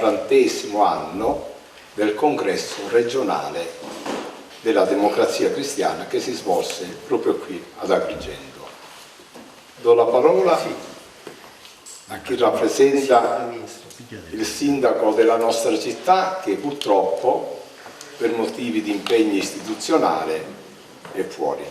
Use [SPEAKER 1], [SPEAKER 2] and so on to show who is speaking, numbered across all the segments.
[SPEAKER 1] 40° anno del congresso regionale della Democrazia Cristiana che si svolse proprio qui ad Agrigento. Do la parola a chi rappresenta il sindaco della nostra città, che purtroppo per motivi di impegni istituzionali è fuori.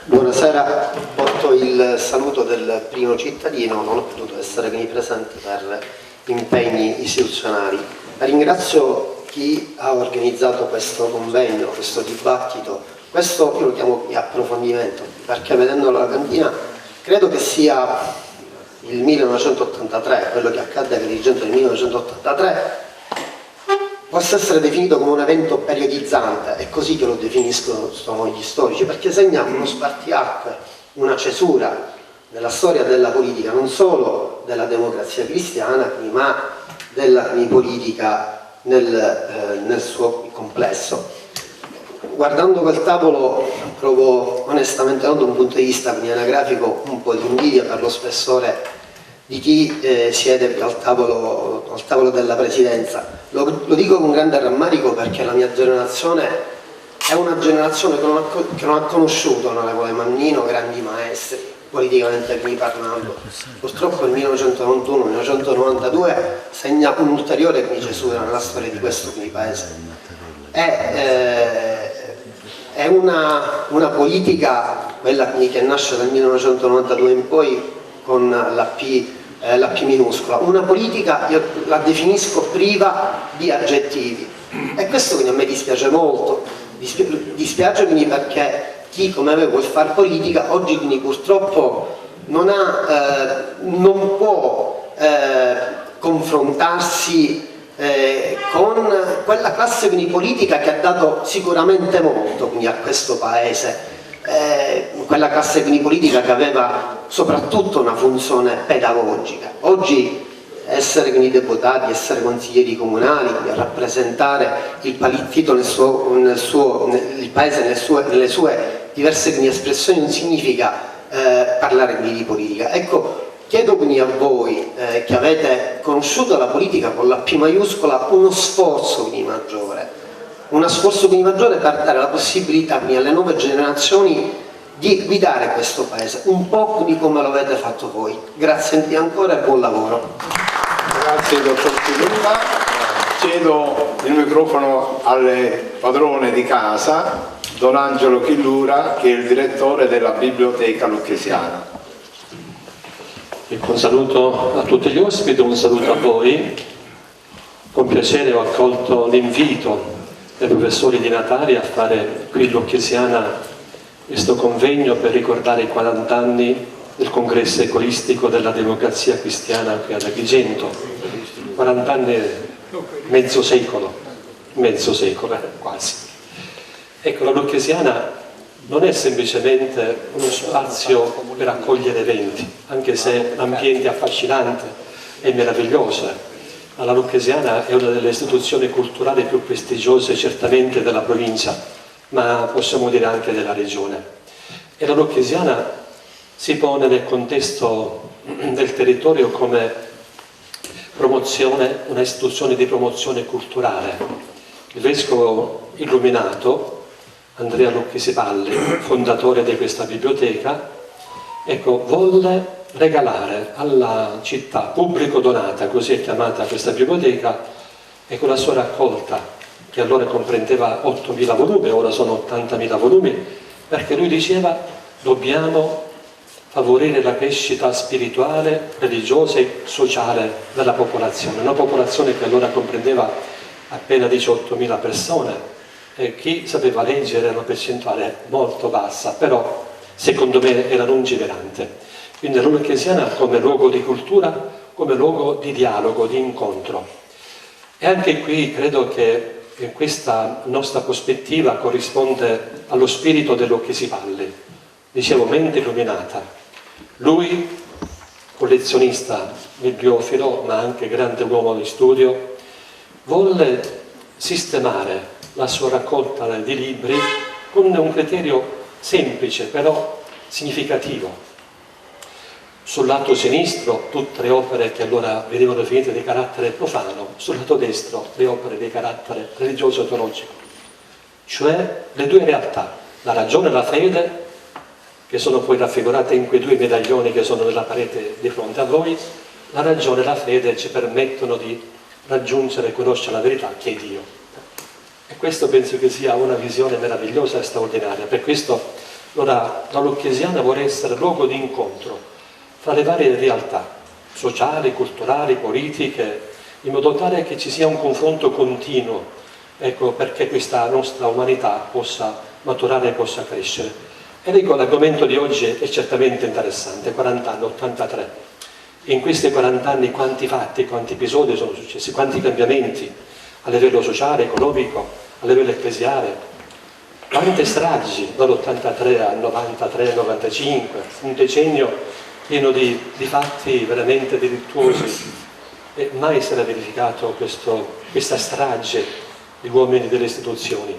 [SPEAKER 2] Buonasera, porto il saluto del primo cittadino, non ho potuto essere qui presente per impegni istituzionali. Ringrazio chi ha organizzato questo convegno, questo dibattito, questo io lo chiamo approfondimento, perché vedendo la cantina credo che sia il 1983, quello che accadde a Agrigento nel 1983, possa essere definito come un evento periodizzante, è così che lo definiscono gli storici, perché segna uno spartiacque, una cesura nella storia della politica, non solo della Democrazia Cristiana, ma della politica nel suo complesso. Guardando quel tavolo provo onestamente, non da un punto di vista anagrafico, un po' di invidia per lo spessore di chi siede al tavolo della presidenza. Lo dico con grande rammarico perché la mia generazione è una generazione che non ha conosciuto onorevole Mannino, grandi maestri, politicamente qui parlando. Purtroppo il 1991-1992 segna un'ulteriore cesura nella storia di questo paese. È una politica, quella che nasce dal 1992 in poi con la P minuscola, una politica, io la definisco priva di aggettivi, e questo quindi a me dispiace molto, dispiace quindi perché chi come me vuol fare politica oggi quindi purtroppo non può confrontarsi con quella classe quindi politica che ha dato sicuramente molto quindi a questo paese, quella classe quindi politica che aveva soprattutto una funzione pedagogica. Oggi essere quindi deputati, essere consiglieri comunali, rappresentare il partito il paese nelle sue diverse quindi espressioni non significa parlare quindi di politica. Ecco, chiedo quindi a voi che avete conosciuto la politica con la P maiuscola uno sforzo quindi maggiore, per dare la possibilità quindi alle nuove generazioni di guidare questo paese, un po' di come lo avete fatto voi. Grazie ancora e buon lavoro.
[SPEAKER 1] Grazie dottor Pilula. Cedo il microfono al padrone di casa, Don Angelo Chillura, che è il direttore della Biblioteca Lucchesiana.
[SPEAKER 3] Un saluto a tutti gli ospiti, un saluto a voi. Con piacere ho accolto l'invito dei professori di Natali a fare qui in Lucchesiana questo convegno per ricordare i 40 anni del congresso ecolistico della Democrazia Cristiana qui ad Agrigento. 40 anni, mezzo secolo quasi. Ecco, la Lucchesiana non è semplicemente uno spazio per accogliere eventi, anche se l'ambiente è affascinante e meraviglioso. La Lucchesiana è una delle istituzioni culturali più prestigiose certamente della provincia, ma possiamo dire anche della regione. E la Lucchesiana si pone nel contesto del territorio come promozione, una istituzione di promozione culturale. Il vescovo illuminato Andrea Lucchesipalli, fondatore di questa biblioteca, ecco, volle regalare alla città pubblico donata, così è chiamata questa biblioteca, ecco, la sua raccolta, che allora comprendeva 8.000 volumi, ora sono 80.000 volumi, perché lui diceva dobbiamo favorire la crescita spirituale, religiosa e sociale della popolazione, una popolazione che allora comprendeva appena 18.000 persone, e chi sapeva leggere era una percentuale molto bassa, però secondo me era lungimirante. Quindi la Lucchesiana come luogo di cultura, come luogo di dialogo, di incontro. E anche qui credo che questa nostra prospettiva corrisponde allo spirito del Lucchesipalli. Dicevo, mente illuminata. Lui, collezionista, bibliofilo, ma anche grande uomo di studio, volle sistemare la sua raccolta di libri con un criterio semplice, però significativo. sul lato sinistro tutte le opere che allora venivano definite di carattere profano, sul lato destro le opere di carattere religioso e teologico. Cioè le due realtà, la ragione e la fede, che sono poi raffigurate in quei due medaglioni che sono nella parete di fronte a voi. La ragione e la fede ci permettono di raggiungere e conoscere la verità che è Dio. E questo penso che sia una visione meravigliosa e straordinaria. Per questo allora, la Lucchesiana vuole essere luogo di incontro fra le varie realtà sociali, culturali, politiche, in modo tale che ci sia un confronto continuo, ecco, perché questa nostra umanità possa maturare e possa crescere. E dico, l'argomento di oggi è certamente interessante, 40 anni, 83. In questi 40 anni quanti fatti, quanti episodi sono successi, quanti cambiamenti a livello sociale, economico, a livello ecclesiale, quante stragi dall'83 al 93, 95, un decennio pieno di fatti veramente delittuosi, e mai si era verificato questa strage di uomini delle istituzioni.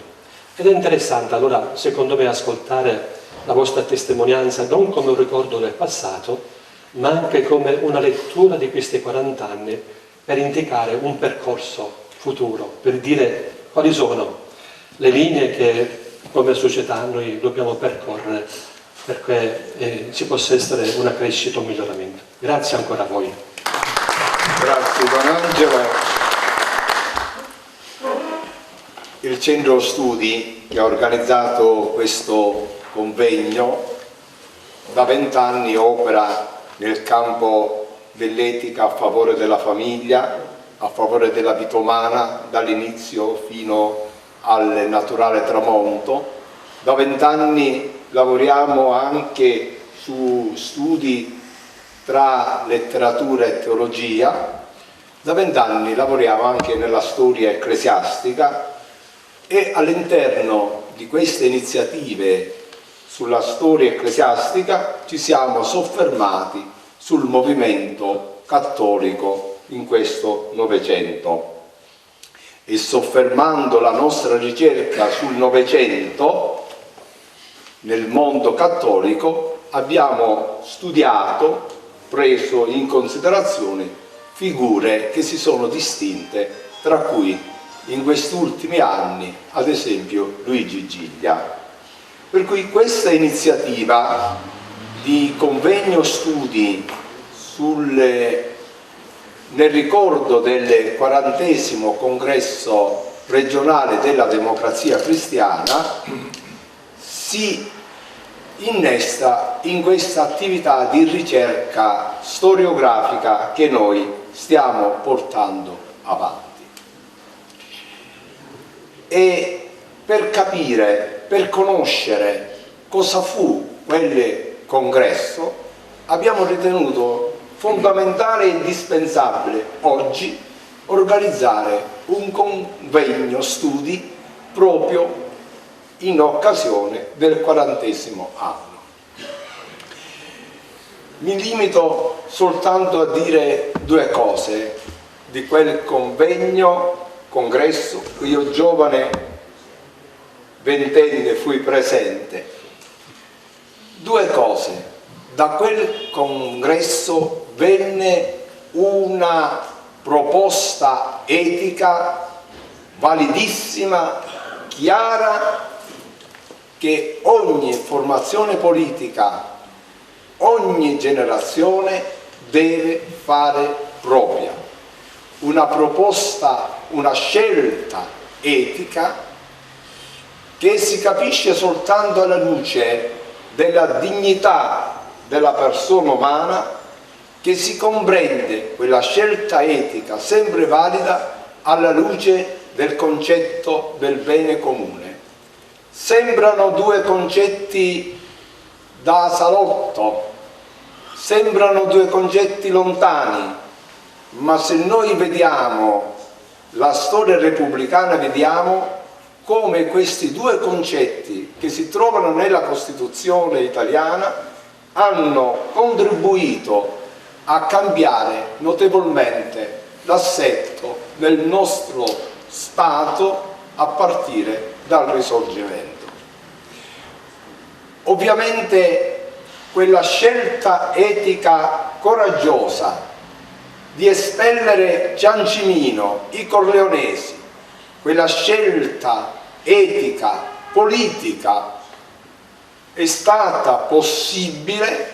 [SPEAKER 3] Ed è interessante allora, secondo me, ascoltare la vostra testimonianza non come un ricordo del passato, ma anche come una lettura di questi 40 anni per indicare un percorso futuro, per dire quali sono le linee che come società noi dobbiamo percorrere perché ci possa essere una crescita, un miglioramento. Grazie ancora a voi.
[SPEAKER 1] Grazie Don Angelo. Il Centro Studi che ha organizzato questo convegno da 20 anni opera nel campo dell'etica a favore della famiglia, a favore della vita umana, dall'inizio fino al naturale tramonto. Da 20 anni lavoriamo anche su studi tra letteratura e teologia. Da 20 anni lavoriamo anche nella storia ecclesiastica e all'interno di queste iniziative sulla storia ecclesiastica ci siamo soffermati sul movimento cattolico in questo Novecento. E soffermando la nostra ricerca sul Novecento, nel mondo cattolico, abbiamo studiato, preso in considerazione figure che si sono distinte, tra cui in questi ultimi anni, ad esempio, Luigi Giglia. Per cui questa iniziativa di convegno studi nel ricordo del 40° congresso regionale della democrazia cristiana si innesta in questa attività di ricerca storiografica che noi stiamo portando avanti. E per capire, per conoscere cosa fu quel congresso, abbiamo ritenuto fondamentale e indispensabile oggi organizzare un convegno studi proprio in occasione del 40° anno. Mi limito soltanto a dire due cose di quel congresso. Io giovane ventenne fui presente. Due cose. Da quel congresso venne una proposta etica validissima, chiara, che ogni formazione politica, ogni generazione deve fare propria. Una proposta, una scelta etica che si capisce soltanto alla luce della dignità della persona umana, che si comprende quella scelta etica sempre valida alla luce del concetto del bene comune. Sembrano due concetti da salotto, sembrano due concetti lontani, ma se noi vediamo la storia repubblicana vediamo come questi due concetti che si trovano nella Costituzione italiana hanno contribuito a cambiare notevolmente l'assetto del nostro Stato a partire dal Risorgimento. Ovviamente quella scelta etica coraggiosa di espellere Ciancimino, i Corleonesi, quella scelta etica, politica, è stata possibile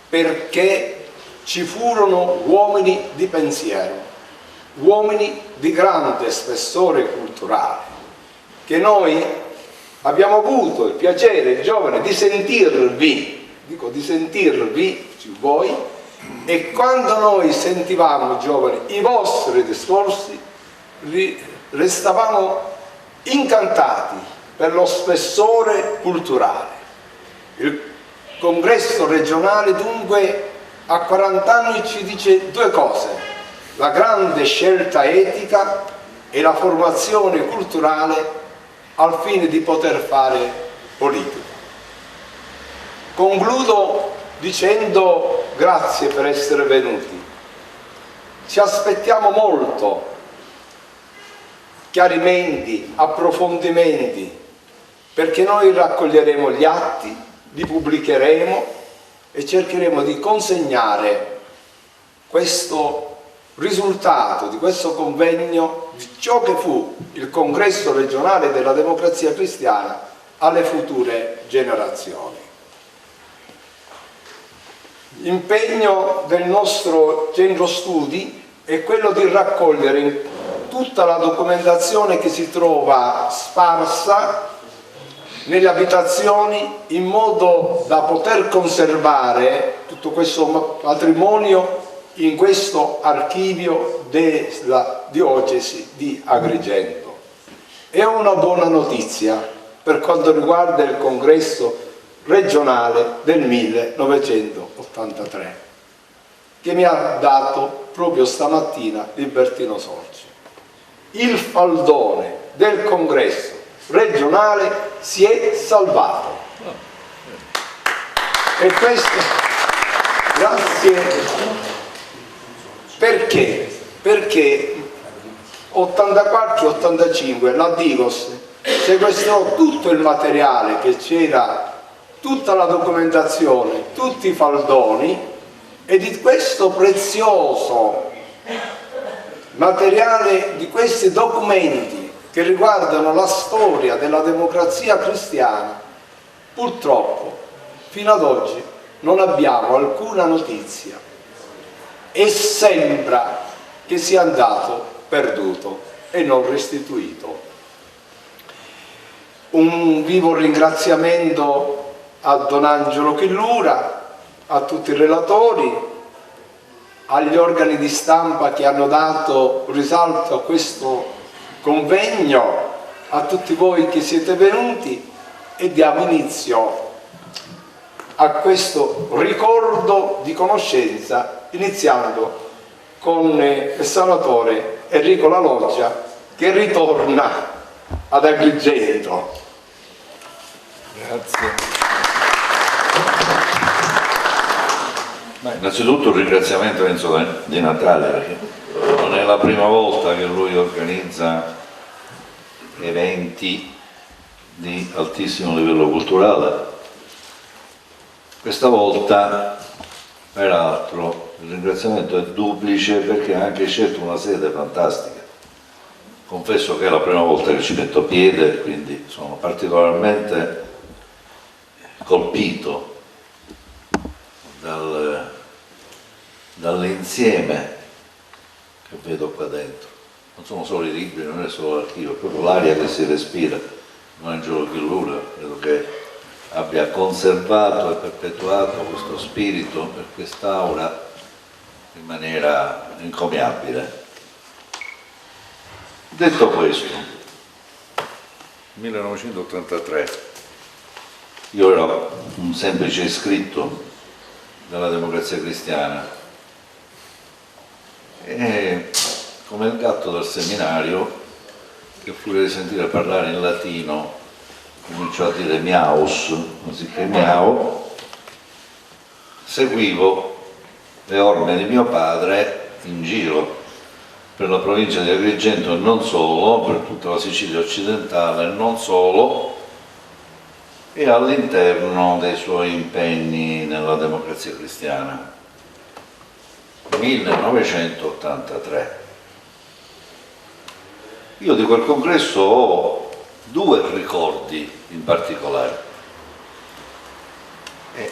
[SPEAKER 1] perché ci furono uomini di pensiero, uomini di grande spessore culturale, che noi abbiamo avuto il piacere, giovane, di sentirvi, dico di sentirvi, voi, e quando noi sentivamo, giovani, i vostri discorsi, restavamo incantati per lo spessore culturale. Il congresso regionale dunque a 40 anni ci dice due cose: la grande scelta etica e la formazione culturale al fine di poter fare politica. Concludo dicendo grazie per essere venuti. Ci aspettiamo molto chiarimenti, approfondimenti, perché noi raccoglieremo gli atti, li pubblicheremo e cercheremo di consegnare questo risultato di questo convegno, di ciò che fu il congresso regionale della Democrazia Cristiana, alle future generazioni. L'impegno del nostro centro studi è quello di raccogliere tutta la documentazione che si trova sparsa nelle abitazioni, in modo da poter conservare tutto questo patrimonio in questo archivio della diocesi di Agrigento. È una buona notizia per quanto riguarda il congresso regionale del 1983, che mi ha dato proprio stamattina Libertino Sorgi. Il faldone del congresso regionale si è salvato, e questo grazie. Perché 84-85 la Digos sequestrò tutto il materiale che c'era, tutta la documentazione, tutti i faldoni, e di questo prezioso materiale, di questi documenti che riguardano la storia della Democrazia Cristiana, purtroppo fino ad oggi non abbiamo alcuna notizia e sembra che sia andato perduto e non restituito. Un vivo ringraziamento a Don Angelo Chillura, a tutti i relatori, agli organi di stampa che hanno dato risalto a questo convegno, a tutti voi che siete venuti, e diamo inizio a questo ricordo di conoscenza, iniziando con il senatore Enrico La Loggia, che ritorna ad Agrigento.
[SPEAKER 4] Grazie. Innanzitutto un ringraziamento di Natale, perché non è la prima volta che lui organizza eventi di altissimo livello culturale. Questa volta, peraltro, il ringraziamento è duplice perché ha anche scelto una sede fantastica. Confesso che è la prima volta che ci metto piede, quindi sono particolarmente colpito dall'insieme che vedo qua dentro. Non sono solo i libri, non è solo l'archivio, è proprio l'aria che si respira. Angelo Chillura credo che abbia conservato e perpetuato questo spirito per quest'aula in maniera incommiabile. Detto questo, 1983, io ero un semplice iscritto della Democrazia Cristiana e, come il gatto del seminario, che furia di sentire parlare in latino cominciò a dire miaus anziché miau, seguivo le orme di mio padre in giro per la provincia di Agrigento e non solo, per tutta la Sicilia occidentale e non solo, e all'interno dei suoi impegni nella Democrazia Cristiana. 1983. Io di quel congresso ho due ricordi in particolare. E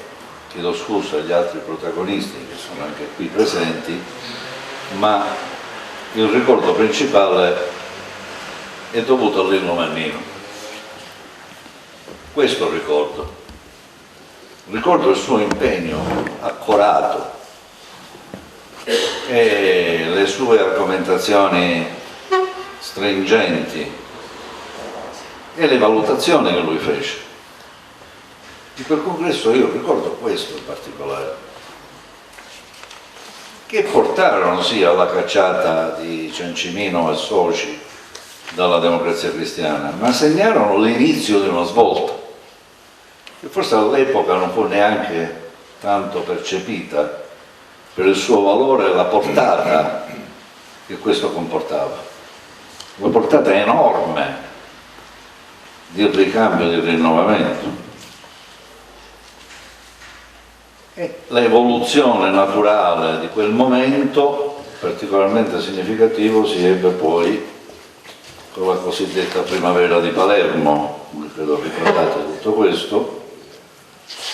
[SPEAKER 4] chiedo scusa agli altri protagonisti che sono anche qui presenti, ma il ricordo principale è dovuto a Lino Mannino. Questo ricordo il suo impegno accorato e le sue argomentazioni stringenti e le valutazioni che lui fece. Di quel congresso io ricordo questo in particolare, che portarono sì alla cacciata di Ciancimino e soci dalla Democrazia Cristiana, ma segnarono l'inizio di una svolta, che forse all'epoca non fu neanche tanto percepita per il suo valore e la portata che questo comportava, una portata enorme di ricambio e di rinnovamento. E l'evoluzione naturale di quel momento, particolarmente significativo, si ebbe poi con la cosiddetta primavera di Palermo, credo ricordate tutto questo,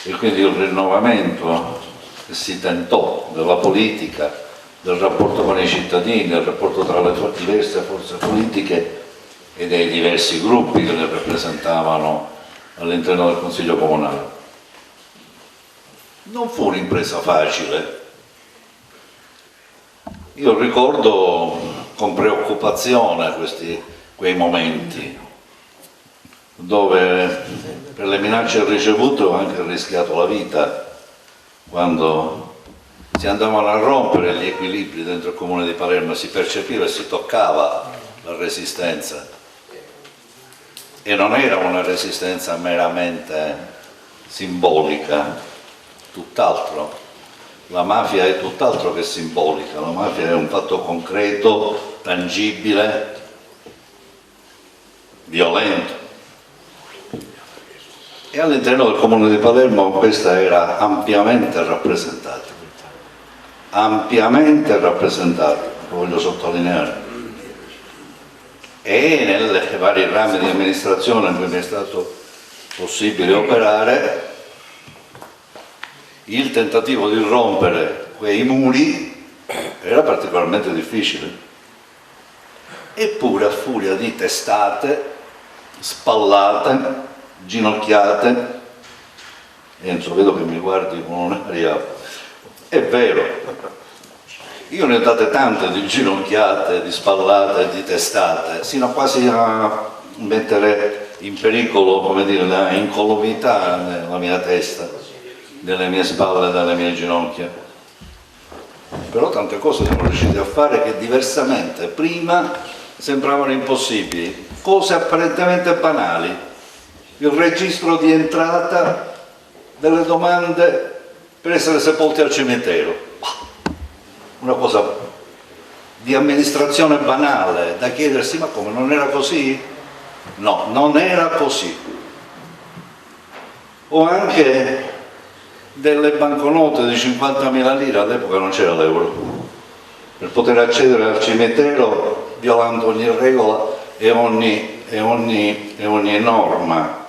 [SPEAKER 4] e quindi il rinnovamento che si tentò della politica, del rapporto con i cittadini, del rapporto tra le diverse forze politiche e dei diversi gruppi che le rappresentavano all'interno del Consiglio Comunale. Non fu un'impresa facile. Io ricordo con preoccupazione quei momenti dove per le minacce ricevute ho anche rischiato la vita, quando si andavano a rompere gli equilibri dentro il comune di Palermo, si percepiva e si toccava la resistenza, e non era una resistenza meramente simbolica, tutt'altro. La mafia è tutt'altro che simbolica, la mafia è un fatto concreto, tangibile, violento. E all'interno del comune di Palermo questa era ampiamente rappresentata, lo voglio sottolineare. E nelle vari rami di amministrazione in cui mi è stato possibile operare, il tentativo di rompere quei muri era particolarmente difficile. Eppure a furia di testate, spallate, ginocchiate, Enzo, vedo che mi guardi con un'aria, è vero, io ne ho date tante di ginocchiate, di spallate, di testate, sino quasi a mettere in pericolo, come dire, la incolumità nella mia testa, delle mie spalle e delle mie ginocchia. Però tante cose siamo riusciti a fare che diversamente prima sembravano impossibili, cose apparentemente banali. Il registro di entrata delle domande per essere sepolti al cimitero, una cosa di amministrazione banale, da chiedersi: ma come, non era così? No, non era così. O anche delle banconote di 50.000 lire, all'epoca non c'era l'euro, per poter accedere al cimitero violando ogni regola e ogni norma.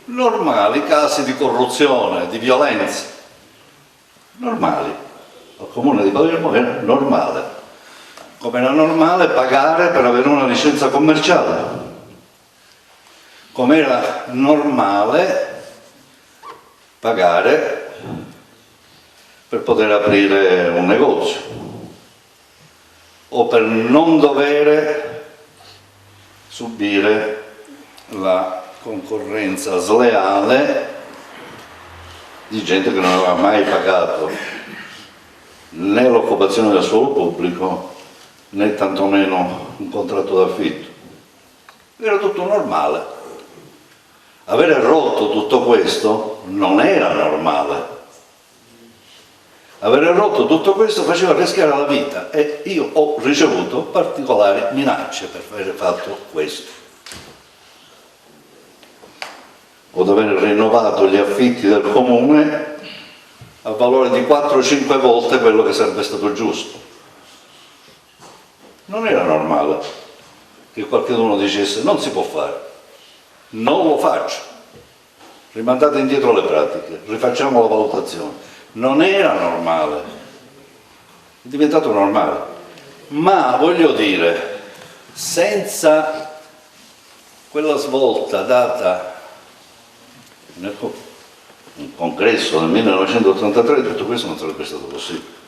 [SPEAKER 4] Normali casi di corruzione, di violenza, normali. Al comune di Palermo era normale, come era normale pagare per avere una licenza commerciale, come era normale pagare per poter aprire un negozio, o per non dover subire la concorrenza sleale di gente che non aveva mai pagato né l'occupazione del suolo pubblico né tantomeno un contratto d'affitto. Era tutto normale. Avere rotto tutto questo non era normale. Avere rotto tutto questo faceva rischiare la vita, e io ho ricevuto particolari minacce per aver fatto questo. Ho dover rinnovato gli affitti del comune a valore di 4-5 volte quello che sarebbe stato giusto. Non era normale che qualcuno dicesse non si può fare, non lo faccio, rimandate indietro le pratiche, rifacciamo la valutazione. Non era normale, è diventato normale, ma voglio dire, senza quella svolta data nel congresso del 1983 tutto questo non sarebbe stato possibile.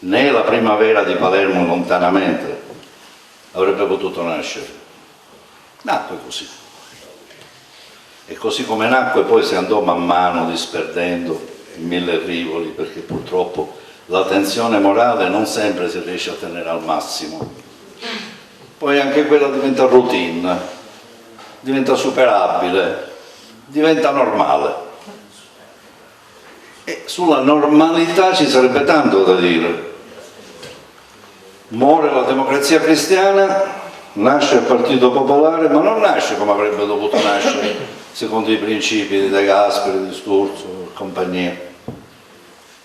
[SPEAKER 4] Né la primavera di Palermo lontanamente avrebbe potuto nascere. Nacque così. E così come nacque poi si andò man mano disperdendo in mille rivoli, perché purtroppo la tensione morale non sempre si riesce a tenere al massimo. Poi anche quella diventa routine, diventa superabile, diventa normale. E sulla normalità ci sarebbe tanto da dire. Muore la Democrazia Cristiana, nasce il Partito Popolare, ma non nasce come avrebbe dovuto nascere secondo i principi di De Gasperi, di Sturzo e compagnia.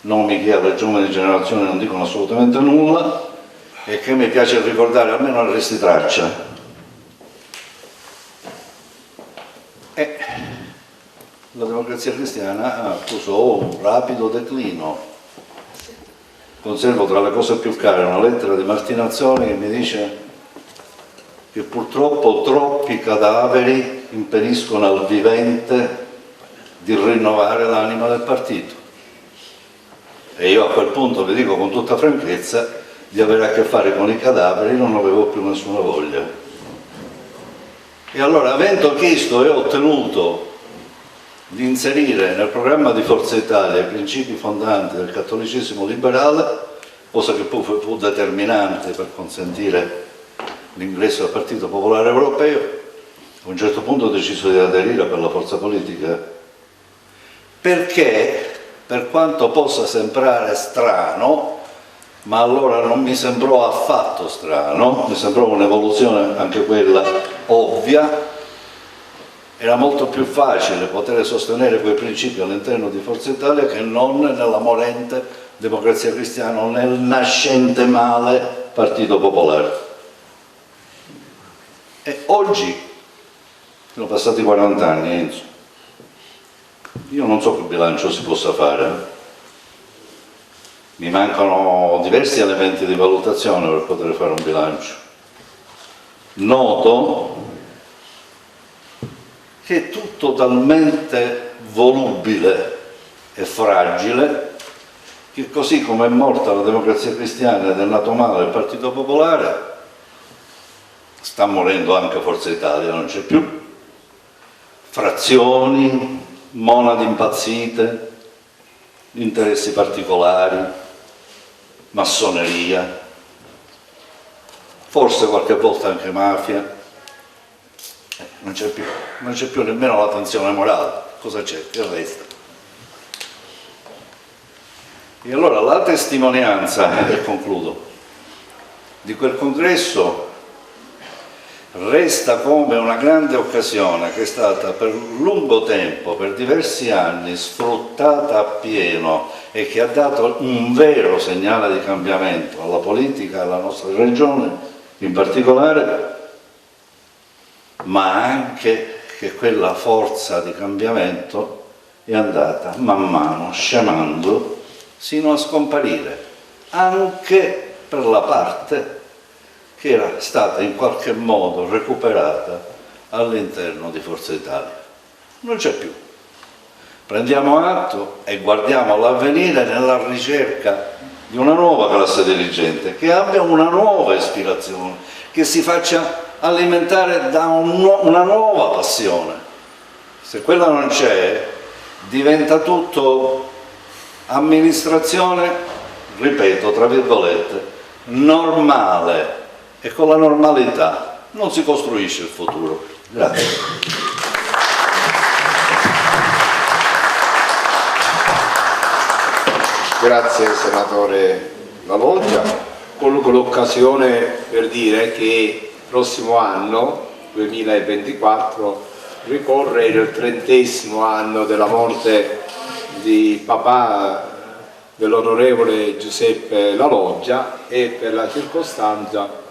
[SPEAKER 4] Nomi che alle giovani generazioni non dicono assolutamente nulla e che mi piace ricordare almeno a resti traccia. E la Democrazia Cristiana accusò un rapido declino. Conservo tra le cose più care una lettera di Martinazzoli che mi dice che purtroppo troppi cadaveri impediscono al vivente di rinnovare l'anima del partito. E io a quel punto vi dico con tutta franchezza di avere a che fare con i cadaveri non avevo più nessuna voglia. E allora, avendo chiesto e ottenuto di inserire nel programma di Forza Italia i principi fondanti del cattolicesimo liberale, cosa che poi fu determinante per consentire l'ingresso al Partito Popolare Europeo, a un certo punto ho deciso di aderire per la forza politica, perché, per quanto possa sembrare strano, ma allora non mi sembrò affatto strano, mi sembrò un'evoluzione anche quella ovvia. Era molto più facile poter sostenere quei principi all'interno di Forza Italia che non nella morente Democrazia Cristiana o nel nascente male Partito Popolare. E oggi, sono passati 40 anni, Enzo, io non so che bilancio si possa fare. Mi mancano diversi elementi di valutazione per poter fare un bilancio. Noto che è tutto talmente volubile e fragile che così come è morta la Democrazia Cristiana ed è nato male il Partito Popolare, sta morendo anche Forza Italia, non c'è più. Frazioni, monadi impazzite, interessi particolari, massoneria, forse qualche volta anche mafia. Non c'è più nemmeno la tensione morale. Cosa c'è? Che resta? E allora la testimonianza, e concludo, di quel congresso resta come una grande occasione che è stata per lungo tempo, per diversi anni, sfruttata appieno e che ha dato un vero segnale di cambiamento alla politica, alla nostra regione in particolare, ma anche che quella forza di cambiamento è andata man mano scemando sino a scomparire, anche per la parte che era stata in qualche modo recuperata all'interno di Forza Italia. Non c'è più. Prendiamo atto e guardiamo all'avvenire nella ricerca di una nuova classe dirigente che abbia una nuova ispirazione, che si faccia alimentare da una nuova passione. Se quella non c'è, diventa tutto amministrazione, ripeto, tra virgolette, normale, e con la normalità non si costruisce il futuro. Grazie.
[SPEAKER 1] Grazie senatore La Loggia. Colgo l'occasione per dire che il prossimo anno, 2024, ricorre il 30° anno della morte di papà dell'onorevole Giuseppe La Loggia, e per la circostanza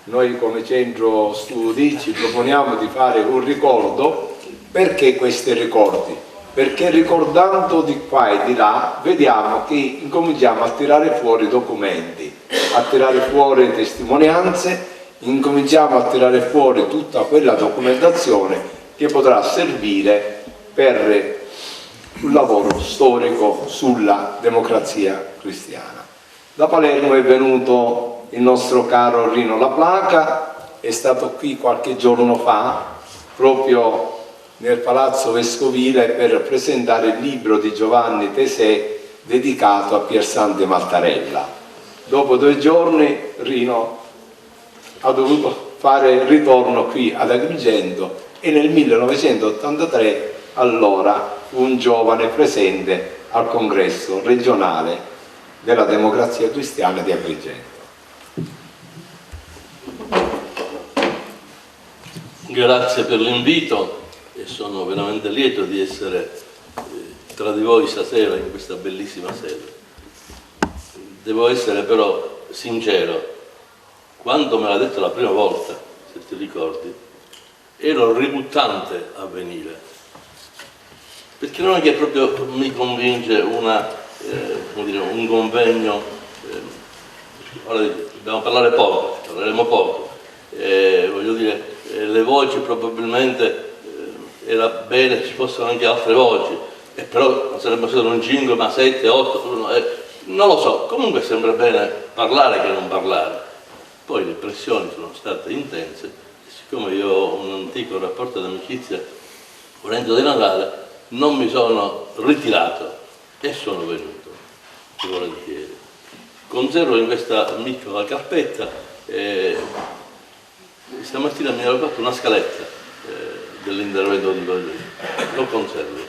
[SPEAKER 1] noi come centro studi ci proponiamo di fare un ricordo. Perché questi ricordi? Perché ricordando di qua e di là vediamo che incominciamo a tirare fuori documenti, a tirare fuori testimonianze, incominciamo a tirare fuori tutta quella documentazione che potrà servire per un lavoro storico sulla democrazia cristiana. Da Palermo è venuto il nostro caro Rino La Placa, è stato qui qualche giorno fa proprio nel Palazzo Vescovile per presentare il libro di Giovanni Tesè dedicato a Piersante Mattarella. Dopo 2 giorni Rino ha dovuto fare ritorno qui ad Agrigento e nel 1983 allora fu un giovane presente al congresso regionale della Democrazia Cristiana di Agrigento.
[SPEAKER 5] Grazie per l'invito e sono veramente lieto di essere tra di voi stasera in questa bellissima sede. Devo essere però sincero, quando me l'ha detto la prima volta, se ti ricordi, ero ributtante a venire, perché non è che proprio mi convince un convegno, ora dobbiamo parlare poco, parleremo poco, voglio dire, le voci probabilmente era bene ci fossero anche altre voci, e però non sarebbe stato un 5 ma 7, 8, non lo so, comunque sembra bene parlare che non parlare. Poi le pressioni sono state intense e siccome io ho un antico rapporto d'amicizia con Renzo De Natale non mi sono ritirato e sono venuto volentieri. Conservo in questa piccola carpetta, stamattina mi ero fatto una scaletta dell'intervento di oggi, lo conservo,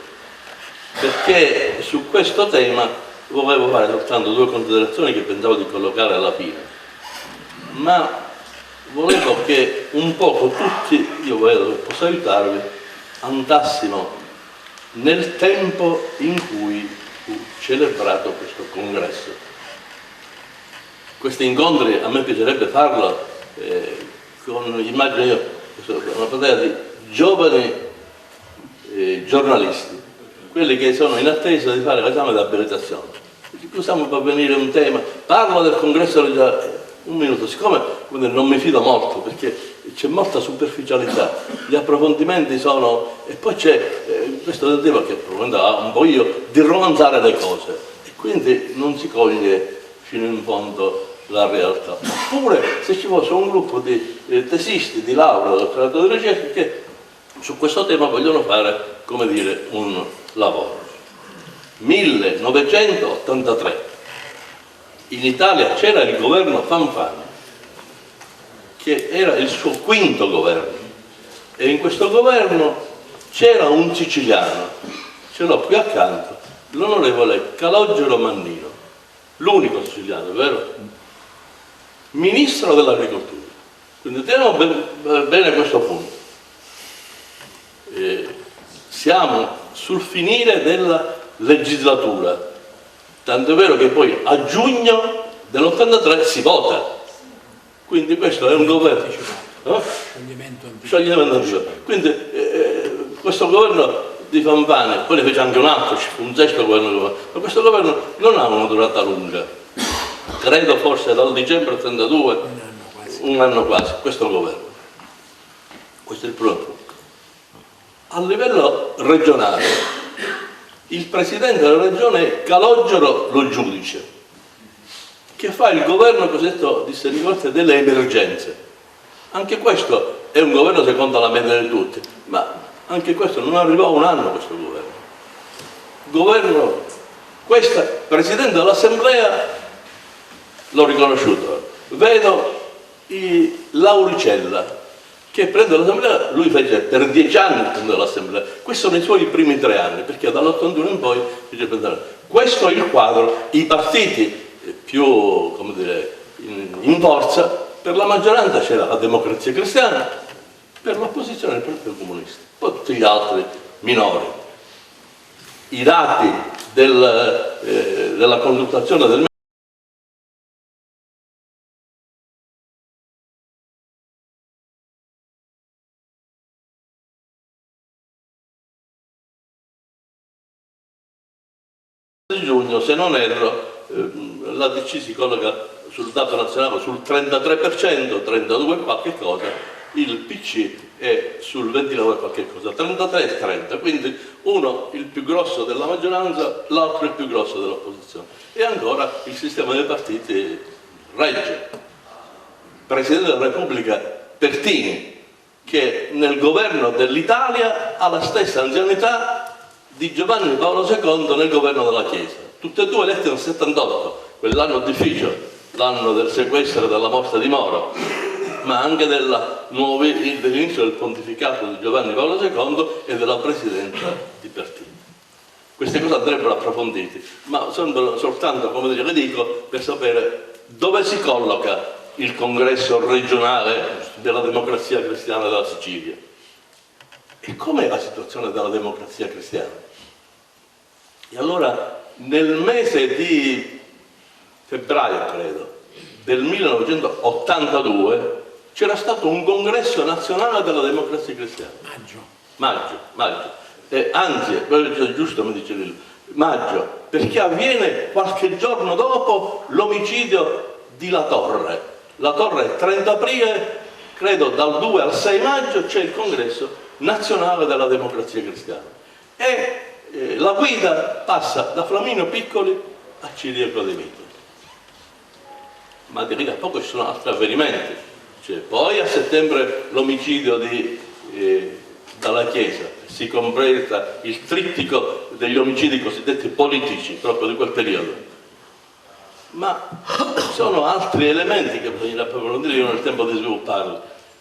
[SPEAKER 5] perché su questo tema volevo fare soltanto 2 considerazioni che pensavo di collocare alla fine, ma volevo che un poco tutti, io vedo che posso aiutarvi, andassimo nel tempo in cui fu celebrato questo congresso. Questi incontri a me piacerebbe farlo con, immagino io, una platea di giovani giornalisti, quelli che sono in attesa di fare l'esame d'abilitazione. Possiamo far venire un tema, parlo del congresso regionale, un minuto, siccome non mi fido molto perché c'è molta superficialità, gli approfondimenti sono, e poi c'è questo tentativo che probabilmente un po' io, di romanzare le cose, e quindi non si coglie fino in fondo la realtà. Oppure se ci fosse un gruppo di tesisti, di laurea, dottorato di ricerca che su questo tema vogliono fare, come dire, un lavoro. 1983. In Italia c'era il governo Fanfani, che era il suo 5º governo, e in questo governo c'era un siciliano, ce l'ho qui accanto, l'onorevole Calogero Mannino, l'unico siciliano, vero? Ministro dell'Agricoltura. Quindi teniamo bene questo punto. Siamo sul finire della legislatura, tanto è vero che poi a giugno dell'83 si vota, quindi questo è un governo scioglimento anticipato. Quindi questo governo di Fanfani, poi ne fece anche un altro, ci fu un 6º governo, ma questo governo non ha una durata lunga, credo forse dal dicembre 32, un anno quasi, questo governo. Questo è il primo punto. A livello regionale, il presidente della regione è Calogero Lo Giudice, che fa il governo cosiddetto delle emergenze. Anche questo è un governo secondo la media di tutti, ma anche questo non arrivò a un anno questo governo. Questo presidente dell'assemblea l'ho riconosciuto, vedo Lauricella, che prende l'assemblea, lui fece per 10 anni il presidente dell'assemblea, questi sono i suoi primi 3 anni, perché dall'81 in poi fece prendere. Questo è il quadro, i partiti più, come dire, in forza, per la maggioranza c'era la Democrazia Cristiana, per l'opposizione il Partito Comunista, poi tutti gli altri minori. I dati della consultazione del giugno, se non erro, la DC si colloca sul dato nazionale sul 33%, 32 qualche cosa, il PC è sul 29 qualche cosa, 33 e 30, quindi uno il più grosso della maggioranza, l'altro il più grosso dell'opposizione. E ancora il sistema dei partiti regge. Presidente della Repubblica Pertini, che nel governo dell'Italia ha la stessa anzianità di Giovanni Paolo II nel governo della Chiesa, tutte e due eletti nel 78, quell'anno difficile, l'anno del sequestro e della morte di Moro, ma anche dell'inizio del pontificato di Giovanni Paolo II e della presidenza di Pertini. Queste cose andrebbero approfondite, ma sembrano soltanto, come dire, le dico, per sapere dove si colloca il congresso regionale della Democrazia Cristiana della Sicilia. E com'è la situazione della Democrazia Cristiana? E allora nel mese di febbraio, credo, del 1982 c'era stato un congresso nazionale della Democrazia Cristiana. Maggio. Anzi, è giusto, mi dice Lillo, maggio, perché avviene qualche giorno dopo l'omicidio di La Torre. La Torre, 30 aprile, credo dal 2 al 6 maggio c'è il congresso nazionale della Democrazia Cristiana. E la guida passa da Flaminio Piccoli a Ciriaco De Vito. Ma di lì a poco ci sono altri avvenimenti. Poi a settembre l'omicidio dalla Chiesa, si completa il trittico degli omicidi cosiddetti politici proprio di quel periodo. Ma sono altri elementi che bisogna approfondire, io non ho il tempo di svilupparli.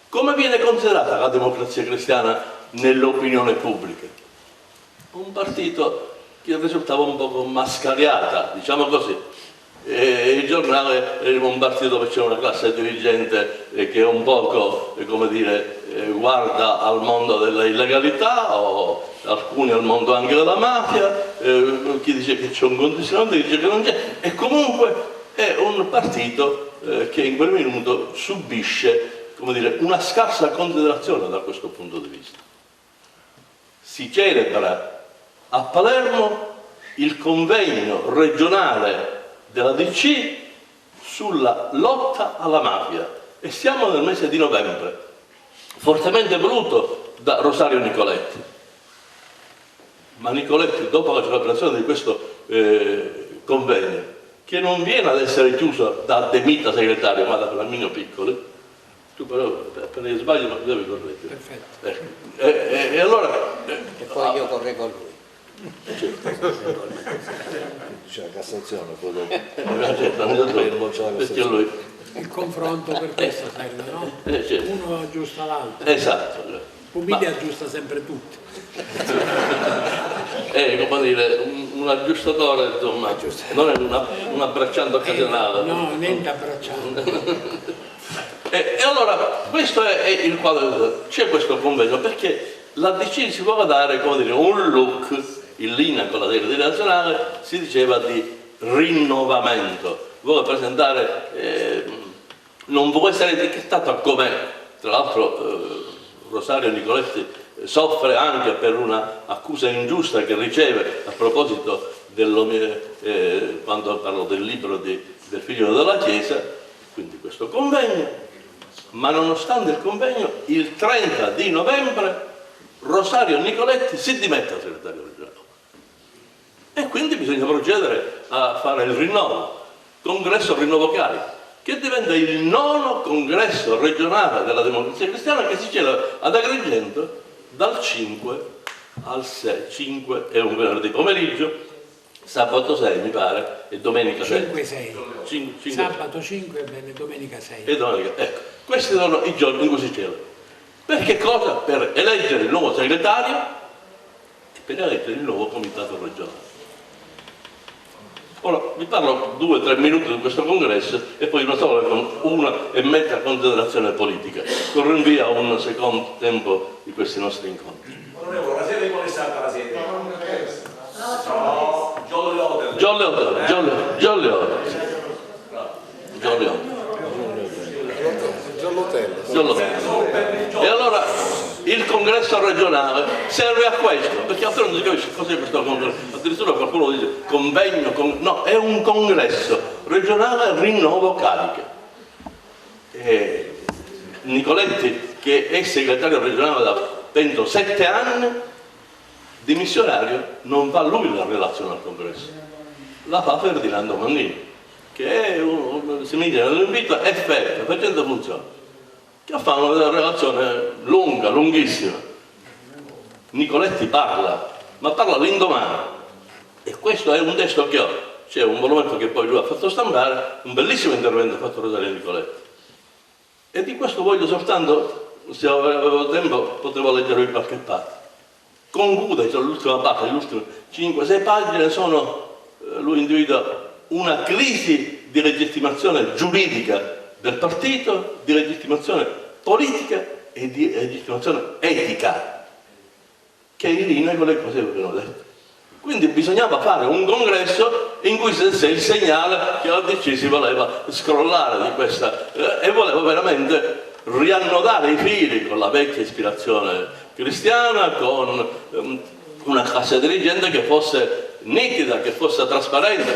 [SPEAKER 5] Come viene considerata la Democrazia Cristiana nell'opinione pubblica? Un partito che risultava un po' mascariata, diciamo così. Il giornale era un partito dove c'è una classe dirigente che un poco, come dire, guarda al mondo della illegalità, o alcuni al mondo anche della mafia, chi dice che c'è un condizionante, chi dice che non c'è, e comunque è un partito che in quel minuto subisce, come dire, una scarsa considerazione da questo punto di vista. Si celebra a Palermo il convegno regionale della DC sulla lotta alla mafia e siamo nel mese di novembre, fortemente voluto da Rosario Nicoletti. Ma Nicoletti, dopo la celebrazione di questo convegno, che non viene ad essere chiuso da De Mita segretario ma da Flaminio Piccoli, tu però appena sbagli ma devi correggere.
[SPEAKER 6] Perfetto.
[SPEAKER 5] E allora
[SPEAKER 6] E poi io correggo lui.
[SPEAKER 4] C'è la Cassazione, poi dopo.
[SPEAKER 5] Perché lui
[SPEAKER 6] Il confronto per questo serve, no?
[SPEAKER 5] certo.
[SPEAKER 6] Uno aggiusta l'altro.
[SPEAKER 5] Esatto.
[SPEAKER 6] Pumili aggiusta sempre tutti.
[SPEAKER 5] È come dire, un aggiustatore, insomma, non è un abbracciante occasionale.
[SPEAKER 6] No, niente abbracciato.
[SPEAKER 5] E allora questo è il quadro. C'è questo convegno perché la DC si voleva dare, come dire, un look in linea con la direttiva nazionale, si diceva di rinnovamento, vuole presentare, non può essere etichettato come, tra l'altro Rosario Nicoletti soffre anche per una accusa ingiusta che riceve a proposito quando parlo del libro del figlio della Chiesa, quindi questo convegno, ma nonostante il convegno, il 30 di novembre Rosario Nicoletti si dimette al segretario regionale. E quindi bisogna procedere a fare il rinnovo, congresso rinnovo carico, che diventa il 9° congresso regionale della Democrazia Cristiana che si celebra ad Agrigento dal 5 al 6, 5 è un venerdì pomeriggio, sabato 6 mi pare e domenica 7.
[SPEAKER 6] 5-6. Sabato 5 e domenica 6.
[SPEAKER 5] E domenica, ecco, questi sono i giorni in cui si celebra. Per che cosa? Per eleggere il nuovo segretario e per eleggere il nuovo comitato regionale. Ora vi parlo 2-3 minuti di questo congresso e poi una sola con una e mezza considerazione politica, con rinvio a un secondo tempo di questi nostri incontri.
[SPEAKER 7] Onorevole, la sede qual è stata la sede? No,
[SPEAKER 5] John Lotello. E allora il congresso regionale serve a questo, perché altrimenti non si capisce cos'è questo congresso. Addirittura qualcuno dice convegno, no, è un congresso regionale rinnovo cariche. Nicoletti, che è segretario regionale da penso 7 anni, dimissionario, non fa lui la relazione al congresso, la fa Ferdinando Mannini, che è si mi dice nell'invito è facendo funzione, che fa una relazione lunga, lunghissima. Nicoletti parla, ma parla l'indomani, e questo è un testo che ho, c'è un volumetto che poi lui ha fatto stampare, un bellissimo intervento fatto Rosario Nicoletti, e di questo voglio soltanto, se avevo tempo potevo leggervi qualche parte. Conclude, cioè l'ultima parte, le ultime 5-6 pagine lui individua una crisi di legittimazione giuridica del partito, di legittimazione politica e di legittimazione etica, che è in linea con le cose che abbiamo detto. Quindi bisognava fare un congresso in cui si desse il segnale che la DC si voleva scrollare di questa e voleva veramente riannodare i fili con la vecchia ispirazione cristiana, con una classe dirigente che fosse nitida, che fosse trasparente.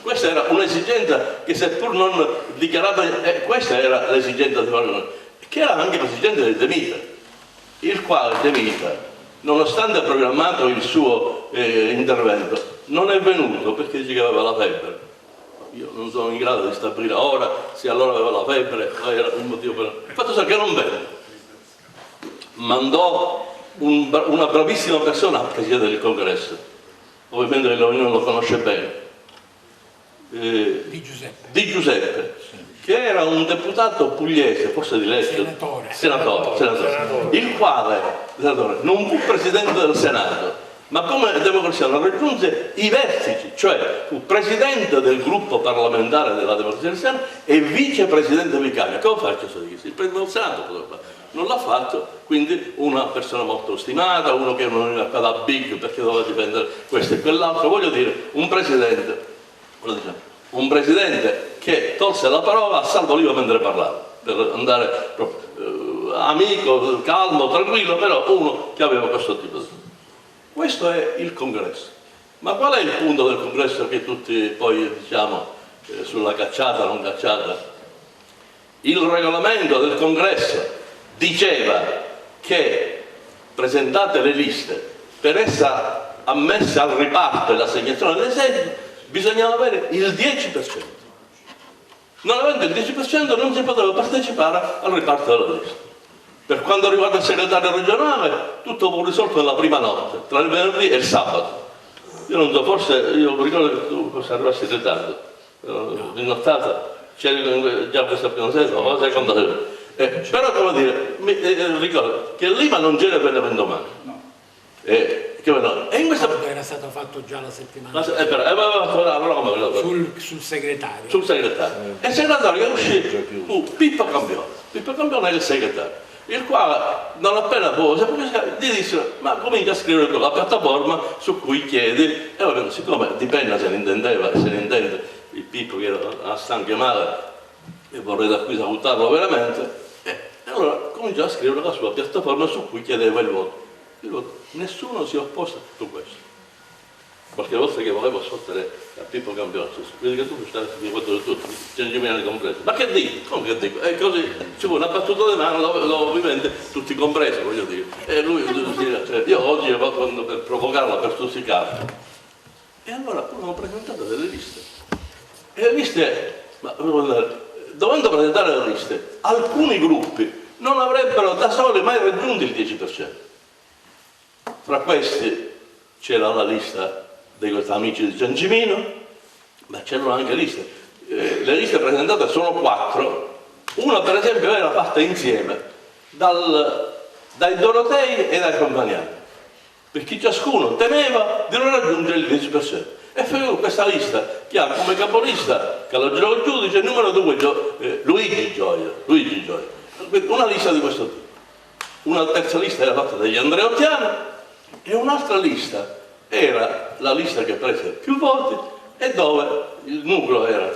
[SPEAKER 5] Questa era un'esigenza che, seppur non dichiarata, questa era l'esigenza di fare, che era anche l'esigenza di De Mita, il quale De Mita, nonostante ha programmato il suo intervento, non è venuto perché dice che aveva la febbre. Io non sono in grado di stabilire ora se allora aveva la febbre o era un motivo per... Il fatto è che non venne. Mandò una bravissima persona a presiedere il congresso, ovviamente lui non lo conosce bene,
[SPEAKER 6] Di
[SPEAKER 5] Giuseppe, che era un deputato pugliese, forse di Lecce, senatore, il quale non fu presidente del Senato, ma come democrazia non raggiunse i vertici, cioè fu presidente del gruppo parlamentare della democrazia cristiana e vicepresidente vicario. Come faccio a dire? Il presidente del Senato poteva fare. Non l'ha fatto, quindi una persona molto stimata, uno che non era da big perché doveva difendere questo e quell'altro. Voglio dire, un presidente che tolse la parola a Salvo Oliva mentre parlava, per andare amico, calmo, tranquillo, però uno che aveva questo tipo di... Questo è il congresso. Ma qual è il punto del congresso che tutti poi diciamo sulla cacciata, non cacciata? Il regolamento del congresso diceva che presentate le liste, per essere ammesse al riparto e all'assegnazione dei seggi bisognava avere il 10%. Non avendo il 10% non si poteva partecipare al riparto della lista. Per quanto riguarda il segretario regionale, tutto fu risolto nella prima notte, tra il venerdì e il sabato. Io non so, forse, io ricordo che tu forse arrivassi in ritardo, in nottata, c'eri già questa prima sera o la seconda sera. Però, come dire, ricordo che Lima non c'era per l'avvendomani. E in questa...
[SPEAKER 6] Era stato fatto già la settimana sul segretario.
[SPEAKER 5] Sul segretario. E il segretario che uscì fu Pippo Campione. Pippo Campione è il segretario, il quale non appena gli dissero ma comincia a scrivere con la piattaforma su cui chiedi, e vabbè, siccome Di Penna se ne intendeva, se ne intende il Pippo che era stanco e male e vorrei da qui salutarlo veramente, e allora cominciò a scrivere la sua piattaforma su cui chiedeva il voto. Nessuno si è opposto a tutto questo. Qualche volta che volevo sfottere a Pippo Campione, vedi che tu stai di voto di tutti, Gengimiani compreso. Ma che dico? Come che dico? È così, ci vuole una battuta di mano, ovviamente tutti compresi, voglio dire. E lui cioè, io oggi vado per provocarla, per stuzzicarla. E allora hanno presentato delle liste. E le liste, dovendo presentare le liste, alcuni gruppi non avrebbero da soli mai raggiunto il 10%. Fra questi c'era la lista dei questi amici di Giancimino, ma c'erano anche liste. Le liste presentate sono 4. Una per esempio era fatta insieme dai Dorotei e dai Compagnani, perché ciascuno temeva di non raggiungere il 10%. E fu questa lista che ha come capolista Calogero Giudice il numero 2 Luigi Gioia. Una lista di questo tipo. Una terza lista era fatta dagli Andreottiani e un'altra lista era la lista che prese più voti, e dove il nucleo era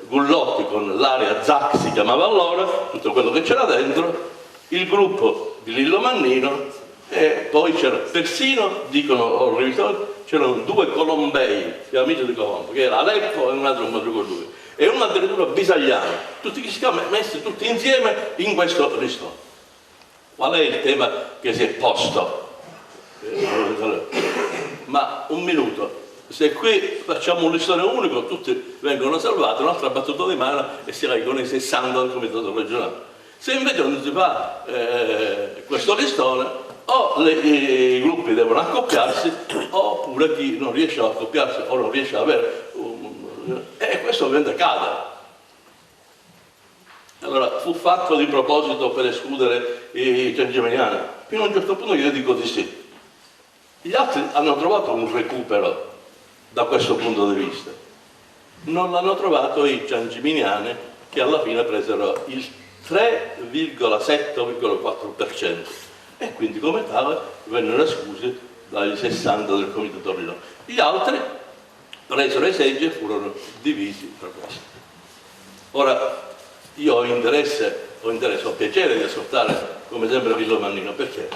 [SPEAKER 5] Gullotti con l'area Zac si chiamava allora, tutto quello che c'era dentro, il gruppo di Lillo Mannino, e poi c'era persino, dicono, ho rivisto, c'erano 2 Colombei, amici di Colombo, che era Aleppo e un altro con lui, e uno addirittura Bisagliano, tutti che si chiamano messi tutti insieme in questo listone. Qual è il tema che si è posto? Ma un minuto, se qui facciamo un listone unico tutti vengono salvati, un'altra battuta di mano e si arriva con i 60 del comitato regionale. Se invece non si fa questo listone, o i gruppi devono accoppiarsi, oppure chi non riesce ad accoppiarsi o non riesce ad avere e questo ovviamente cade. Allora fu fatto di proposito per escludere i cangimeniani, fino a un certo punto io dico di sì. Gli altri hanno trovato un recupero da questo punto di vista, non l'hanno trovato i cangimeniani, che alla fine presero il 3,7-4% e quindi come tale vennero esclusi dai 60 del comitato regionale. Gli altri presero i seggi e furono divisi per questo. Ora io ho piacere di ascoltare come sempre Lillo Mannino, perché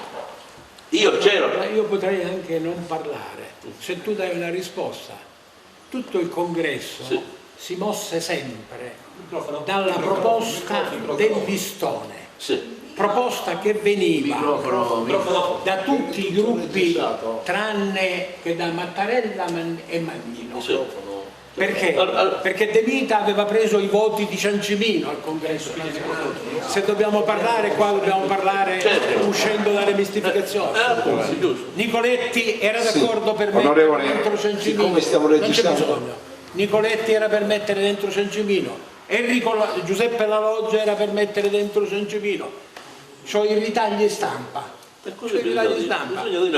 [SPEAKER 5] io c'ero.
[SPEAKER 6] Io potrei anche non parlare, se tu dai una risposta. Tutto il congresso si mosse sempre dalla proposta del listone, proposta che veniva da tutti i gruppi tranne che da Mattarella e Mannino. Perché? Perché De Mita aveva preso i voti di Ciancimino al congresso nazionale. Se dobbiamo parlare qua dobbiamo parlare uscendo dalle mistificazioni. Nicoletti era d'accordo per mettere dentro Ciancimino, non c'è bisogno. Nicoletti era per mettere dentro Ciancimino, Giuseppe La Loggia era per mettere dentro Ciancimino. C'ho i ritagli stampa.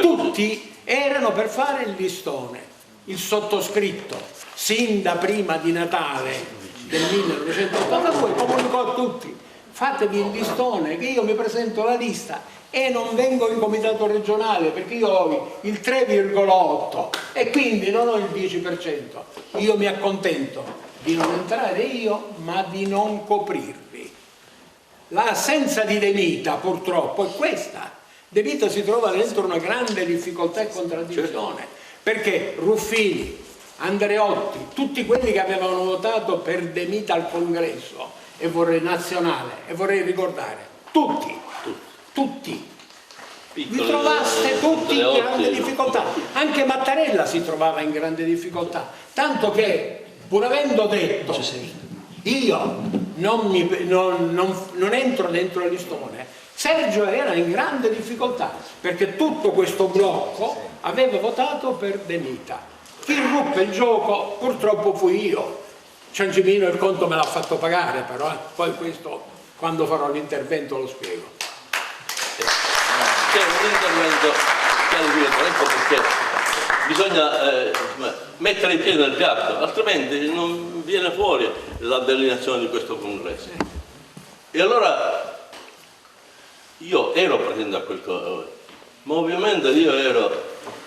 [SPEAKER 6] Tutti erano per fare il listone. Il sottoscritto sin da prima di Natale del 1982 comunicò a tutti: fatevi il listone che io mi presento la lista e non vengo in comitato regionale perché io ho il 3,8 e quindi non ho il 10%, io mi accontento di non entrare io ma di non coprirvi. L'assenza di De Mita purtroppo è questa. De Mita si trova dentro una grande difficoltà e contraddizione, perché Ruffini, Andreotti, tutti quelli che avevano votato per De Mita al congresso e vorrei nazionale, e vorrei ricordare, tutti, vi trovaste tutti in grande difficoltà, anche Mattarella si trovava in grande difficoltà, tanto che pur avendo detto io non entro dentro il listone, Sergio era in grande difficoltà perché tutto questo blocco aveva votato per De Mita. Chi ruppe il gioco purtroppo fui io. Ciancimino il conto me l'ha fatto pagare, però poi questo quando farò l'intervento lo spiego.
[SPEAKER 5] C'è un intervento ecco perché bisogna mettere i piedi nel piatto, altrimenti non viene fuori la delineazione di questo congresso. E allora io ero presente a quel congresso, ma ovviamente io ero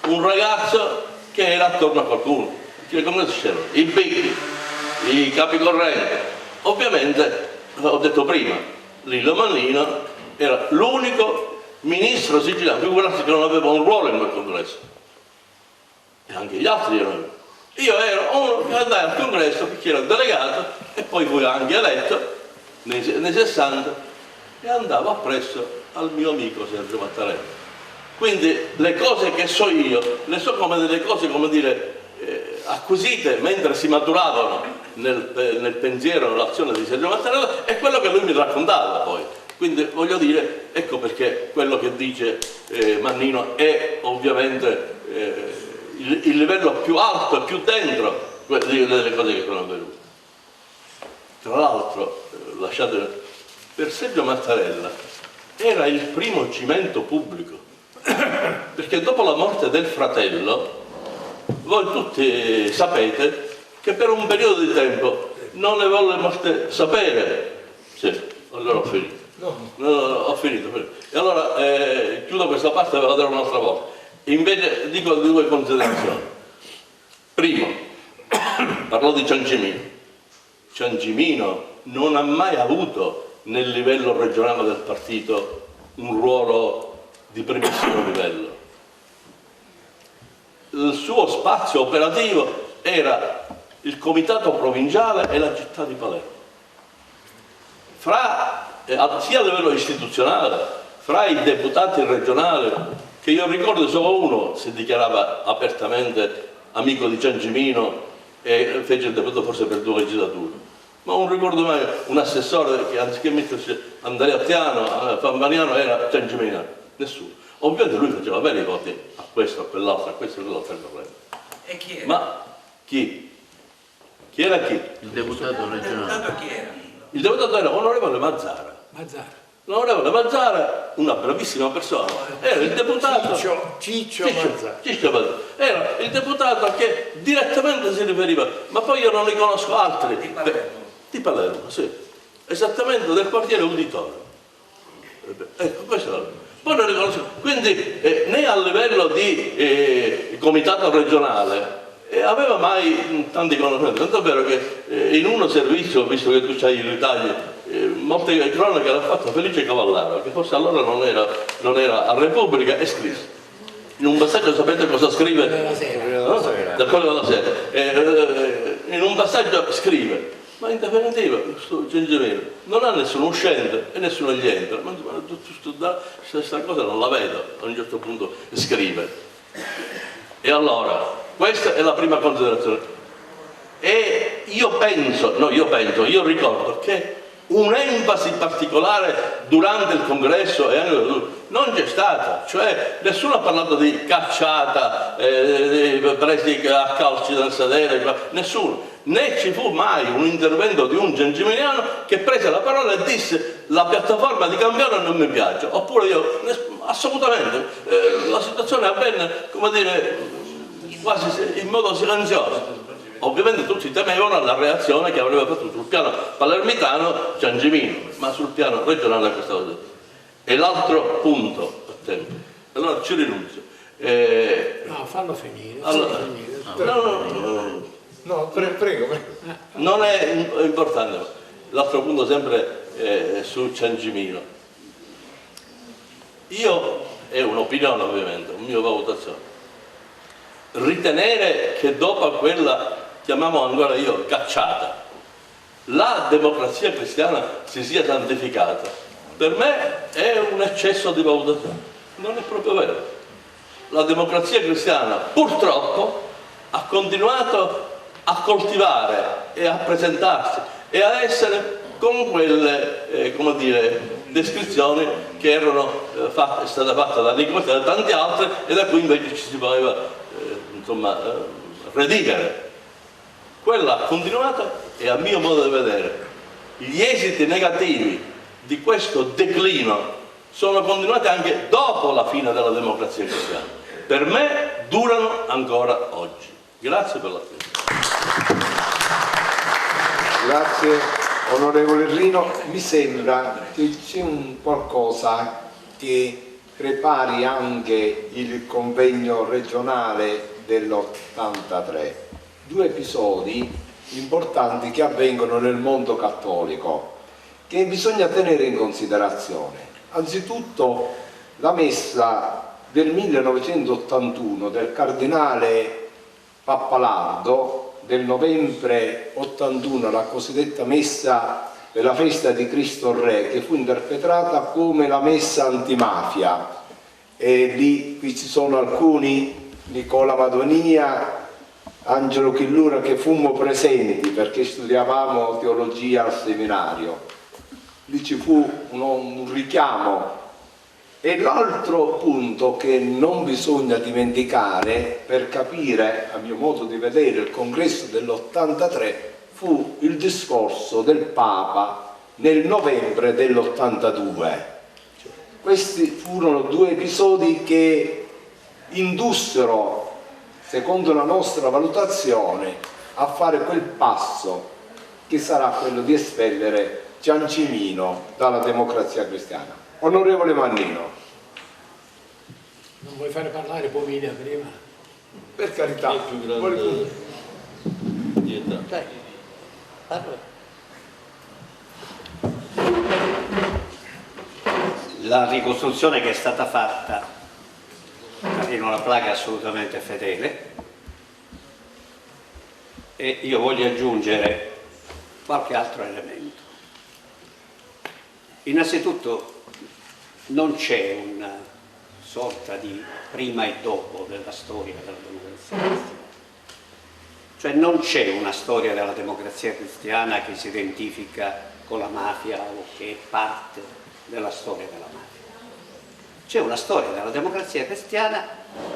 [SPEAKER 5] un ragazzo che era attorno a qualcuno, perché al congresso c'erano i big, i capi correnti. Ovviamente, ho detto prima, Lillo Mannino era l'unico ministro siciliano, figurarsi che non aveva un ruolo in quel congresso. E anche gli altri erano. Io ero uno che andai al congresso perché ero delegato e poi fui anche eletto nei 60 e andavo appresso al mio amico Sergio Mattarella. Quindi le cose che so io, le so come delle cose, come dire, acquisite mentre si maturavano nel pensiero, nell'azione di Sergio Mattarella, è quello che lui mi raccontava poi. Quindi voglio dire, ecco perché quello che dice Mannino è ovviamente il livello più alto e più dentro delle cose che sono avvenute. Tra l'altro, lasciate, per Sergio Mattarella era il primo cimento pubblico, perché dopo la morte del fratello, voi tutti sapete che per un periodo di tempo non ne volle sapere. Sì, allora ho finito. Ho finito. E allora chiudo questa parte per vedere un'altra volta. Invece dico due considerazioni. Primo, parlò di Ciancimino. Ciancimino non ha mai avuto nel livello regionale del partito un ruolo di primissimo livello. Il suo spazio operativo era il comitato provinciale e la città di Palermo. Sia a livello istituzionale, fra i deputati regionali, che io ricordo solo uno si dichiarava apertamente amico di Ciancimino e fece il deputato forse per 2 legislature, ma non ricordo mai un assessore che anziché mettersi Andreattiano, Fambaniano, era Ciancimino, nessuno. Ovviamente lui faceva bene i voti a questo, a quell'altro, a questo, a quell'altro.
[SPEAKER 7] E chi era?
[SPEAKER 5] Ma chi? Chi era chi?
[SPEAKER 7] Il deputato regionale. Chi era?
[SPEAKER 5] Il deputato era onorevole Mazzara. L'onorevole Mazzara, una bravissima persona, era il deputato
[SPEAKER 1] Ciccio Mazzara.
[SPEAKER 5] Ciccio Mazzara. Era il deputato che direttamente si riferiva, ma poi io non ne conosco altri. Di Palermo, sì. Esattamente del quartiere Uditore. Ecco, questo è. Poi non ne conosco. Quindi né a livello di comitato regionale aveva mai tanti conoscenti, tanto è vero che in uno servizio, visto che tu c'hai i ritagli, molte cronache l'ha fatto Felice Cavallaro, che forse allora non era a Repubblica, e scrisse. In un passaggio, sapete cosa scrive? Del Corriere della Sera. In un passaggio scrive: ma in definitiva questo Ciancimino non ha nessuno uscente e nessuno gli entra, ma questa cosa non la vedo. A un certo punto scrive. E allora questa è la prima considerazione. E io ricordo che un'enfasi particolare durante il congresso e anche non c'è stata, cioè nessuno ha parlato di cacciata, presi a calci dal sedere, nessuno. Né ci fu mai un intervento di un cianciminiano che prese la parola e disse: la piattaforma di Campione non mi piace, oppure io, assolutamente, la situazione avvenne, come dire, quasi in modo silenzioso. Ovviamente tutti temevano la reazione che avrebbe fatto sul piano palermitano Ciancimino, ma sul piano regionale questa cosa. E l'altro punto, allora ci rinunzio.
[SPEAKER 6] No, fallo finire.
[SPEAKER 5] Allora,
[SPEAKER 1] No, prego.
[SPEAKER 5] Non è importante. L'altro punto sempre su Ciancimino. Io, è un'opinione ovviamente, una mia valutazione, ritenere che dopo quella, chiamiamo ancora io, cacciata, la democrazia cristiana si sia santificata, per me è un eccesso di valutazione. Non è proprio vero. La democrazia cristiana purtroppo ha continuato a coltivare e a presentarsi e a essere con quelle come dire, descrizioni che erano state fatte da Nicola e da tanti altri, e da cui invece ci si poteva redigere. Quella ha continuato, e a mio modo di vedere gli esiti negativi di questo declino sono continuati anche dopo la fine della democrazia cristiana. Per me durano ancora oggi. Grazie per l'attenzione.
[SPEAKER 1] Grazie onorevole Rino. Mi sembra che c'è un qualcosa che prepari anche il convegno regionale dell'83. 2 episodi importanti che avvengono nel mondo cattolico che bisogna tenere in considerazione. Anzitutto la messa del 1981 del cardinale Pappalardo, del novembre 81, la cosiddetta messa per la festa di Cristo Re, che fu interpretata come la messa antimafia. E lì qui ci sono alcuni, Nicola Madonia, Angelo Chillura, che fummo presenti perché studiavamo teologia al seminario. Lì ci fu un richiamo. E l'altro punto che non bisogna dimenticare per capire, a mio modo di vedere, il congresso dell'83 fu il discorso del Papa nel novembre dell'82. Questi furono 2 episodi che indussero, secondo la nostra valutazione, a fare quel passo che sarà quello di espellere Ciancimino dalla democrazia cristiana. Onorevole Mannino.
[SPEAKER 6] Non vuoi fare parlare Poviglia prima?
[SPEAKER 1] Per carità.
[SPEAKER 5] È più grande pietà. Dai, parla.
[SPEAKER 8] La ricostruzione che è stata fatta in una placa assolutamente fedele, e io voglio aggiungere qualche altro elemento. Innanzitutto non c'è una sorta di prima e dopo della storia della democrazia cristiana. Cioè non c'è una storia della democrazia cristiana che si identifica con la mafia o che è parte della storia della mafia. C'è una storia della democrazia cristiana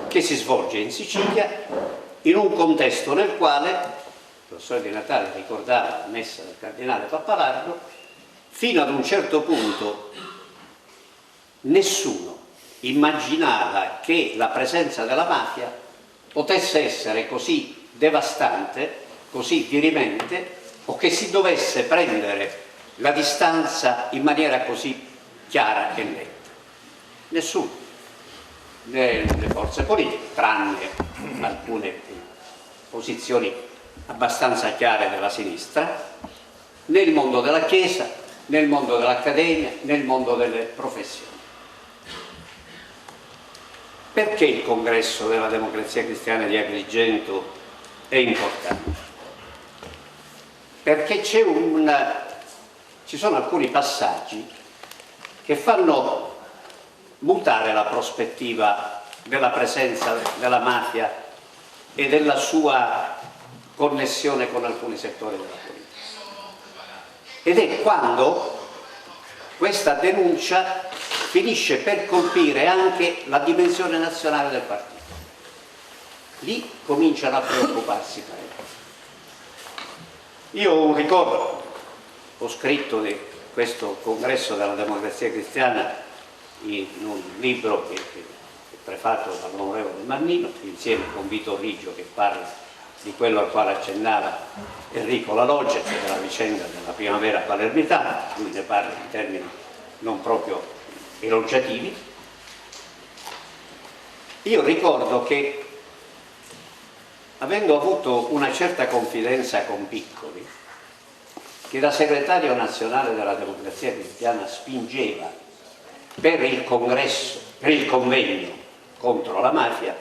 [SPEAKER 8] che si svolge in Sicilia in un contesto nel quale, il professore Di Natale ricordava la messa del cardinale Pappalardo, fino ad un certo punto nessuno immaginava che la presenza della mafia potesse essere così devastante, così dirimente, o che si dovesse prendere la distanza in maniera così chiara e netta. Nessuno, le forze politiche, tranne alcune posizioni abbastanza chiare della sinistra, nel mondo della Chiesa, nel mondo dell'Accademia, nel mondo delle professioni. Perché il congresso della Democrazia Cristiana di Agrigento è importante? Perché ci sono alcuni passaggi che fanno mutare la prospettiva della presenza della mafia e della sua connessione con alcuni settori della politica. Ed è quando questa denuncia finisce per colpire anche la dimensione nazionale del partito. Lì cominciano a preoccuparsi parecchio. Io ho un ricordo, ho scritto di questo congresso della Democrazia Cristiana in un libro che è prefatto dall'onorevole Mannino, insieme con Vito Riggio, che parla di quello al quale accennava Enrico La Loggia, cioè della vicenda della primavera palermitana. Lui ne parla in termini non proprio elogiativi. Io ricordo che, avendo avuto una certa confidenza con Piccoli, che da segretario nazionale della Democrazia Cristiana spingeva per il congresso, per il convegno contro la mafia,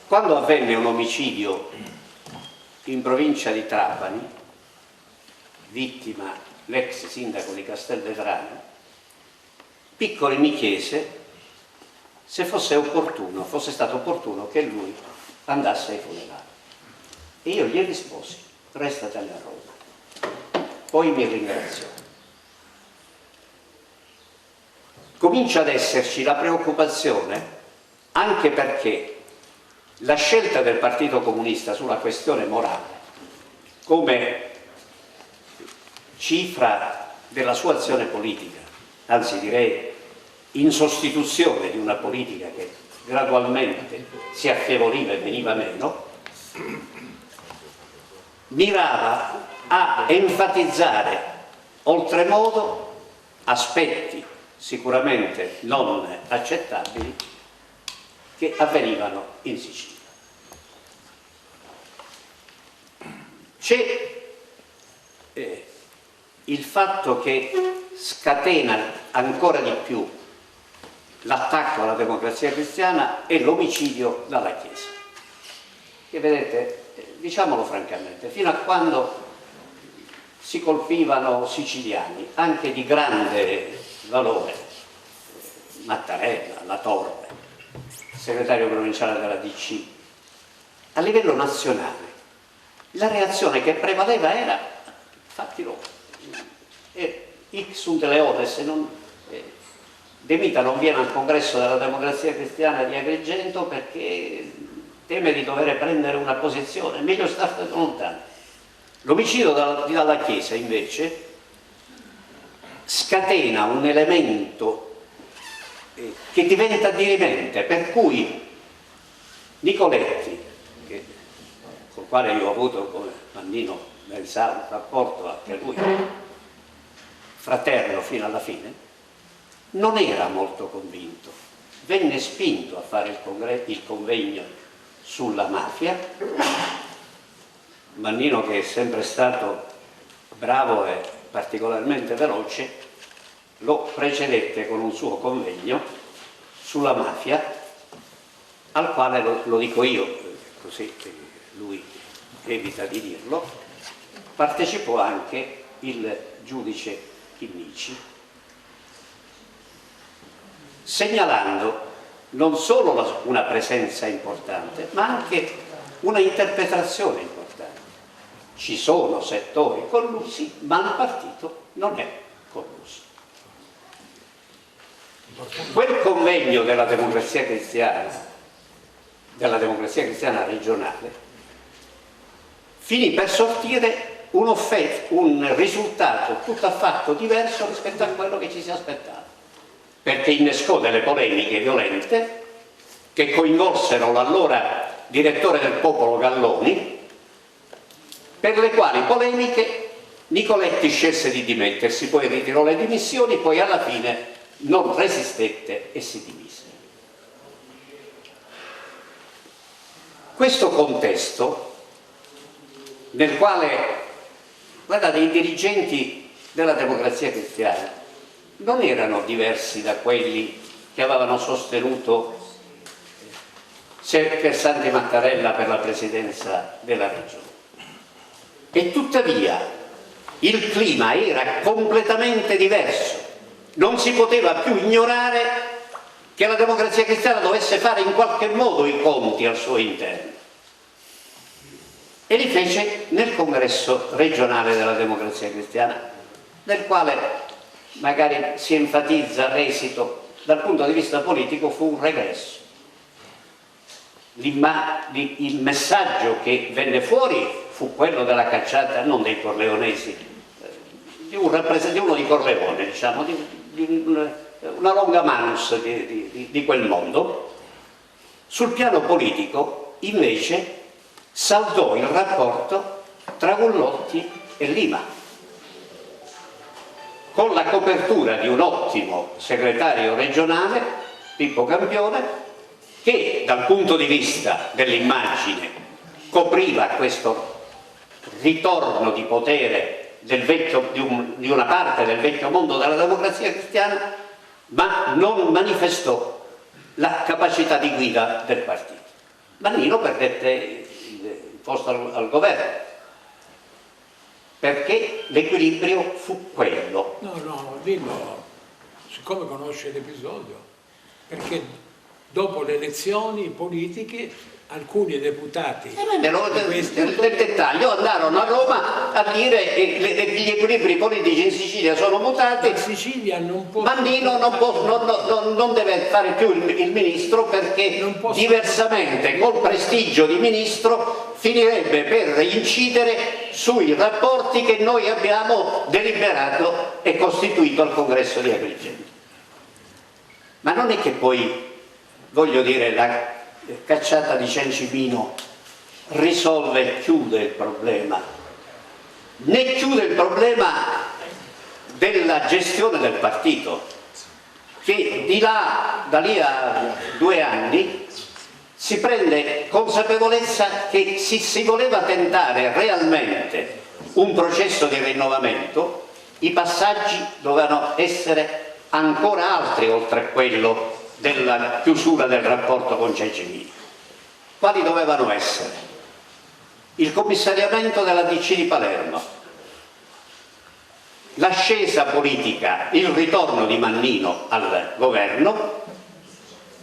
[SPEAKER 8] quando avvenne un omicidio in provincia di Trapani, vittima l'ex sindaco di Castelvetrano, Piccoli mi chiese se fosse stato opportuno che lui andasse ai funerali. E io gli risposi: restatene a Roma. Poi mi ringraziò. Comincia ad esserci la preoccupazione, anche perché la scelta del Partito Comunista sulla questione morale, come cifra della sua azione politica, anzi direi in sostituzione di una politica che gradualmente si affievolì e veniva meno, mirava a enfatizzare oltremodo aspetti sicuramente non accettabili che avvenivano in Sicilia. C'è il fatto che scatena ancora di più l'attacco alla democrazia cristiana e l'omicidio dalla Chiesa. Che vedete, diciamolo francamente, fino a quando si colpivano siciliani, anche di grande valore, Mattarella, La Torre, segretario provinciale della DC, a livello nazionale la reazione che prevaleva era fatti loro. Hic sunt leones, De Mita non viene al congresso della Democrazia Cristiana di Agrigento perché teme di dover prendere una posizione, è meglio stare lontano. L'omicidio dalla Chiesa invece scatena un elemento che diventa dirimente, per cui Nicoletti, col quale io ho avuto, come Mannino ben sa, un rapporto anche lui fraterno fino alla fine, non era molto convinto, venne spinto a fare il convegno sulla mafia Mannino, che è sempre stato bravo e particolarmente veloce, lo precedette con un suo convegno sulla mafia, al quale, lo dico io, così lui evita di dirlo, partecipò anche il giudice Chinnici, segnalando non solo una presenza importante, ma anche una interpretazione importante. Ci sono settori collusi, ma il partito non è colluso. Quel convegno della democrazia cristiana regionale, finì per sortire un risultato tutt'affatto diverso rispetto a quello che ci si aspettava, perché innescò delle polemiche violente che coinvolsero l'allora direttore del Popolo Galloni, per le quali polemiche Nicoletti scelse di dimettersi, poi ritirò le dimissioni, poi alla fine non resistette e si dimise. Questo contesto, nel quale, guardate, i dirigenti della democrazia cristiana non erano diversi da quelli che avevano sostenuto Santi Mattarella per la presidenza della regione. E tuttavia il clima era completamente diverso. Non si poteva più ignorare che la democrazia cristiana dovesse fare in qualche modo i conti al suo interno. E li fece nel congresso regionale della democrazia cristiana, nel quale magari si enfatizza l'esito dal punto di vista politico, fu un regresso. Il messaggio che venne fuori fu quello della cacciata non dei corleonesi, di uno di Corleone, diciamo, di una longa manus di quel mondo. Sul piano politico, invece, saldò il rapporto tra Gullotti e Lima, con la copertura di un ottimo segretario regionale, Pippo Campione, che dal punto di vista dell'immagine copriva questo ritorno di potere di una parte del vecchio mondo della democrazia cristiana, ma non manifestò la capacità di guida del partito. Mannino perdette il posto al governo, perché l'equilibrio fu quello.
[SPEAKER 6] No, dillo, siccome conosce l'episodio, perché dopo le elezioni politiche alcuni deputati
[SPEAKER 8] nel dettaglio andarono a Roma a dire che gli equilibri politici in Sicilia sono mutati.
[SPEAKER 6] In Sicilia
[SPEAKER 8] Mannino non deve fare più il ministro, perché diversamente col prestigio di ministro finirebbe per incidere sui rapporti che noi abbiamo deliberato e costituito al congresso di Agrigento. Ma non è che poi, voglio dire, la cacciata di Ciancimino risolve e chiude il problema, né chiude il problema della gestione del partito, che da lì a 2 anni si prende consapevolezza che se si voleva tentare realmente un processo di rinnovamento, i passaggi dovevano essere ancora altri oltre a quello della chiusura del rapporto con Ciancimino. Quali dovevano essere? Il commissariamento della DC di Palermo, l'ascesa politica, il ritorno di Mannino al governo,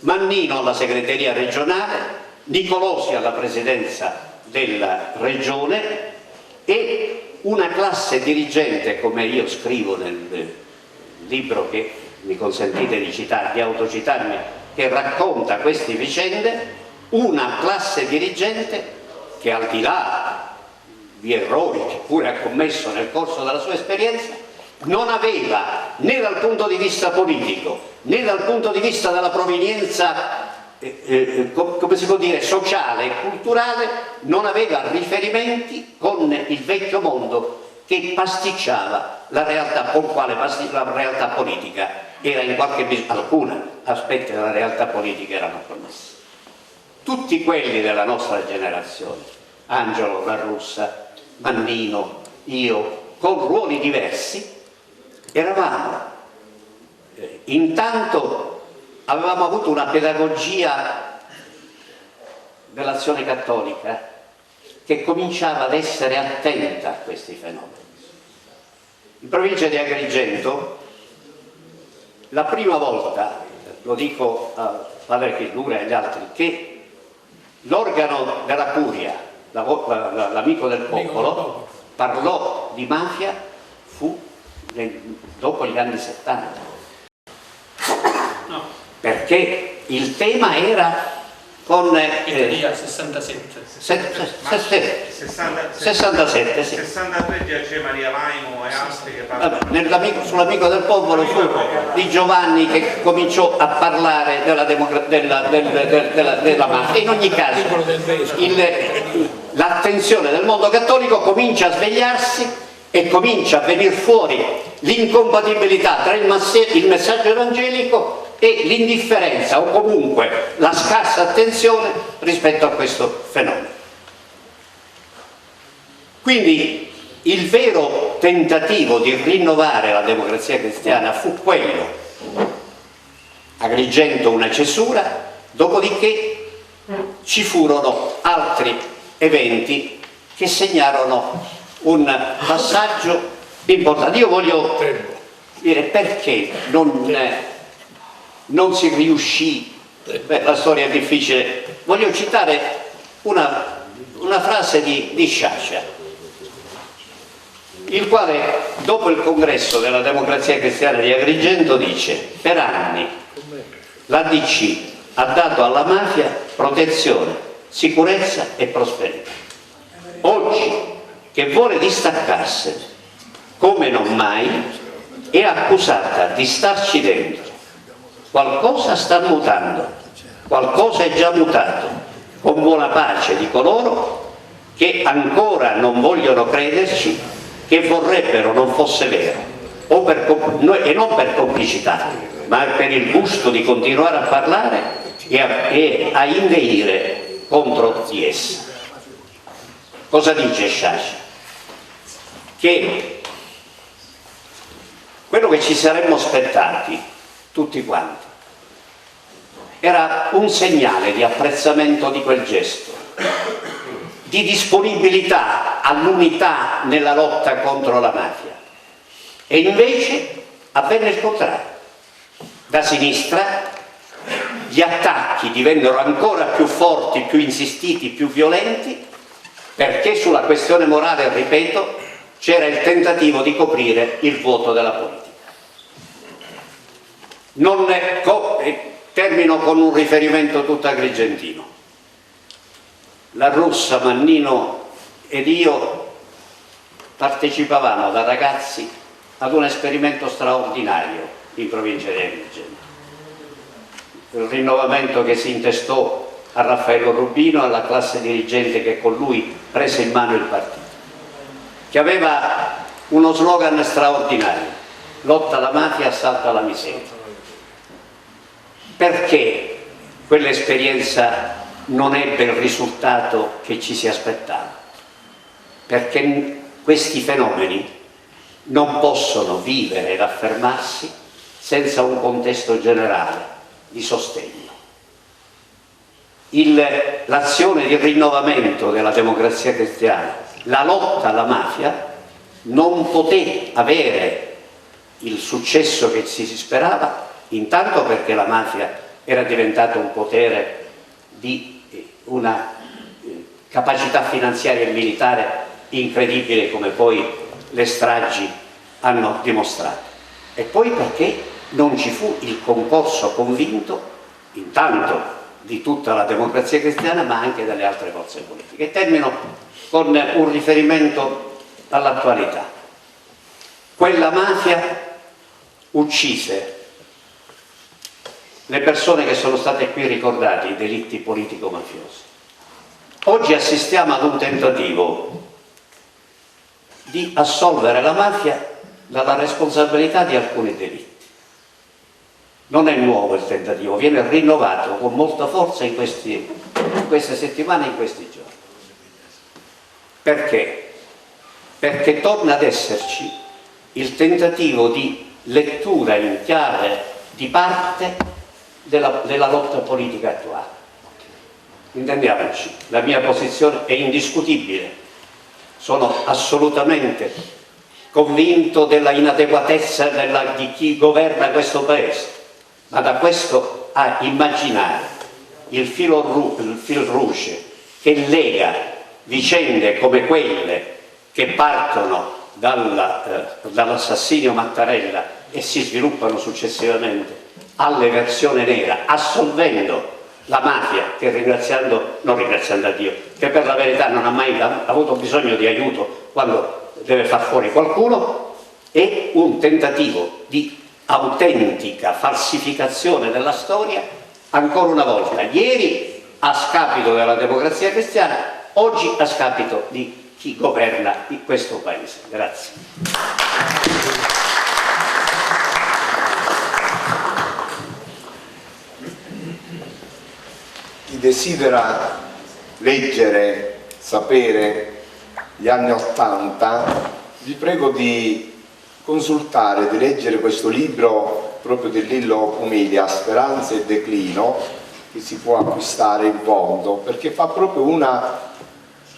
[SPEAKER 8] Mannino alla segreteria regionale, Nicolosi alla presidenza della regione e una classe dirigente, come io scrivo nel libro che mi consentite di autocitarmi, che racconta queste vicende, una classe dirigente che, al di là di errori che pure ha commesso nel corso della sua esperienza, non aveva, né dal punto di vista politico né dal punto di vista della provenienza come si può dire, sociale e culturale, non aveva riferimenti con il vecchio mondo che pasticciava la realtà, con quale la realtà politica era in alcuni aspetti della realtà politica erano connessi. Tutti quelli della nostra generazione Angelo La Russa, Mannino, io, con ruoli diversi, eravamo. Intanto avevamo avuto una pedagogia dell'azione cattolica che cominciava ad essere attenta a questi fenomeni. In provincia di Agrigento, la prima volta, lo dico a Padre Chillura e agli altri, che l'organo della Curia, l'amico del popolo, parlò di mafia fu dopo gli anni 70. Perché il tema era con
[SPEAKER 9] 67
[SPEAKER 8] sì.
[SPEAKER 9] 63 giace Maria Laimo e altri che parlano.
[SPEAKER 8] Sull'amico del popolo fu di Giovanni che cominciò a parlare della mafia. In ogni caso l'attenzione del mondo cattolico comincia a svegliarsi e comincia a venire fuori l'incompatibilità tra il messaggio evangelico e l'indifferenza o comunque la scarsa attenzione rispetto a questo fenomeno. Quindi il vero tentativo di rinnovare la democrazia cristiana fu quello, Agrigento una cesura, dopodiché ci furono altri eventi che segnarono un passaggio importante. Io voglio dire perché non si riuscì, la storia è difficile, voglio citare una frase di Sciascia, il quale dopo il congresso della democrazia cristiana di Agrigento dice: per anni l'ADC ha dato alla mafia protezione, sicurezza e prosperità. Oggi che vuole distaccarsene come non mai è accusata di starci dentro. Qualcosa sta mutando, qualcosa è già mutato, con buona pace di coloro che ancora non vogliono crederci, che vorrebbero non fosse vero, e non per complicità, ma per il gusto di continuare a parlare e a inveire contro di essa. Cosa dice Sciascia? Che quello che ci saremmo aspettati tutti quanti era un segnale di apprezzamento di quel gesto, di disponibilità all'unità nella lotta contro la mafia, e invece avvenne il contrario. Da sinistra gli attacchi divennero ancora più forti, più insistiti, più violenti, perché sulla questione morale, ripeto, c'era il tentativo di coprire il vuoto della politica. Termino con un riferimento tutto agrigentino. La Russa, Mannino ed io partecipavamo da ragazzi ad un esperimento straordinario in provincia di Agrigento. Il rinnovamento che si intestò a Raffaello Rubino e alla classe dirigente che con lui prese in mano il partito, che aveva uno slogan straordinario: lotta alla mafia, assalto alla miseria. Perché quell'esperienza non ebbe il risultato che ci si aspettava? Perché questi fenomeni non possono vivere ed affermarsi senza un contesto generale di sostegno. L'azione di rinnovamento della democrazia cristiana, la lotta alla mafia, non poté avere il successo che si sperava, intanto perché la mafia era diventata un potere di una capacità finanziaria e militare incredibile, come poi le stragi hanno dimostrato, e poi perché non ci fu il concorso convinto intanto di tutta la democrazia cristiana, ma anche delle altre forze politiche. E termino con un riferimento all'attualità. Quella mafia uccise le persone che sono state qui ricordate, i delitti politico-mafiosi. Oggi assistiamo ad un tentativo di assolvere la mafia dalla responsabilità di alcuni delitti. Non è nuovo il tentativo, viene rinnovato con molta forza in queste settimane e in questi giorni. Perché? Perché torna ad esserci il tentativo di lettura in chiave di parte della lotta politica attuale. Intendiamoci, la mia posizione è indiscutibile, sono assolutamente convinto della inadeguatezza di chi governa questo Paese, ma da questo a immaginare il fil rouge che lega vicende come quelle che partono dall'assassinio Mattarella e si sviluppano successivamente all'eversione nera, assolvendo la mafia, che non ringraziando a Dio, che per la verità non ha mai avuto bisogno di aiuto quando deve far fuori qualcuno, è un tentativo di autentica falsificazione della storia, ancora una volta, ieri a scapito della Democrazia Cristiana, oggi a scapito di chi governa questo Paese. Grazie.
[SPEAKER 1] Chi desidera leggere, sapere gli anni '80, vi prego di consultare, di leggere questo libro proprio di Lillo Pumilia, Speranze e Declino, che si può acquistare in fondo, perché fa proprio una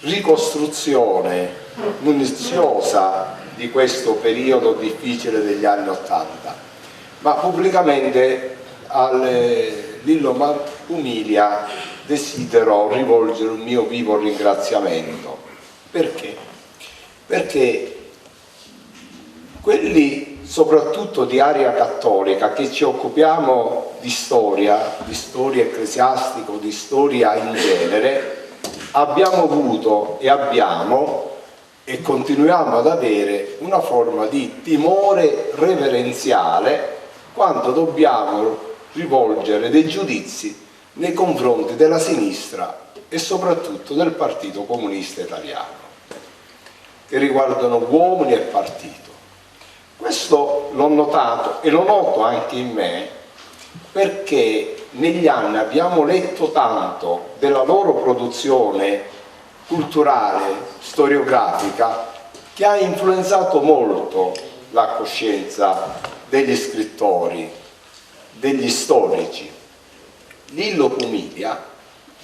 [SPEAKER 1] ricostruzione minuziosa di questo periodo difficile degli anni '80. Ma pubblicamente al Lillo Pumilia desidero rivolgere un mio vivo ringraziamento. Perché? Perché quelli soprattutto di area cattolica che ci occupiamo di storia ecclesiastica, di storia in genere, abbiamo avuto e continuiamo ad avere una forma di timore reverenziale quando dobbiamo rivolgere dei giudizi nei confronti della sinistra e soprattutto del Partito Comunista Italiano, che riguardano uomini e partito. Questo l'ho notato e lo noto anche in me, perché negli anni abbiamo letto tanto della loro produzione culturale, storiografica, che ha influenzato molto la coscienza degli scrittori, degli storici. Lillo Pumilia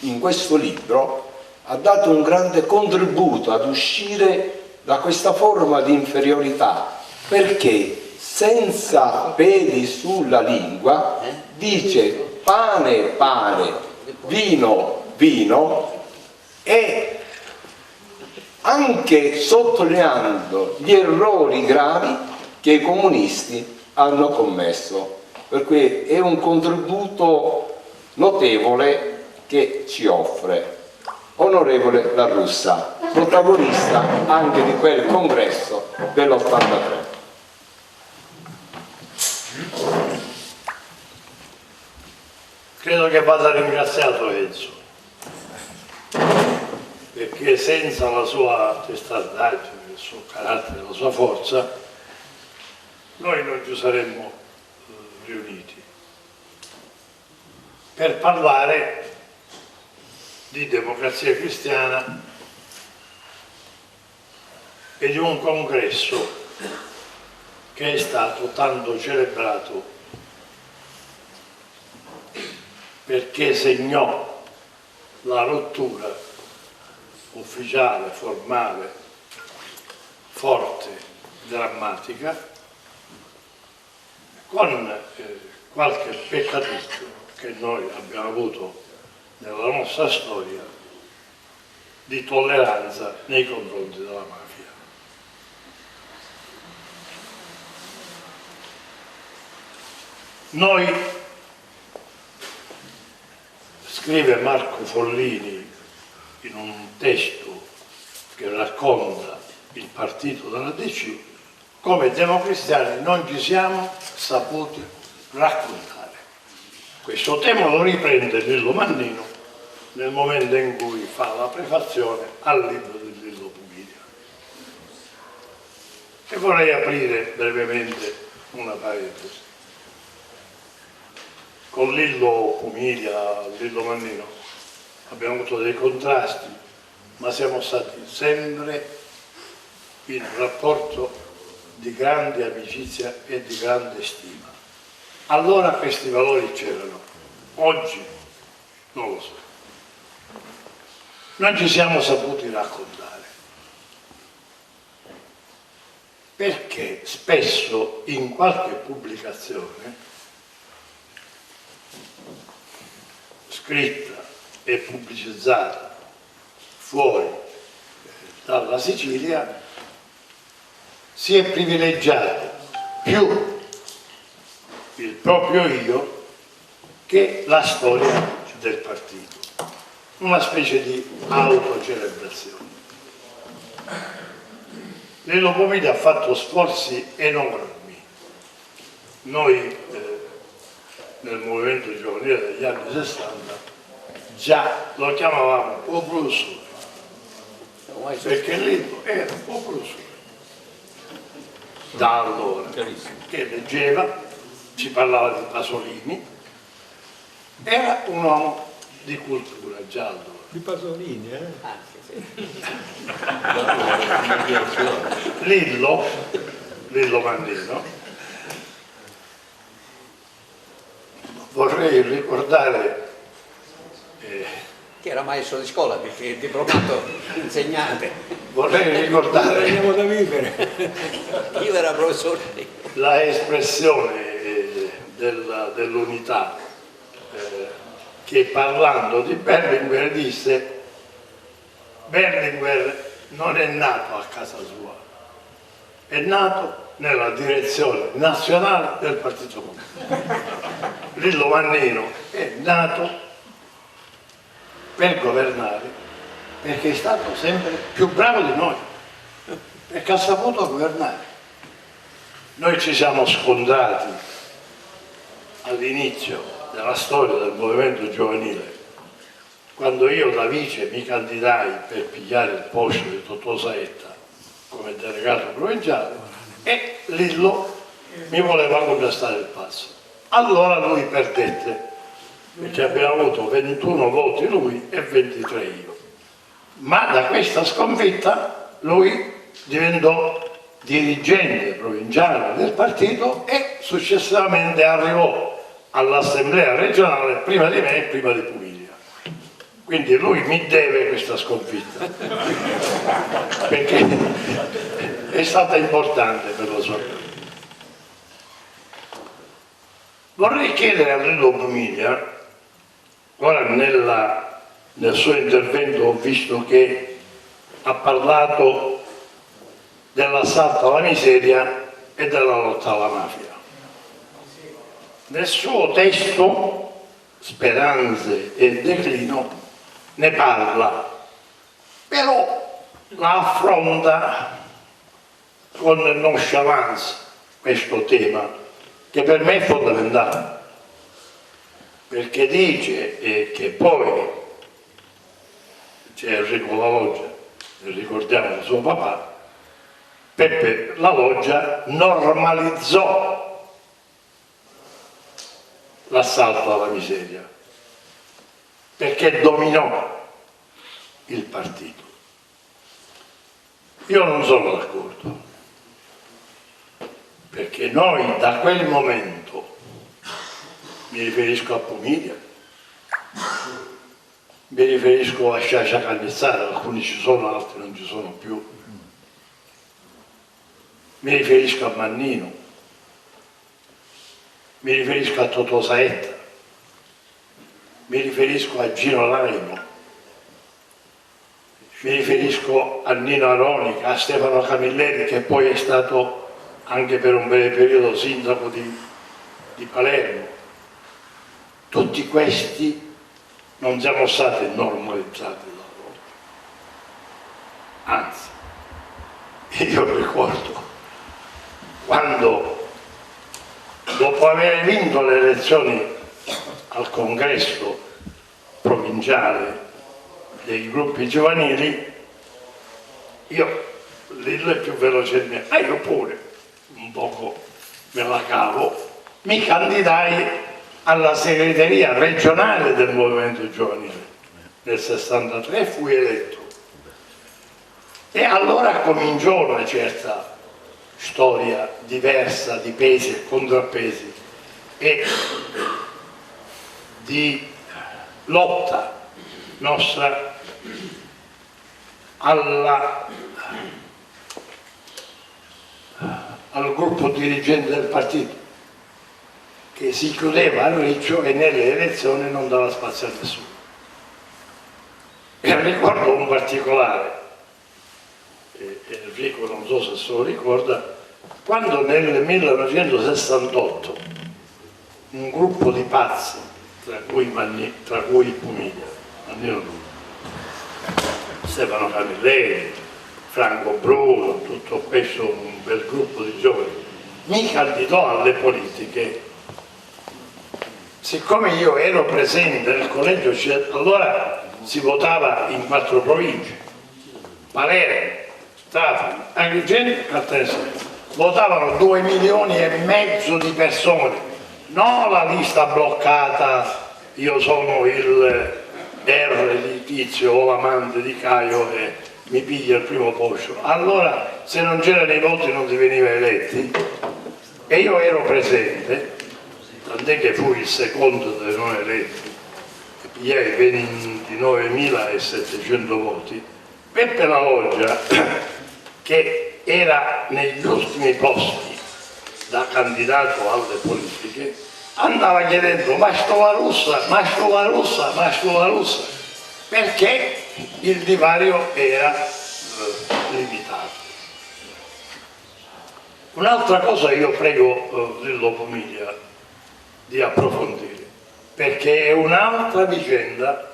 [SPEAKER 1] in questo libro ha dato un grande contributo ad uscire da questa forma di inferiorità, perché senza peli sulla lingua dice pane, pane, vino, vino, e anche sottolineando gli errori gravi che i comunisti hanno commesso. Per cui è un contributo notevole che ci offre. Onorevole La Russa, protagonista anche di quel congresso dell'83.
[SPEAKER 10] Credo che vada ringraziato Enzo, perché senza la sua testardaggine, il suo carattere, la sua forza, noi non ci saremmo riuniti per parlare di Democrazia Cristiana e di un congresso che è stato tanto celebrato perché segnò la rottura ufficiale, formale, forte, drammatica, con qualche peccaticcio che noi abbiamo avuto nella nostra storia di tolleranza nei confronti della mafia. Noi, scrive Marco Follini in un testo che racconta il partito della DC, come democristiani non ci siamo saputi raccontare. Questo tema lo riprende Lillo Mannino nel momento in cui fa la prefazione al libro di Lillo Pumilia. E vorrei aprire brevemente una parentesi. Con Lillo Pumilia, Lillo Mannino, abbiamo avuto dei contrasti ma siamo stati sempre in un rapporto di grande amicizia e di grande stima. Allora questi valori c'erano, oggi non lo so. Non ci siamo saputi raccontare, perché spesso in qualche pubblicazione scritta e pubblicizzata fuori dalla Sicilia si è privilegiato più il proprio io che la storia del partito, una specie di autocelebrazione. Lello Pomiglia ha fatto sforzi enormi. Noi nel movimento giovanile degli anni 60 già lo chiamavamo popolo sole, perché lì era popolo sole. Da allora, che leggeva, ci parlava di Pasolini, era un uomo di cultura già allora.
[SPEAKER 1] Di Pasolini,
[SPEAKER 10] Lillo Mannino, vorrei ricordare
[SPEAKER 8] che era maestro di scuola, perché è diplomato insegnante.
[SPEAKER 10] Vorrei ricordare
[SPEAKER 6] Andiamo da vivere.
[SPEAKER 8] Io era professore.
[SPEAKER 10] la espressione dell'unità che parlando di Berlinguer disse: Berlinguer non è nato a casa sua, è nato nella direzione nazionale del Partito Comunista. Lillo Mannino è nato per governare, perché è stato sempre più bravo di noi, perché ha saputo governare. Noi ci siamo scontrati all'inizio della storia del movimento giovanile, quando io da vice mi candidai per pigliare il posto di Totò Saetta come delegato provinciale e Lillo mi voleva contrastare il passo. Allora lui perdette, perché abbiamo avuto 21 voti lui e 23 io. Ma da questa sconfitta lui diventò dirigente provinciale del partito e successivamente arrivò all'assemblea regionale prima di me e prima di Puglia. Quindi lui mi deve questa sconfitta perché è stata importante per la sua vita. Vorrei chiedere a Lello Pomiglia, ora nel suo intervento ho visto che ha parlato dell'assalto alla miseria e della lotta alla mafia. Nel suo testo, Speranze e declino, ne parla, però la affronta con nonchalance questo tema, che per me è fondamentale, perché dice che poi c'è Enrico La Loggia, e ricordiamo il suo papà, Peppe La Loggia normalizzò l'assalto alla miseria, perché dominò il partito. Io non sono d'accordo, perché noi da quel momento, mi riferisco a Pomiglia, mi riferisco a Sciascia Cannizzara, alcuni ci sono, altri non ci sono più, mi riferisco a Mannino, mi riferisco a Totò Saetta, mi riferisco a Gino Laimo, mi riferisco a Nino Aronica, a Stefano Camilleri, che poi è stato anche per un breve periodo sindaco di Palermo. Tutti questi non siamo stati normalizzati da loro. Anzi, io ricordo quando, dopo aver vinto le elezioni al congresso provinciale dei gruppi giovanili, io, Lillo è più veloce di me, ma io pure, un poco me la cavo, mi candidai alla segreteria regionale del movimento giovanile. Nel 63 fui eletto E allora cominciò una certa storia diversa di pesi e contrappesi e di lotta nostra al gruppo dirigente del partito, che si chiudeva a riccio e nelle elezioni non dava spazio a nessuno. E ricordo un particolare, Enrico non so se se lo ricorda, quando nel 1968 un gruppo di pazzi, tra cui Pumiglia, Mannino Duro, Stefano Camilleri, Franco Bruno, tutto questo un bel gruppo di giovani, mi candidò alle politiche. Siccome io ero presente nel collegio, allora si votava in 4 province, Palermo, Trapani, Agrigento e Caltanissetta. Votavano 2,5 milioni di persone, non la lista bloccata, io sono il R di Tizio o l'amante di Caio e mi piglia il primo posto. Allora se non c'erano i voti non si veniva eletti e io ero presente, tant'è che fui il secondo dei non eletti, pigliai 29.700 voti. Peppe La Loggia, che era negli ultimi posti da candidato alle politiche, andava chiedendo ma sto la russa, perché il divario era limitato. Un'altra cosa io prego Lillo Pumiglia di approfondire, perché è un'altra vicenda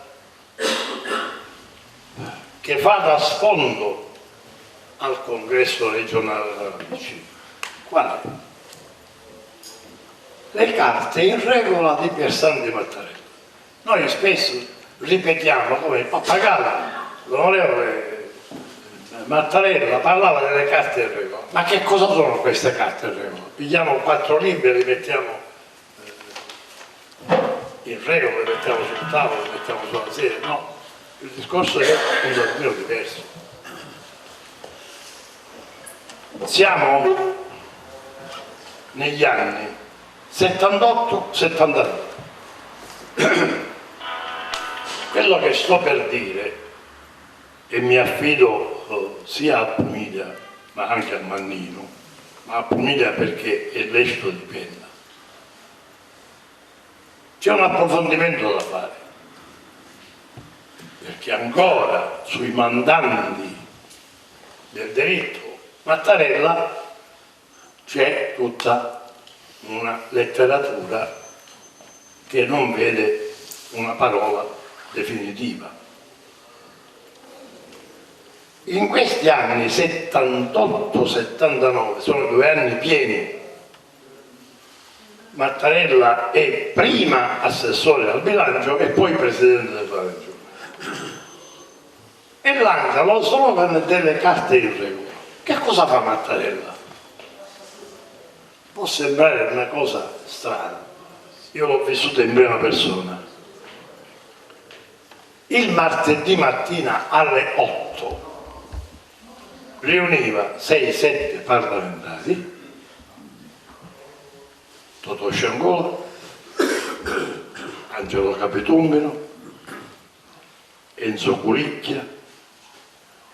[SPEAKER 10] che fa da sfondo al congresso regionale della DC. Quale? Le carte in regola di Piersanti Mattarella. Noi spesso ripetiamo come pappagallo, l'onorevole Mattarella parlava delle carte in regola. Ma che cosa sono queste carte in regola? Pigliamo 4 libri, li mettiamo in regola, li mettiamo sul tavolo, li mettiamo sulla sedia? No, il discorso è un davvero diverso. Siamo negli anni 78-79. Quello che sto per dire, e mi affido sia a Pumiglia ma anche a Mannino, ma a Pumiglia perché è lesto di penna, c'è un approfondimento da fare, perché ancora sui mandanti del diritto Mattarella c'è tutta una letteratura che non vede una parola definitiva. In questi anni 78-79, sono 2 anni pieni, Mattarella è prima assessore al bilancio e poi presidente della regione. E lancia lo slogan delle carte in regola. Che cosa fa Mattarella? Può sembrare una cosa strana, io l'ho vissuta in prima persona. Il martedì mattina alle 8 riuniva 6-7 parlamentari, Totò Sciangola, Angelo Capitumbino, Enzo Culicchia,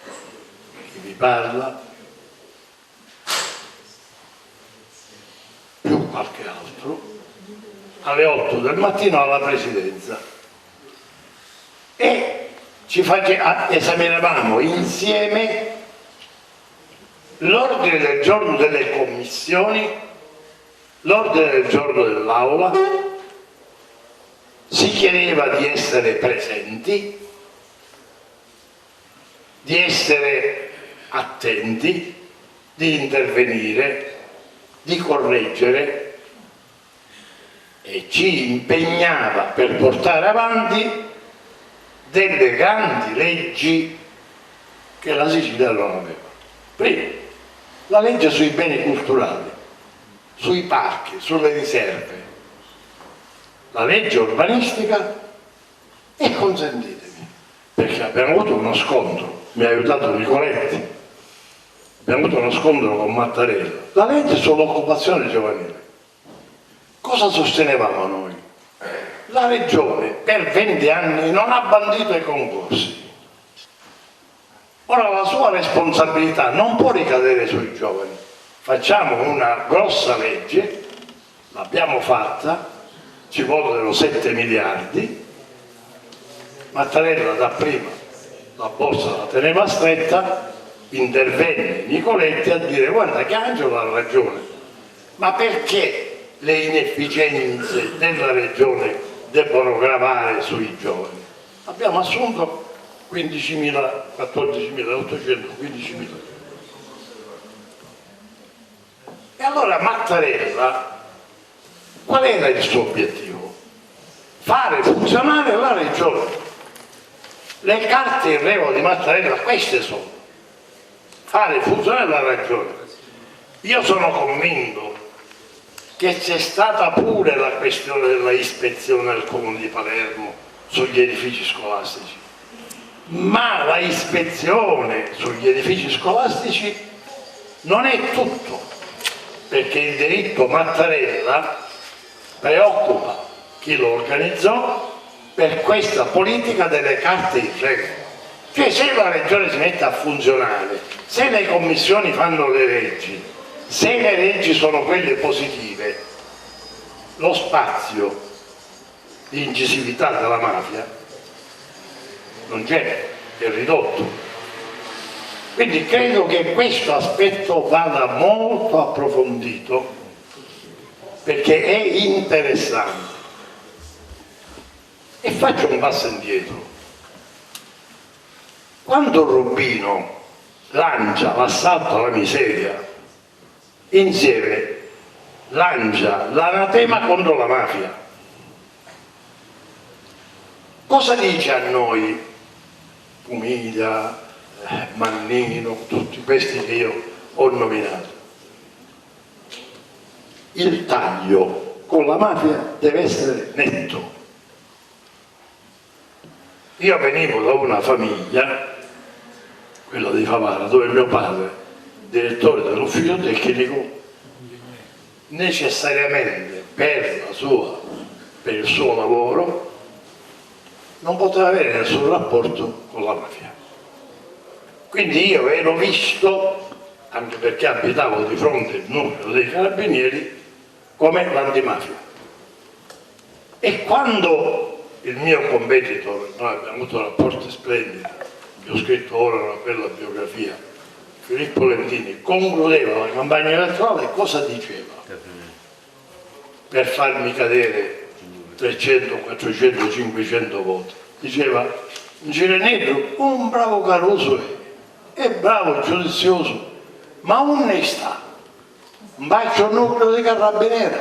[SPEAKER 10] chi vi parla, più qualche altro, alle 8 del mattino alla presidenza e esaminavamo insieme l'ordine del giorno delle commissioni, l'ordine del giorno dell'Aula, si chiedeva di essere presenti, di essere attenti, di intervenire, di correggere e ci impegnava per portare avanti delle grandi leggi che la Sicilia non aveva. Prima, la legge sui beni culturali, sui parchi, sulle riserve, la legge urbanistica e consentitemi, perché abbiamo avuto uno scontro, mi ha aiutato Nicoletti, abbiamo avuto uno scontro con Mattarella, la legge sull'occupazione giovanile. Cosa sostenevamo noi? La Regione per 20 anni non ha bandito i concorsi. Ora la sua responsabilità non può ricadere sui giovani. Facciamo una grossa legge, l'abbiamo fatta, ci vogliono 7 miliardi, Mattarella dapprima la borsa la teneva stretta, intervenne Nicoletti a dire guarda che Angelo ha ragione, ma perché le inefficienze della Regione debbono gravare sui giovani? Abbiamo assunto 15.000, 14.800, 15.000. E allora Mattarella, qual era il suo obiettivo? Fare funzionare la Regione. Le carte in regola di Mattarella queste sono: fare funzionare la Regione. Io sono convinto che c'è stata pure la questione della ispezione al Comune di Palermo sugli edifici scolastici, ma la ispezione sugli edifici scolastici non è tutto, perché il diritto Mattarella preoccupa chi lo organizzò per questa politica delle carte in regola. Cioè se la Regione si mette a funzionare, se le commissioni fanno le leggi, se le leggi sono quelle positive, lo spazio di incisività della mafia non c'è, è ridotto. Quindi credo che questo aspetto vada molto approfondito, perché è interessante. E faccio un passo indietro. Quando Rubino lancia l'assalto alla miseria, insieme lancia l'anatema contro la mafia, cosa dice a noi Pumiglia, Mannino, tutti questi che io ho nominato? Il taglio con la mafia deve essere netto. Io venivo da una famiglia, quella di Favara, dove mio padre, direttore dell'ufficio tecnico, necessariamente per il suo lavoro non poteva avere nessun rapporto con la mafia. Quindi io ero visto, anche perché abitavo di fronte al nucleo dei carabinieri, come l'antimafia. E quando il mio competitor, noi abbiamo avuto rapporti splendidi, vi ho scritto ora una bella biografia, Filippo Lentini, concludeva la campagna elettorale, cosa diceva? Per farmi cadere 300, 400, 500 voti. Diceva, Gireneddu, un bravo Caruso è bravo, giudizioso, ma onestà, un bacio al nucleo di Carabinieri.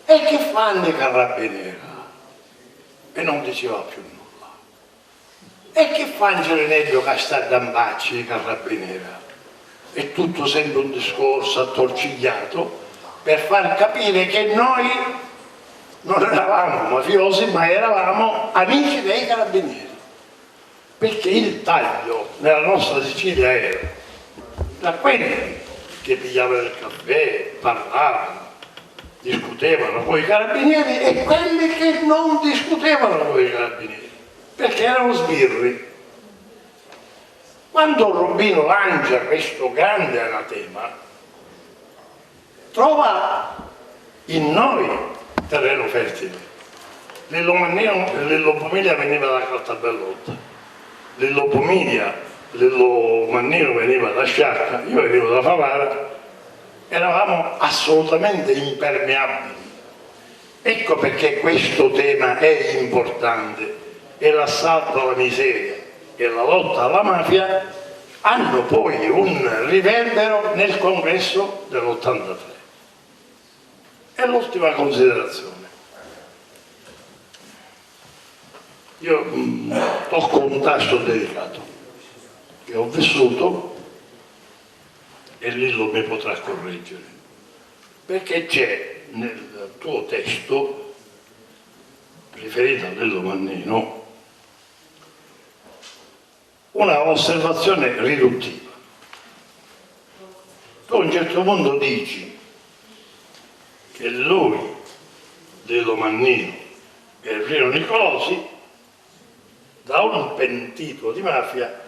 [SPEAKER 10] E che fanno i Carabinieri? E non diceva più nulla. E che fa Gireneddu che sta a Dambacci di Carabinieri? È tutto sempre un discorso attorcigliato per far capire che noi non eravamo mafiosi, ma eravamo amici dei Carabinieri. Perché il taglio nella nostra Sicilia era da quelli che pigliavano il caffè, parlavano, discutevano con i Carabinieri, e quelli che non discutevano con i Carabinieri, perché erano sbirri. Quando Rubino lancia questo grande anatema, trova in noi terreno fertile. Lillo Pumiglia veniva da Caltabellotta, Lillo Mannino veniva da Sciacca, io venivo da Favara. Eravamo assolutamente impermeabili. Ecco perché questo tema è importante, e l'assalto alla miseria e la lotta alla mafia hanno poi un riverbero nel congresso dell'83. E l'ultima considerazione. Io tocco un tasto delicato che ho vissuto, e Lillo mi potrà correggere, perché c'è nel tuo testo riferito a Lillo Mannino una osservazione riduttiva. Tu a un certo punto dici che lui, Lello Mannino e Rino Nicolosi, da un pentito di mafia,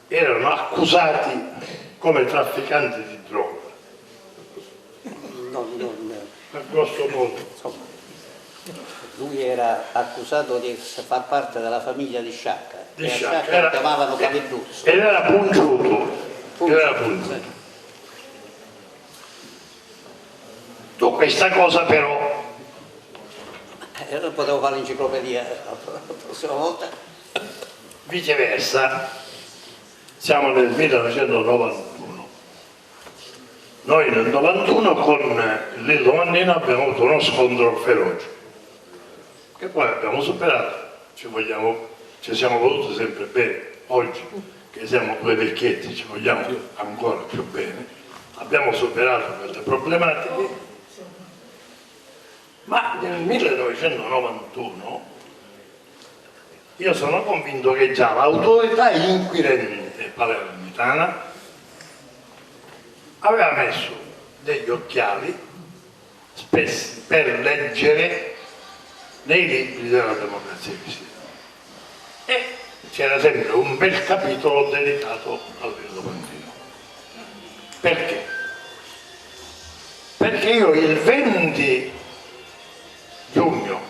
[SPEAKER 10] erano accusati come trafficanti di droga. A grosso modo.
[SPEAKER 8] Insomma, lui era accusato di far parte della famiglia di Sciacca.
[SPEAKER 10] Di
[SPEAKER 8] e
[SPEAKER 10] Sciacca.
[SPEAKER 8] Sciacca lo chiamavano Cavelluzzo.
[SPEAKER 10] Ed era pungiuto. Era pungiuto. Tu questa cosa però...
[SPEAKER 8] Non potevo fare l'enciclopedia la prossima volta.
[SPEAKER 10] Viceversa, siamo nel 1991. Noi nel 91 con Lello Mannino abbiamo avuto uno scontro feroce, che poi abbiamo superato, ci siamo voluti sempre bene. Oggi, che siamo due vecchietti, ci vogliamo ancora più bene, abbiamo superato quelle problematiche, ma nel 1991 io sono convinto che già l'autorità inquirente palermitana aveva messo degli occhiali spessi per leggere nei libri della democrazia cristiana e c'era sempre un bel capitolo dedicato a Lello Mannino. Perché? Perché io il 20 giugno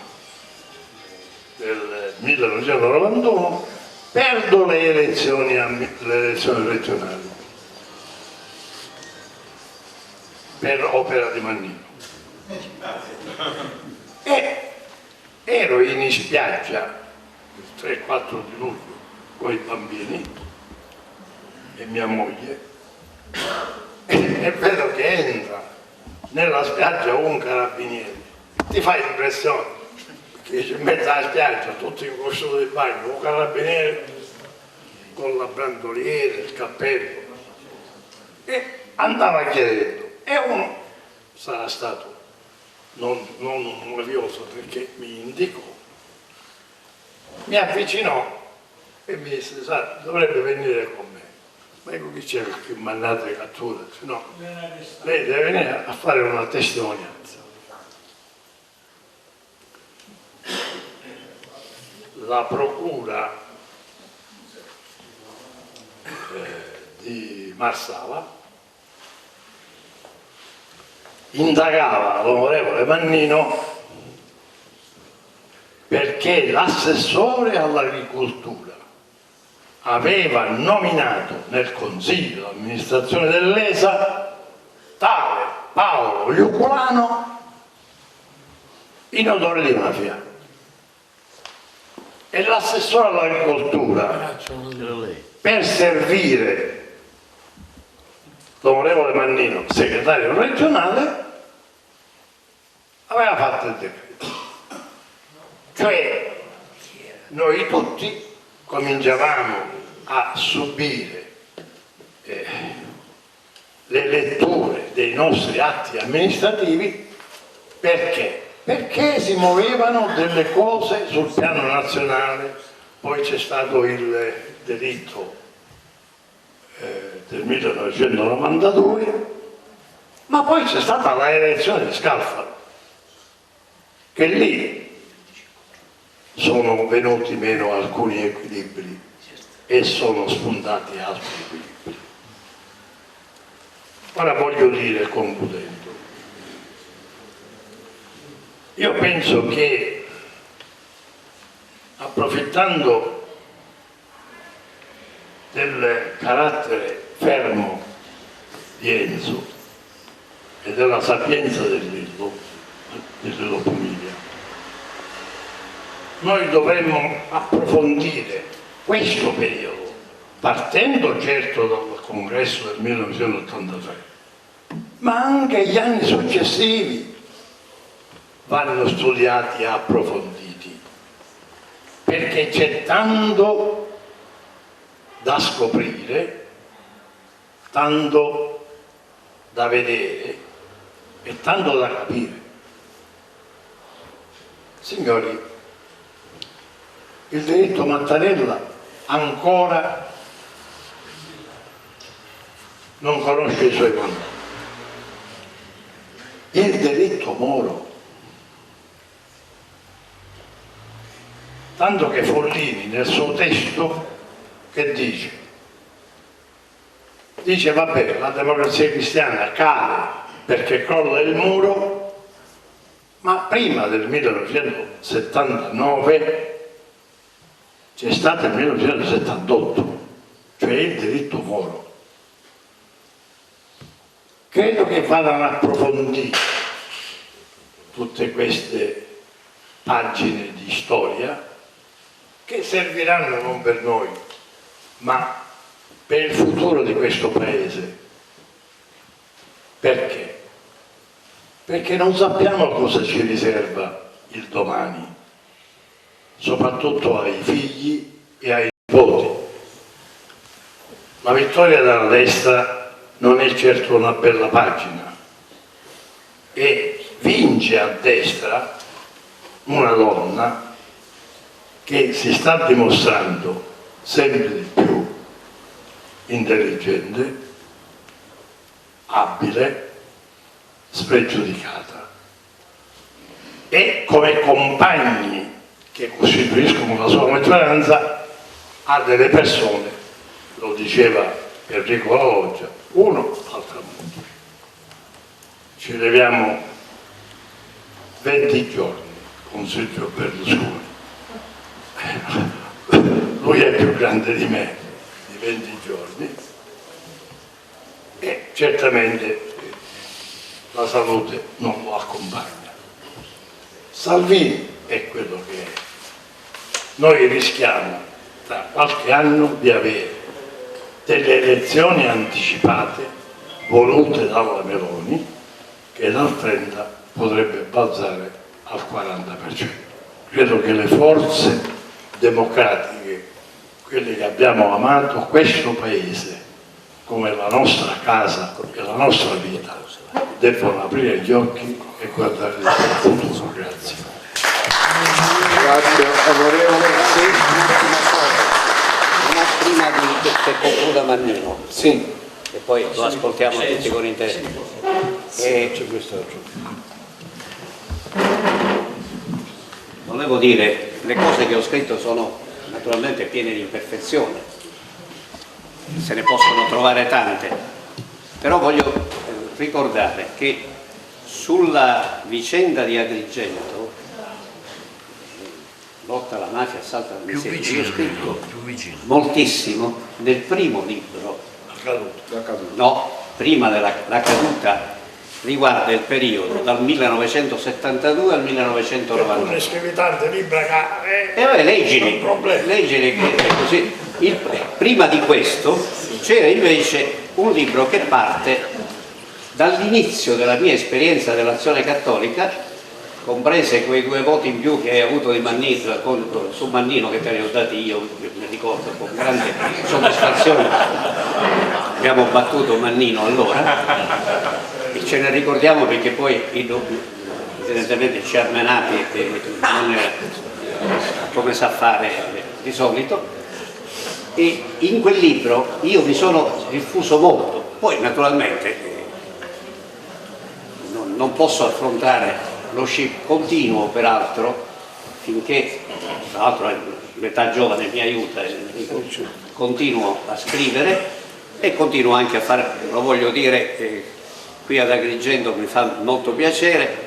[SPEAKER 10] del 1991 perdo le elezioni regionali per opera di Mannino e ero in spiaggia il 3-4 di luglio con i bambini e mia moglie e vedo che entra nella spiaggia un carabiniere. Ti fa impressione che in mezzo alla spiaggia tutti in costume di bagno, un carabiniere con la brandoliera, il cappello e andava chiedendo. E uno sarà stato non un mafioso perché mi indicò, mi avvicinò e mi disse: sa, dovrebbe venire con me. Ma ecco chi c'è che mandate cattura, se no lei deve venire a fare una testimonianza. La procura di Marsala indagava l'onorevole Mannino perché l'assessore all'agricoltura aveva nominato nel consiglio di amministrazione dell'ESA tale Paolo Iuculano in odore di mafia. E l'assessore all'agricoltura, per servire l'onorevole Mannino, segretario regionale, aveva fatto il decreto. Cioè, noi tutti cominciavamo a subire le letture dei nostri atti amministrativi perché? Perché si muovevano delle cose sul piano nazionale, poi c'è stato il delitto del 1992, ma poi c'è stata la elezione di Scalfaro, che lì sono venuti meno alcuni equilibri e sono spuntati altri equilibri. Ora voglio dire, concludendo, io penso che, approfittando del carattere fermo di Enzo e della sapienza del Lello Pomiglia, noi dovremmo approfondire questo periodo, partendo certo dal congresso del 1983, ma anche gli anni successivi vanno studiati e approfonditi, perché c'è tanto da scoprire, tanto da vedere e tanto da capire. Signori, il delitto Mattarella ancora non conosce i suoi valori. Il delitto Moro, tanto che Follini nel suo testo che dice? Dice vabbè, la democrazia cristiana cade perché crolla il muro, ma prima del 1979 c'è stato il 1978, cioè il delitto Moro. Credo che vadano approfondite tutte queste pagine di storia che serviranno non per noi, ma per il futuro di questo Paese. Perché? Perché non sappiamo cosa ci riserva il domani, soprattutto ai figli e ai nipoti. La vittoria della destra non è certo una bella pagina e vince a destra una donna che si sta dimostrando sempre di più intelligente, abile, spregiudicata e come compagni che costituiscono la sua maggioranza ha delle persone, lo diceva Enrico La Loggia, uno al tramonto. Ci leviamo 20 giorni con Silvio Berlusconi. Lui è più grande di me, di 20 giorni, e certamente la salute non lo accompagna. Salvini è quello che è. Noi rischiamo tra qualche anno di avere delle elezioni anticipate volute dalla Meloni che dal 30% potrebbe balzare al 40%. Credo che le forze democratiche, quelle che abbiamo amato questo Paese come la nostra casa e la nostra vita, devono aprire gli occhi e guardare il futuro. Grazie.
[SPEAKER 1] Grazie, onorevole. Sì.
[SPEAKER 8] Prima che concluda Mannino,
[SPEAKER 1] Sì.
[SPEAKER 8] e poi lo ascoltiamo tutti con interesse. Volevo dire, le cose che ho scritto sono naturalmente piene di imperfezioni, se ne possono trovare tante, però voglio ricordare che sulla vicenda di Agrigento, lotta alla mafia, assalto alla miseria, io ho scritto moltissimo nel primo libro, no, prima della caduta, riguarda il periodo dal 1972 al 1990.
[SPEAKER 10] Ne scrivi tante libri
[SPEAKER 8] leggili, che è così. Prima di questo c'era invece un libro che parte dall'inizio della mia esperienza dell'Azione Cattolica, comprese quei 2 voti in più che hai avuto di Mannino, su Mannino, che te li ho dati io, mi ricordo con grande soddisfazione. Abbiamo battuto Mannino allora e ce ne ricordiamo perché poi evidentemente Cermenati non è come sa fare di solito, e in quel libro io mi sono diffuso molto. Poi naturalmente non posso affrontare lo sci continuo, peraltro, finché, tra l'altro l'età giovane mi aiuta, continuo a scrivere e continuo anche a fare, lo voglio dire, qui ad Agrigento mi fa molto piacere,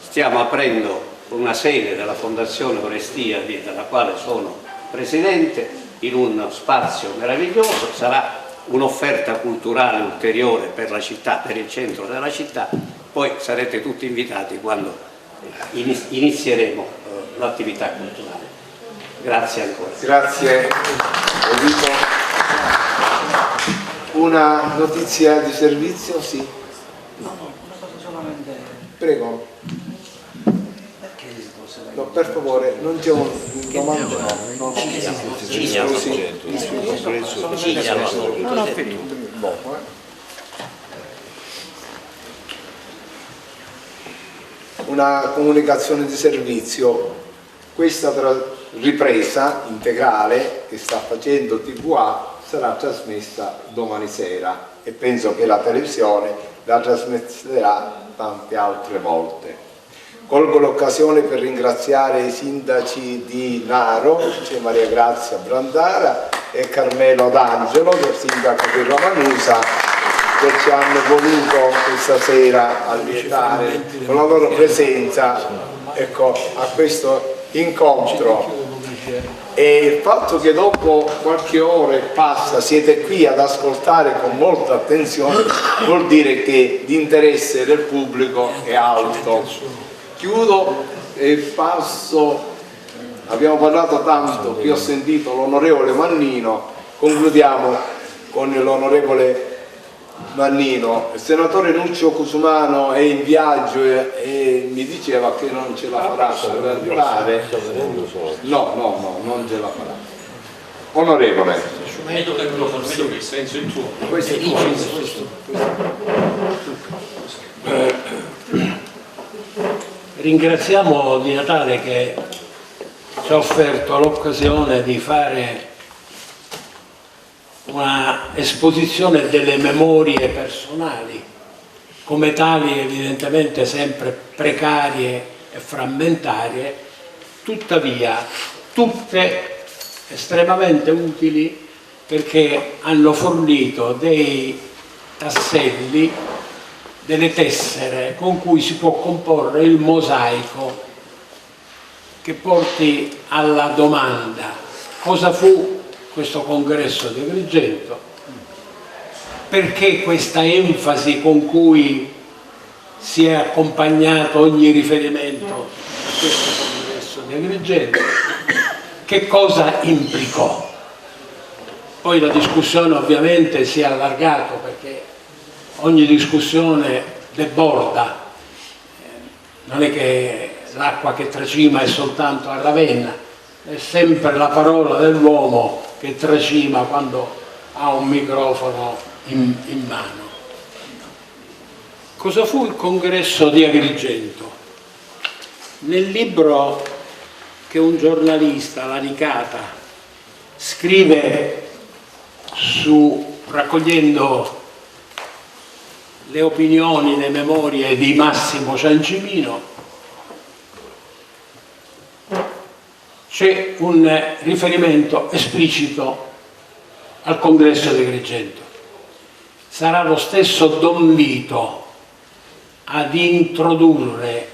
[SPEAKER 8] stiamo aprendo una sede della Fondazione Orestia, della quale sono presidente, in uno spazio meraviglioso, sarà un'offerta culturale ulteriore per la città, per il centro della città. Poi sarete tutti invitati quando inizieremo l'attività culturale. Grazie ancora.
[SPEAKER 1] Grazie. Una notizia di servizio? Sì.
[SPEAKER 7] No, una cosa solamente.
[SPEAKER 1] Prego. No, per favore, non c'è un domanda. No.
[SPEAKER 7] Non ho finito.
[SPEAKER 1] Una comunicazione di servizio, questa ripresa integrale che sta facendo TVA sarà trasmessa domani sera e penso che la televisione la trasmetterà tante altre volte. Colgo l'occasione per ringraziare i sindaci di Naro, c'è Maria Grazia Brandara e Carmelo D'Angelo, del sindaco di Romanusa, che ci hanno voluto questa sera allietare con la loro presenza, ecco, a questo incontro. E il fatto che dopo qualche ora e passa siete qui ad ascoltare con molta attenzione vuol dire che l'interesse del pubblico è alto. Chiudo e passo, abbiamo parlato tanto, qui ho sentito l'onorevole Mannino, concludiamo con l'onorevole Mannino. Il senatore Nuccio Cusumano è in viaggio e mi diceva che non ce la farà per arrivare. No, non ce la farà. Onorevole.
[SPEAKER 3] Vedo che il senso è tuo.
[SPEAKER 1] Questo è
[SPEAKER 6] Ringraziamo Di Natale che ci ha offerto l'occasione di fare una esposizione delle memorie personali, come tali evidentemente sempre precarie e frammentarie, tuttavia tutte estremamente utili perché hanno fornito dei tasselli, delle tessere con cui si può comporre il mosaico che porti alla domanda: cosa fu questo congresso di Agrigento? Perché questa enfasi con cui si è accompagnato ogni riferimento a questo congresso di Agrigento? Che cosa implicò? Poi la discussione ovviamente si è allargata perché ogni discussione deborda, non è che l'acqua che tracima è soltanto a Ravenna, è sempre la parola dell'uomo che tracima quando ha un microfono in mano. Cosa fu il congresso di Agrigento? Nel libro che un giornalista, Lanicata, scrive raccogliendo le opinioni, le memorie di Massimo Ciancimino, c'è un riferimento esplicito al congresso di Agrigento. Sarà lo stesso Don Vito ad introdurre,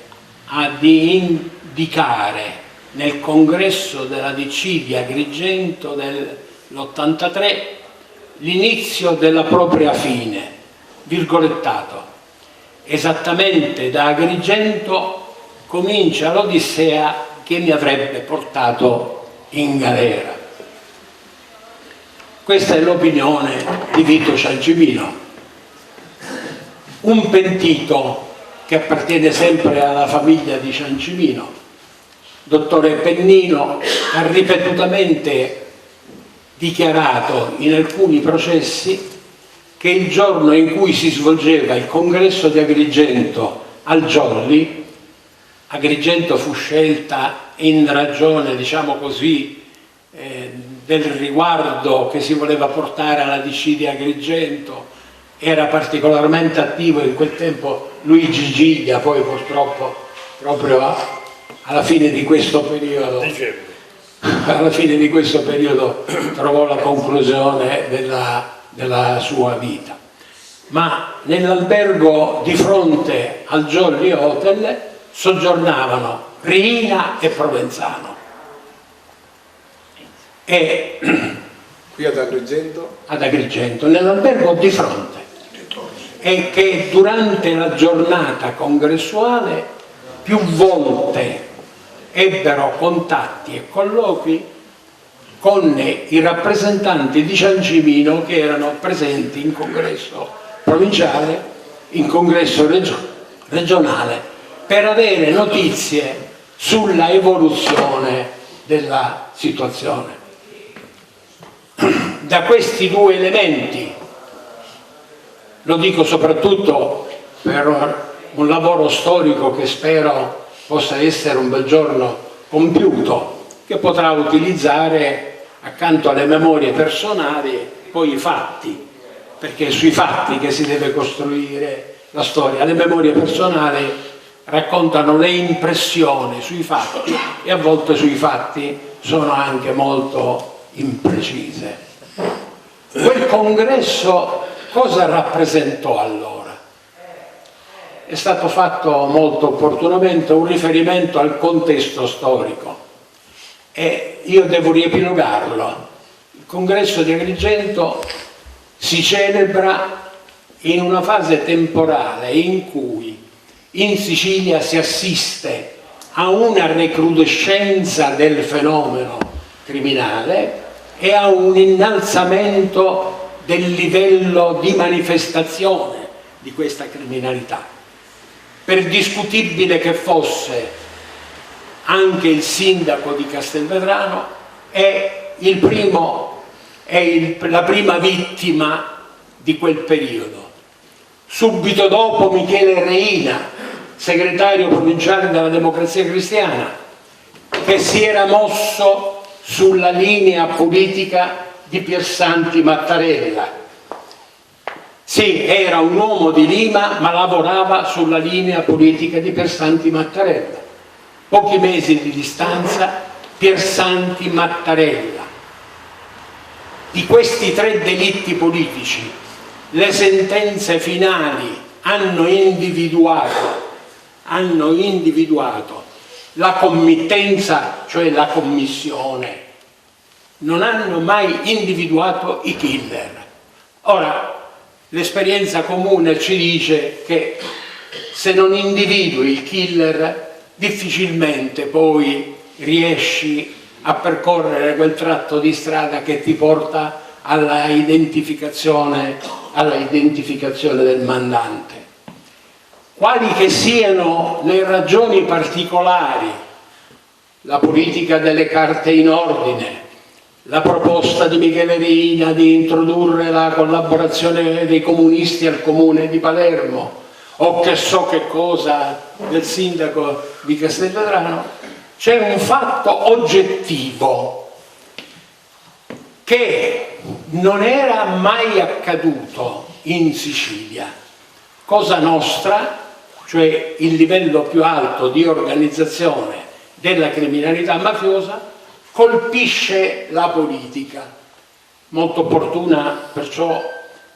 [SPEAKER 6] ad indicare nel congresso della DC di Agrigento dell'83 l'inizio della propria fine, virgolettato: esattamente da Agrigento comincia l'Odissea che mi avrebbe portato in galera. Questa è l'opinione di Vito Ciancimino, un pentito che appartiene sempre alla famiglia di Ciancimino. Dottore Pennino ha ripetutamente dichiarato in alcuni processi che il giorno in cui si svolgeva il congresso di Agrigento al Jolly, Agrigento fu scelta in ragione, diciamo così, del riguardo che si voleva portare alla DC di Agrigento. Era particolarmente attivo in quel tempo Luigi Giglia, poi purtroppo proprio alla fine di questo periodo trovò la conclusione della sua vita. Ma nell'albergo di fronte al Jolly Hotel soggiornavano Riina e Provenzano. E
[SPEAKER 1] qui ad Agrigento? Ad
[SPEAKER 6] Agrigento, nell'albergo di fronte. E che durante la giornata congressuale più volte ebbero contatti e colloqui con i rappresentanti di Ciancimino che erano presenti in congresso provinciale, in congresso regionale, per avere notizie sulla evoluzione della situazione. Da questi due elementi, lo dico soprattutto per un lavoro storico che spero possa essere un bel giorno compiuto, che potrà utilizzare accanto alle memorie personali poi i fatti, perché è sui fatti che si deve costruire la storia. Le memorie personali raccontano le impressioni sui fatti e a volte sui fatti sono anche molto imprecise. Quel congresso cosa rappresentò allora? È stato fatto molto opportunamente un riferimento al contesto storico e io devo riepilogarlo. Il congresso di Agrigento si celebra in una fase temporale in cui in Sicilia si assiste a una recrudescenza del fenomeno criminale e a un innalzamento del livello di manifestazione di questa criminalità. Per discutibile che fosse, anche il sindaco di Castelvetrano è la prima vittima di quel periodo. Subito dopo Michele Reina, segretario provinciale della Democrazia Cristiana, che si era mosso sulla linea politica di Piersanti Mattarella. Sì, era un uomo di Lima, ma lavorava sulla linea politica di Piersanti Mattarella. Pochi mesi di distanza, Piersanti Mattarella. Di questi 3 delitti politici, le sentenze finali hanno individuato la committenza, cioè la commissione, non hanno mai individuato i killer. Ora, l'esperienza comune ci dice che se non individui il killer, difficilmente poi riesci a percorrere quel tratto di strada che ti porta alla identificazione del mandante. Quali che siano le ragioni particolari, la politica delle carte in ordine, la proposta di Michele Reina di introdurre la collaborazione dei comunisti al comune di Palermo, o che so che cosa del sindaco di Castelvetrano, c'è un fatto oggettivo che non era mai accaduto in Sicilia. Cosa Nostra, cioè il livello più alto di organizzazione della criminalità mafiosa, colpisce la politica. Molto opportuna perciò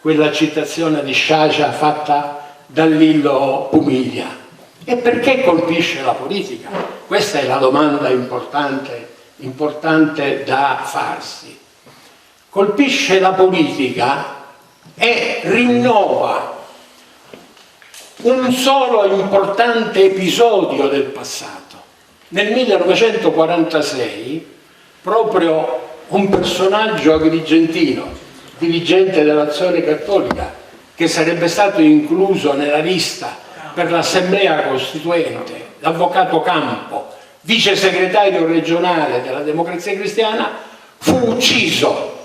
[SPEAKER 6] quella citazione di Sciascia fatta da Lillo Pumiglia. E perché colpisce la politica? Questa è la domanda importante da farsi. Colpisce la politica e rinnova un solo importante episodio del passato. Nel 1946 proprio un personaggio agrigentino, dirigente dell'Azione Cattolica, che sarebbe stato incluso nella lista per l'Assemblea Costituente, l'avvocato Campo, vice segretario regionale della Democrazia Cristiana, fu ucciso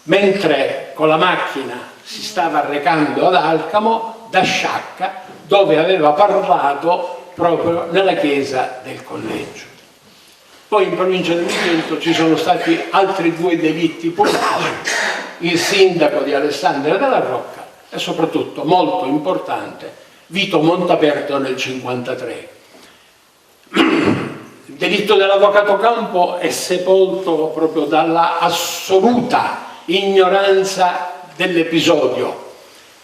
[SPEAKER 6] mentre con la macchina si stava recando ad Alcamo da Sciacca, dove aveva parlato proprio nella chiesa del collegio. Poi in provincia di Agrigento ci sono stati altri 2 delitti politici, il sindaco di Alessandria della Rocca e soprattutto, molto importante, Vito Montaperto nel 1953. Il delitto dell'avvocato Campo è sepolto proprio dalla assoluta ignoranza dell'episodio,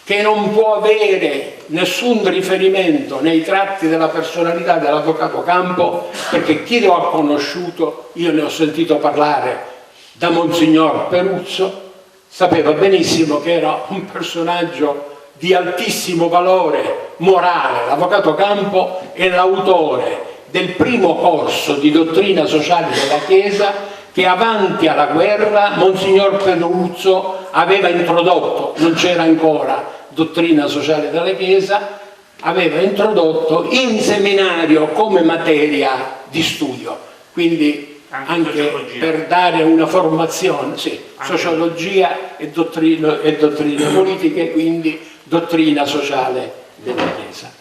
[SPEAKER 6] che non può avere nessun riferimento nei tratti della personalità dell'avvocato Campo, perché chi lo ha conosciuto, io ne ho sentito parlare da Monsignor Peruzzo, sapeva benissimo che era un personaggio di altissimo valore morale. L'avvocato Campo è l'autore del primo corso di dottrina sociale della Chiesa che avanti alla guerra Monsignor Peruzzo aveva introdotto, non c'era ancora dottrina sociale della Chiesa, aveva introdotto in seminario come materia di studio, quindi anche per dare una formazione, sì, sociologia e dottrine politiche, quindi dottrina sociale della Chiesa.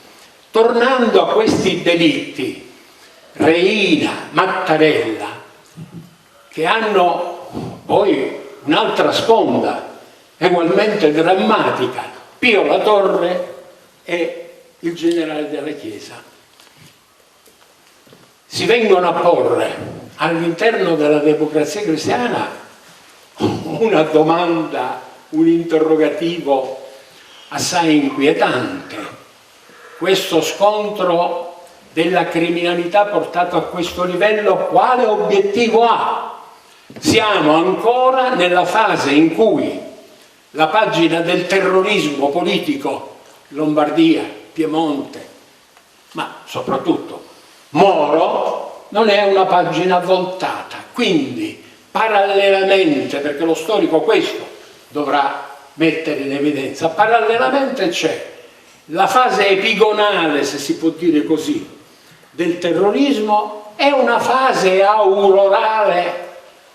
[SPEAKER 6] Tornando a questi delitti, Reina, Mattarella, che hanno poi un'altra sponda ugualmente drammatica, Pio La Torre e il generale della Chiesa. Si vengono a porre all'interno della Democrazia Cristiana una domanda, un interrogativo assai inquietante. Questo scontro della criminalità portato a questo livello, quale obiettivo ha? Siamo ancora nella fase in cui la pagina del terrorismo politico, Lombardia, Piemonte, ma soprattutto Moro, non è una pagina voltata. Quindi, parallelamente, perché lo storico questo dovrà mettere in evidenza, parallelamente c'è la fase epigonale, se si può dire così, del terrorismo, è una fase aurorale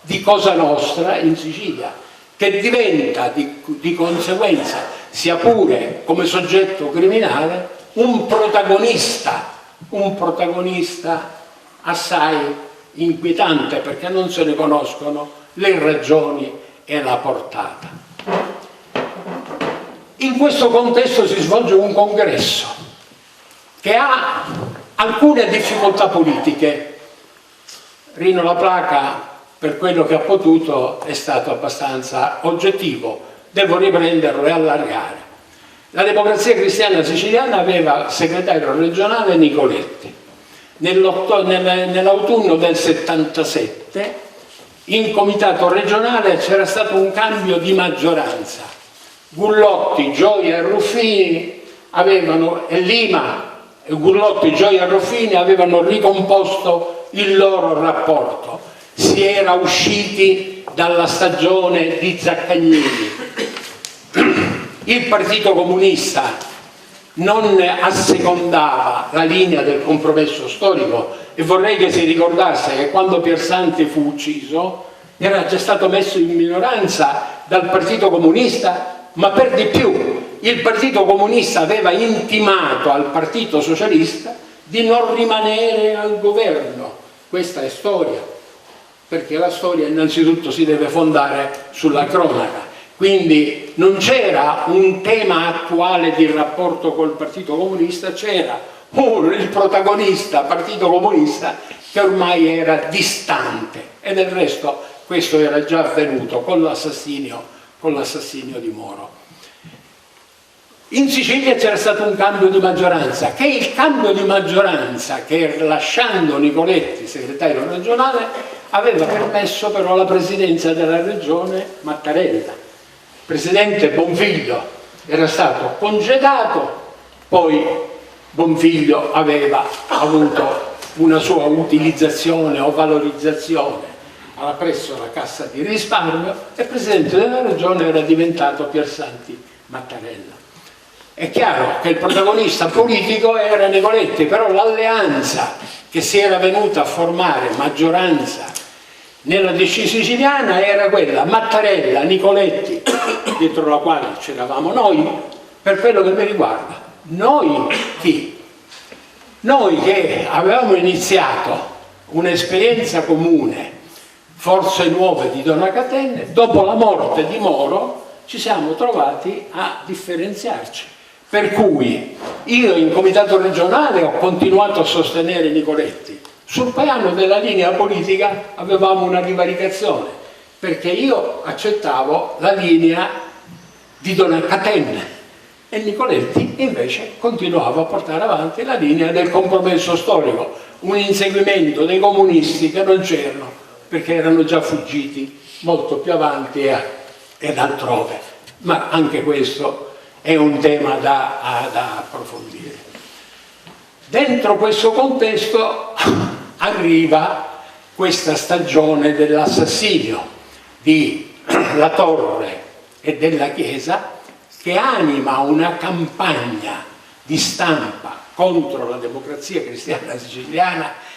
[SPEAKER 6] di Cosa Nostra in Sicilia, che diventa di conseguenza, sia pure come soggetto criminale, un protagonista assai inquietante, perché non se ne conoscono le ragioni e la portata. In questo contesto si svolge un congresso che ha alcune difficoltà politiche. Rino La Placa, per quello che ha potuto, è stato abbastanza oggettivo. Devo riprenderlo e allargare. La Democrazia Cristiana Siciliana aveva segretario regionale Nicoletti. Nell'autunno del 77 in comitato regionale c'era stato un cambio di maggioranza. Gullotti, Gioia e Ruffini avevano ricomposto il loro rapporto. Si era usciti dalla stagione di Zaccagnini. Il Partito Comunista non assecondava la linea del compromesso storico, e vorrei che si ricordasse che quando Piersanti fu ucciso era già stato messo in minoranza dal Partito Comunista, ma per di più il Partito Comunista aveva intimato al Partito Socialista di non rimanere al governo. Questa è storia, perché la storia innanzitutto si deve fondare sulla cronaca. Quindi non c'era un tema attuale di rapporto col Partito Comunista, c'era il protagonista Partito Comunista che ormai era distante, e del resto questo era già avvenuto con l'assassinio di Moro. In Sicilia c'era stato un cambio di maggioranza, che il cambio di maggioranza che, lasciando Nicoletti segretario regionale, aveva permesso però la presidenza della regione Mattarella. Il presidente Bonfiglio era stato congedato, poi Bonfiglio aveva avuto una sua utilizzazione o valorizzazione presso la Cassa di Risparmio, e presidente della regione era diventato Piersanti Mattarella. È chiaro che il protagonista politico era Nicoletti, però l'alleanza che si era venuta a formare, maggioranza nella DC siciliana, era quella Mattarella, Nicoletti, dietro la quale c'eravamo noi. Per quello che mi riguarda, noi chi? Noi che avevamo iniziato un'esperienza comune, Forze Nuove di Dona Catene, dopo la morte di Moro ci siamo trovati a differenziarci. Per cui io in comitato regionale ho continuato a sostenere Nicoletti. Sul piano della linea politica avevamo una divaricazione, perché io accettavo la linea di Dona Catene e Nicoletti invece continuava a portare avanti la linea del compromesso storico, un inseguimento dei comunisti che non c'erano perché erano già fuggiti molto più avanti ed altrove. Ma anche questo è un tema da approfondire. Dentro questo contesto arriva questa stagione dell'assassinio di La Torre e della Chiesa, che anima una campagna di stampa contro la Democrazia Cristiana Siciliana.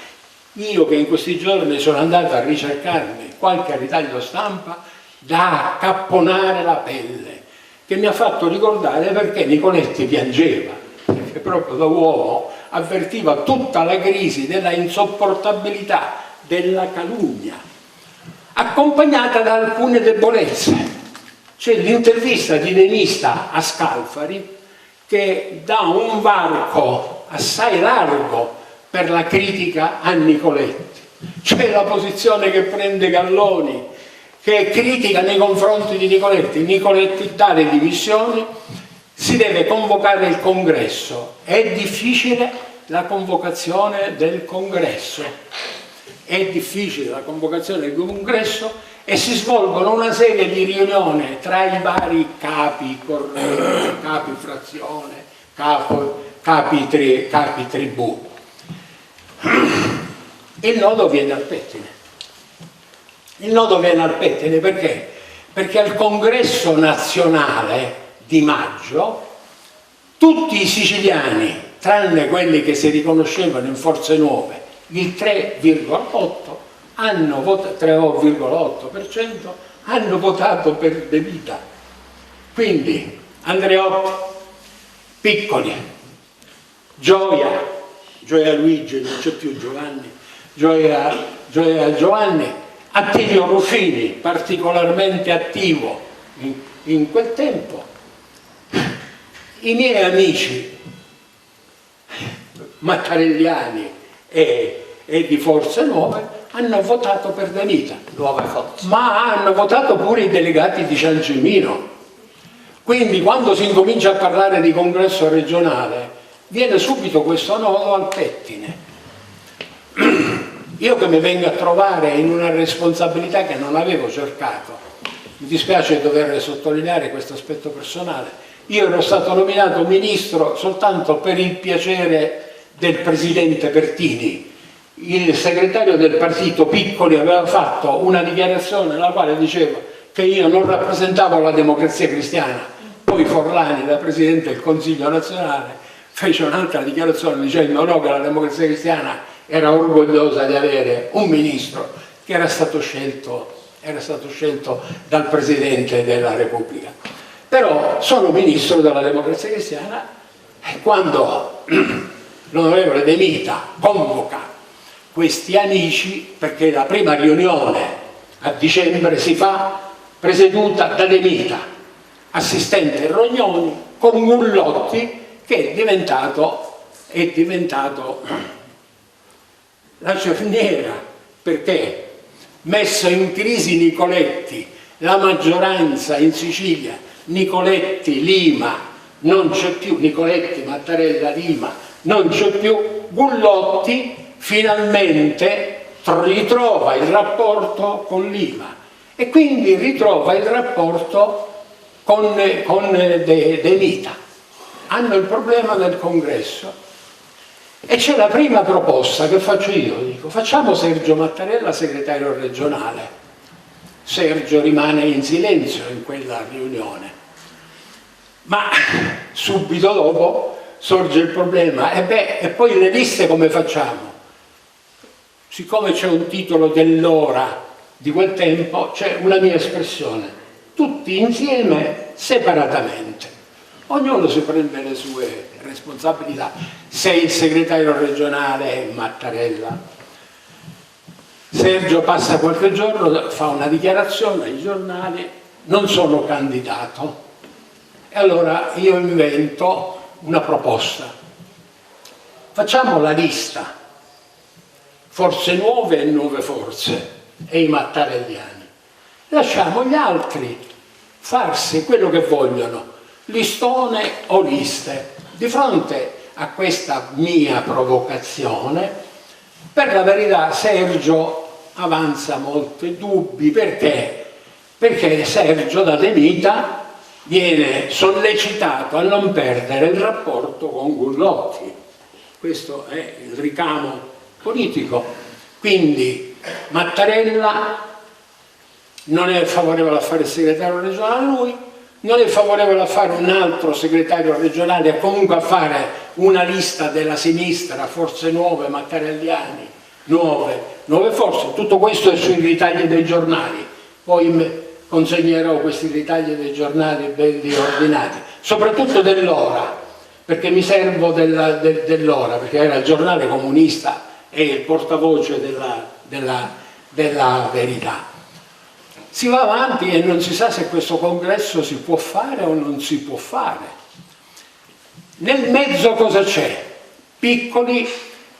[SPEAKER 6] Io che in questi giorni sono andato a ricercarmi qualche ritaglio stampa da accapponare la pelle, che mi ha fatto ricordare perché Nicoletti piangeva, perché proprio da uomo avvertiva tutta la crisi della insopportabilità della calunnia. accompagnata da alcune debolezze. C'è l'intervista di Nemista a Scalfari che dà un varco assai largo per la critica a Nicoletti. C'è la posizione che prende Galloni, che critica nei confronti di Nicoletti. Nicoletti dà le dimissioni, si deve convocare il congresso. È difficile la convocazione del congresso. È difficile la convocazione del congresso e si svolgono una serie di riunioni tra i vari capi correnti, capi frazione, capi tribù. Il nodo viene al pettine. Il nodo viene al pettine perché? Perché al congresso nazionale di maggio tutti i siciliani, tranne quelli che si riconoscevano in Forze Nuove, il 3,8% hanno votato per De Vita. Quindi Andreotti, Piccoli, Gioia Luigi, non c'è più Giovanni, Gioia Giovanni, Attilio Ruffini, particolarmente attivo in quel tempo, i miei amici mattarelliani e di Forze Nuove hanno votato per De Vita, ma hanno votato pure i delegati di Ciancimino. Quindi quando si incomincia a parlare di congresso regionale viene subito questo nodo al pettine. Io che mi vengo a trovare in una responsabilità che non avevo cercato, mi dispiace dover sottolineare questo aspetto personale, io ero stato nominato ministro soltanto per il piacere del presidente Pertini. Il segretario del partito Piccoli aveva fatto una dichiarazione nella quale diceva che io non rappresentavo la Democrazia Cristiana. Poi Forlani, da presidente del Consiglio nazionale, fece un'altra dichiarazione dicendo no, che la Democrazia Cristiana era orgogliosa di avere un ministro che era stato scelto dal Presidente della Repubblica. Però sono ministro della Democrazia Cristiana e quando l'onorevole De Mita convoca questi amici, perché la prima riunione a dicembre si fa presieduta da De Mita, assistente Rognoni, con Gullotti che è diventato la cerniera, perché messo in crisi Nicoletti, la maggioranza in Sicilia, Nicoletti, Lima, non c'è più, Nicoletti, Mattarella, Lima, non c'è più, Gullotti finalmente ritrova il rapporto con Lima e quindi ritrova il rapporto con De Vita. Hanno il problema del congresso e c'è la prima proposta che faccio io, dico facciamo Sergio Mattarella segretario regionale. Sergio rimane in silenzio in quella riunione, ma subito dopo sorge il problema e poi le liste come facciamo? Siccome c'è un titolo dell'ora di quel tempo, c'è una mia espressione, tutti insieme, separatamente. Ognuno si prende le sue responsabilità. Se il segretario regionale è Mattarella, Sergio passa qualche giorno, fa una dichiarazione ai giornali, non sono candidato. E allora io invento una proposta. Facciamo la lista, Forze Nuove e Nuove Forze e i mattarelliani. Lasciamo gli altri farsi quello che vogliono, listone o liste. Di fronte a questa mia provocazione, per la verità Sergio avanza molti dubbi. Perché? Perché Sergio da De Mita viene sollecitato a non perdere il rapporto con Gullotti. Questo è il ricamo politico. Quindi Mattarella non è favorevole a fare il segretario regionale lui, non è favorevole a fare un altro segretario regionale e comunque a fare una lista della sinistra, Forze Nuove, Mattarelliani, Nuove Forze. Tutto questo è sui ritagli dei giornali, poi consegnerò questi ritagli dei giornali belli ordinati, soprattutto dell'Ora, perché mi servo dell'Ora, perché era il giornale comunista e il portavoce della Verità. Si va avanti e non si sa se questo congresso si può fare o non si può fare. Nel mezzo cosa c'è? Piccoli,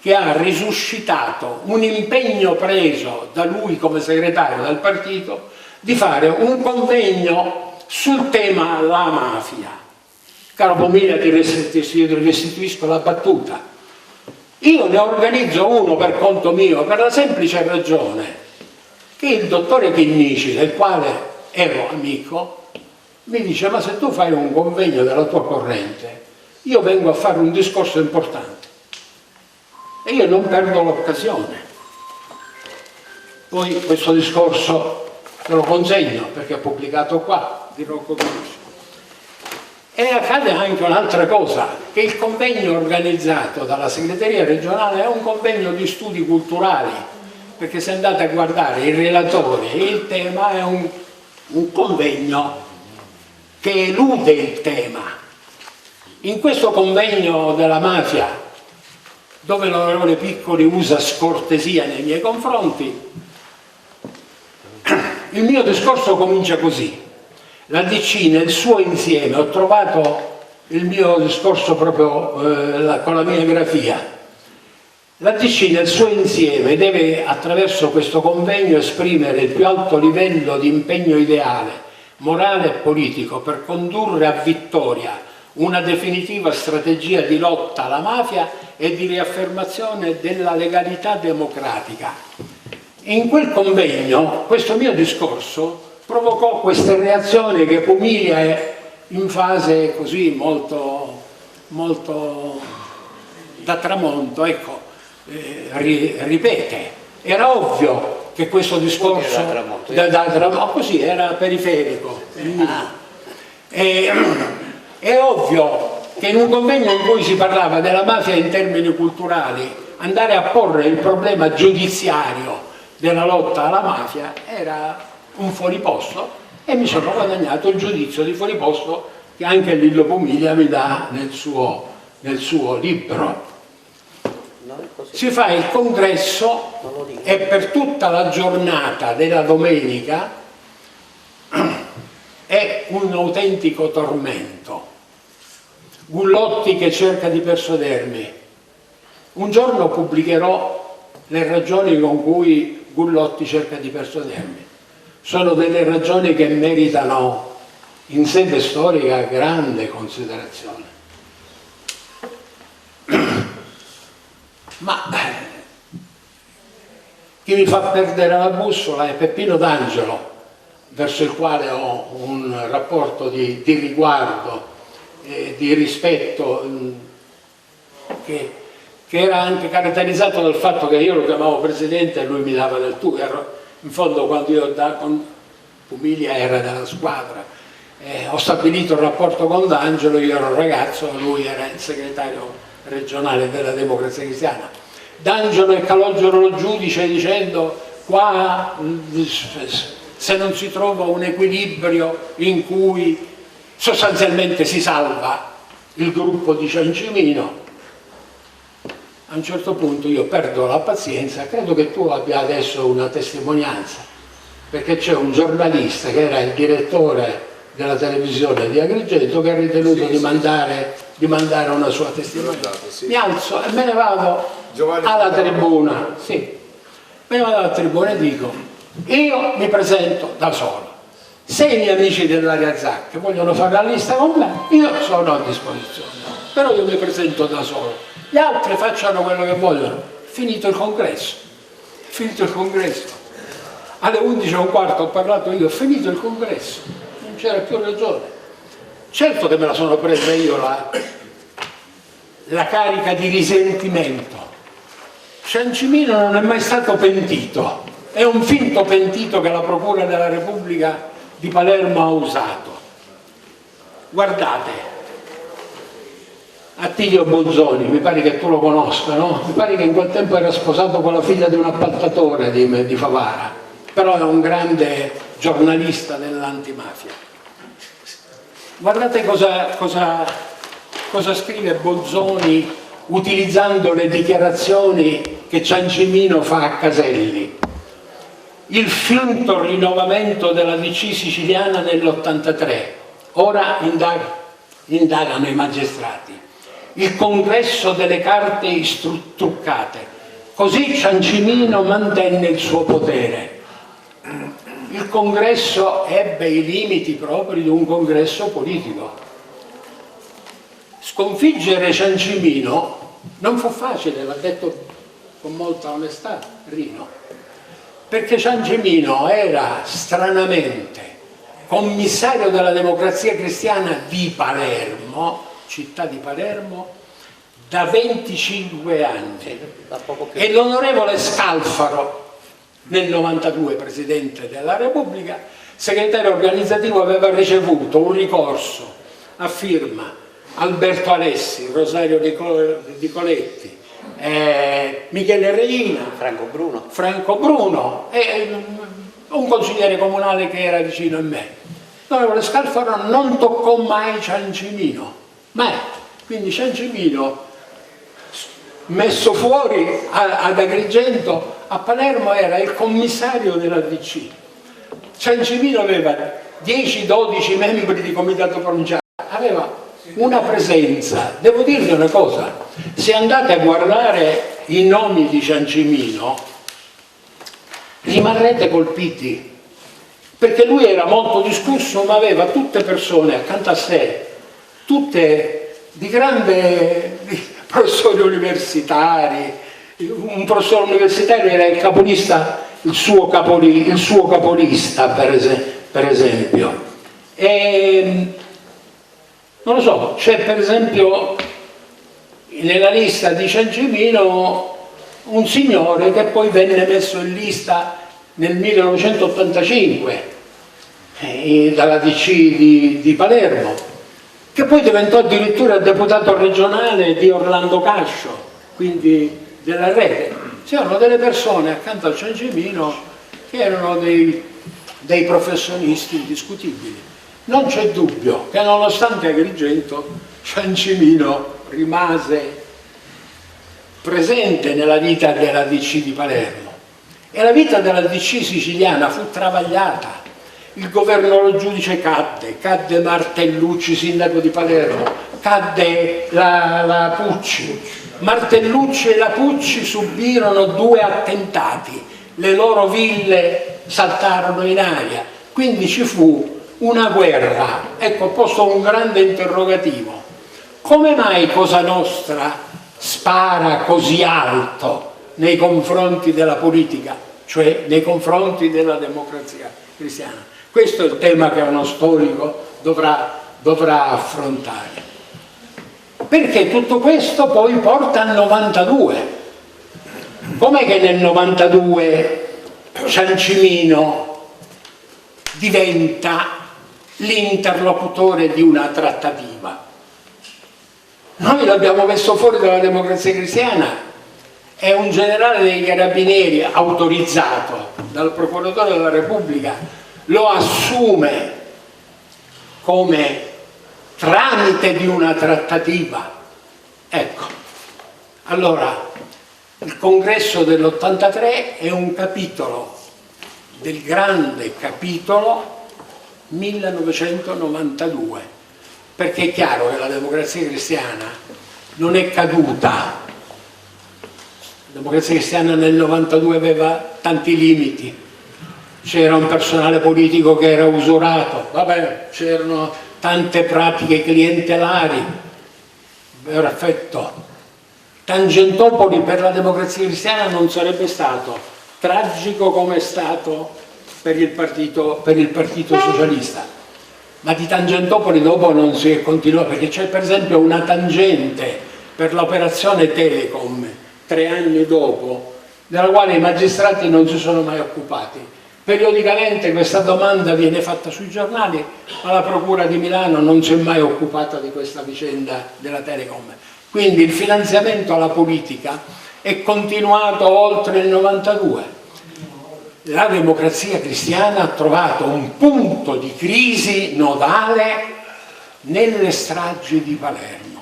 [SPEAKER 6] che ha risuscitato un impegno preso da lui come segretario del partito di fare un convegno sul tema la mafia. Caro Pomiglia, ti restituisco la battuta. Io ne organizzo uno per conto mio per la semplice ragione che il dottore Chinnici, del quale ero amico, mi dice: ma se tu fai un convegno della tua corrente, io vengo a fare un discorso importante e io non perdo l'occasione. Poi questo discorso te lo consegno perché è pubblicato qua, di Rocco Chinnici. E accade anche un'altra cosa, che il convegno organizzato dalla segreteria regionale è un convegno di studi culturali, perché se andate a guardare i relatori e il tema è un convegno che elude il tema. In questo convegno della mafia, dove l'onorevole Piccoli usa scortesia nei miei confronti, il mio discorso comincia così. La DC nel suo insieme, ho trovato il mio discorso proprio con la mia grafia. La DC nel suo insieme deve, attraverso questo convegno, esprimere il più alto livello di impegno ideale, morale e politico per condurre a vittoria una definitiva strategia di lotta alla mafia e di riaffermazione della legalità democratica. In quel convegno, questo mio discorso provocò queste reazioni che Pomiglia è in fase così molto da tramonto, ecco, ripete. Era ovvio che questo discorso così era periferico. È ovvio che in un convegno in cui si parlava della mafia in termini culturali, andare a porre il problema giudiziario della lotta alla mafia era un fuoriposto, e mi sono guadagnato il giudizio di fuoriposto che anche Lillo Pomiglia mi dà nel suo libro. Si fa il congresso e per tutta la giornata della domenica è un autentico tormento. Gullotti che cerca di persuadermi. Un giorno pubblicherò le ragioni con cui Gullotti cerca di persuadermi. Sono delle ragioni che meritano in sede storica grande considerazione. Ma chi mi fa perdere la bussola è Peppino D'Angelo, verso il quale ho un rapporto di riguardo e di rispetto che era anche caratterizzato dal fatto che io lo chiamavo presidente e lui mi dava del tu. In fondo, quando io con Pomiglia era della squadra, ho stabilito il rapporto con D'Angelo, io ero un ragazzo, lui era il segretario regionale della Democrazia Cristiana. D'Angelo e Calogero lo giudice dicendo: qua se non si trova un equilibrio in cui sostanzialmente si salva il gruppo di Ciancimino. A un certo punto io perdo la pazienza, credo che tu abbia adesso una testimonianza, perché c'è un giornalista che era il direttore della televisione di Agrigento che ha ritenuto di mandare una sua testimonianza. Mi alzo e me ne vado alla tribuna, me ne vado alla tribuna e dico: io mi presento da solo. Se i miei amici dell'area Zacca vogliono fare la lista con me, io sono a disposizione, però io mi presento da solo. Gli altri facciano quello che vogliono. Finito il congresso. Alle 11:15 ho parlato io, ho finito il congresso, non c'era più ragione. Certo che me la sono presa io la carica di risentimento. Ciancimino non è mai stato pentito, è un finto pentito che la Procura della Repubblica di Palermo ha usato. Guardate, Attilio Bolzoni, mi pare che tu lo conosca, no? Mi pare che in quel tempo era sposato con la figlia di un appaltatore di Favara, però è un grande giornalista dell'antimafia. Guardate cosa scrive Bolzoni utilizzando le dichiarazioni che Ciancimino fa a Caselli. il finto rinnovamento della DC siciliana nell'83, ora indagano i magistrati, il congresso delle carte truccate, così Ciancimino mantenne il suo potere. Il congresso ebbe i limiti propri di un congresso politico. Sconfiggere Ciancimino non fu facile, l'ha detto con molta onestà Rino, perché Ciancimino era stranamente commissario della Democrazia Cristiana di Palermo, città di Palermo, da 25 anni, e l'onorevole Scalfaro, nel 92 Presidente della Repubblica, segretario organizzativo, aveva ricevuto un ricorso a firma Alberto Alessi, Rosario Nicoletti, Michele Reina, Franco Bruno e un consigliere comunale che era vicino a me. L'onorevole Scalfaro non toccò mai Ciancimino, mai. Quindi Ciancimino, messo fuori ad Agrigento, a Palermo era il commissario della DC. Ciancimino aveva 10-12 membri di comitato provinciale, aveva una presenza. Devo dirvi una cosa, se andate a guardare i nomi di Ciancimino rimarrete colpiti, perché lui era molto discusso, ma aveva tutte persone accanto a sé, tutte di grande professori universitari. Un professore universitario era il capolista, il suo capolista per esempio. E non lo so, c'è per esempio nella lista di Ciancimino un signore che poi venne messo in lista nel 1985 dalla DC di Palermo, che poi diventò addirittura deputato regionale di Orlando Cascio, quindi della Rete. C'erano delle persone accanto a Ciancimino che erano dei professionisti indiscutibili. Non c'è dubbio che nonostante Agrigento, Ciancimino rimase presente nella vita della DC di Palermo, e la vita della DC siciliana fu travagliata. Il governo giudice cadde Martellucci, sindaco di Palermo, cadde la Pucci. Martellucci e la Pucci subirono 2 attentati, le loro ville saltarono in aria, quindi ci fu una guerra. Ecco, ho posto un grande interrogativo: come mai Cosa Nostra spara così alto nei confronti della politica, cioè nei confronti della Democrazia Cristiana? Questo è il tema che uno storico dovrà affrontare. Perché tutto questo poi porta al 92. Com'è che nel 92 Ciancimino diventa l'interlocutore di una trattativa? Noi l'abbiamo messo fuori dalla Democrazia Cristiana, è un generale dei Carabinieri autorizzato dal Procuratore della Repubblica, lo assume come tramite di una trattativa. Ecco, allora il congresso dell'83 è un capitolo del grande capitolo 1992, perché è chiaro che la Democrazia Cristiana non è caduta. La Democrazia Cristiana nel 92 aveva tanti limiti, c'era un personale politico che era usurato, vabbè, c'erano tante pratiche clientelari, perfetto. Tangentopoli per la Democrazia Cristiana non sarebbe stato tragico come è stato per il Partito Socialista, ma di Tangentopoli dopo non si è continuato, perché c'è per esempio una tangente per l'operazione Telecom 3 anni dopo, della quale i magistrati non si sono mai occupati. Periodicamente questa domanda viene fatta sui giornali, ma la Procura di Milano non si è mai occupata di questa vicenda della Telecom. Quindi il finanziamento alla politica è continuato oltre il 92. La Democrazia Cristiana ha trovato un punto di crisi nodale nelle stragi di Palermo.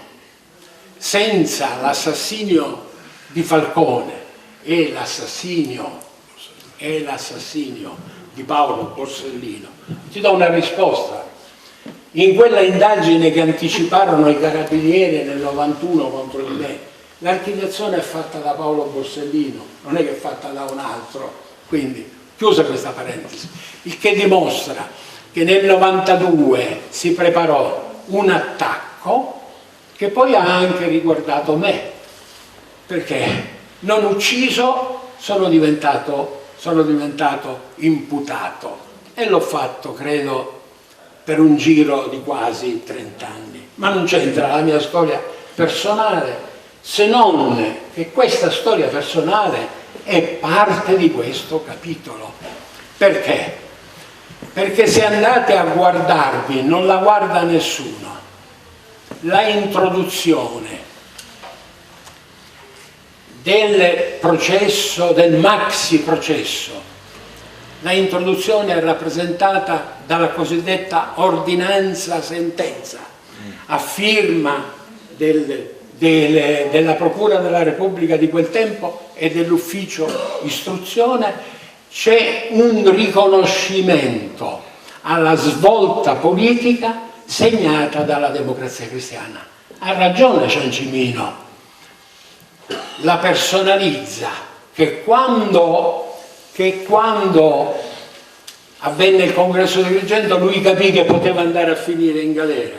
[SPEAKER 6] Senza l'assassinio di Falcone e l'assassinio è l'assassinio di Paolo Borsellino, ti do una risposta. In quella indagine che anticiparono i carabinieri nel 91 contro di me, l'archiviazione è fatta da Paolo Borsellino, non è che è fatta da un altro, quindi chiusa questa parentesi, il che dimostra che nel 92 si preparò un attacco che poi ha anche riguardato me, perché non ucciso sono diventato imputato e l'ho fatto, credo, per un giro di quasi 30 anni. Ma non c'entra la mia storia personale, se non che questa storia personale è parte di questo capitolo. Perché? Perché se andate a guardarvi, non la guarda nessuno, la introduzione del processo, del maxi processo, la introduzione è rappresentata dalla cosiddetta ordinanza sentenza a firma della Procura della Repubblica di quel tempo e dell'ufficio istruzione. C'è un riconoscimento alla svolta politica segnata dalla Democrazia Cristiana. Ha ragione Ciancimino, la personalizza, che quando avvenne il congresso di Agrigento lui capì che poteva andare a finire in galera,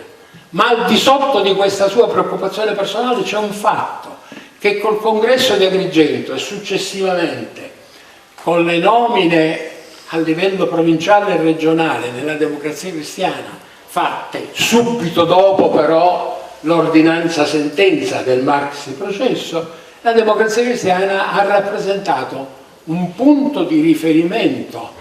[SPEAKER 6] ma al di sotto di questa sua preoccupazione personale c'è un fatto, che col congresso di Agrigento e successivamente con le nomine a livello provinciale e regionale nella Democrazia Cristiana, fatte subito dopo però l'ordinanza sentenza del maxi processo, la Democrazia Cristiana ha rappresentato un punto di riferimento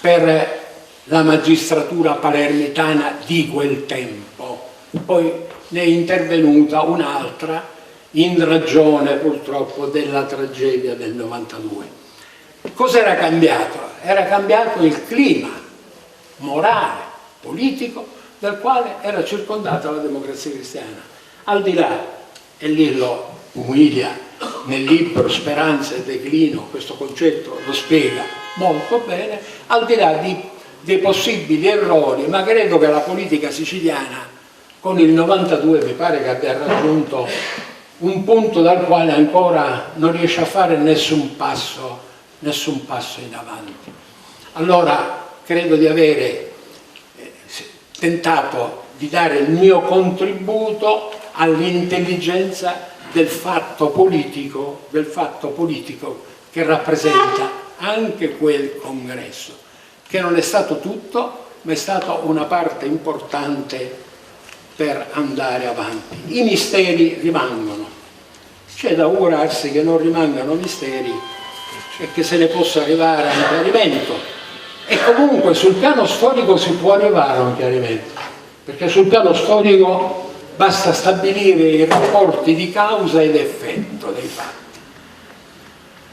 [SPEAKER 6] per la magistratura palermitana di quel tempo. Poi ne è intervenuta un'altra in ragione purtroppo della tragedia del 92. Cos'era cambiato? Era cambiato il clima morale, politico, del quale era circondata la Democrazia Cristiana. Al di là, e lì lo umilia nel libro Speranza e Declino, questo concetto lo spiega molto bene, al di là dei possibili errori, ma credo che la politica siciliana con il 92 mi pare che abbia raggiunto un punto dal quale ancora non riesce a fare nessun passo in avanti. Allora credo di avere tentato di dare il mio contributo all'intelligenza del fatto politico che rappresenta anche quel congresso, che non è stato tutto, ma è stata una parte importante per andare avanti. I misteri rimangono, c'è da augurarsi che non rimangano misteri e che se ne possa arrivare a un chiarimento, e comunque sul piano storico si può arrivare a un chiarimento, perché sul piano storico basta stabilire i rapporti di causa ed effetto dei fatti.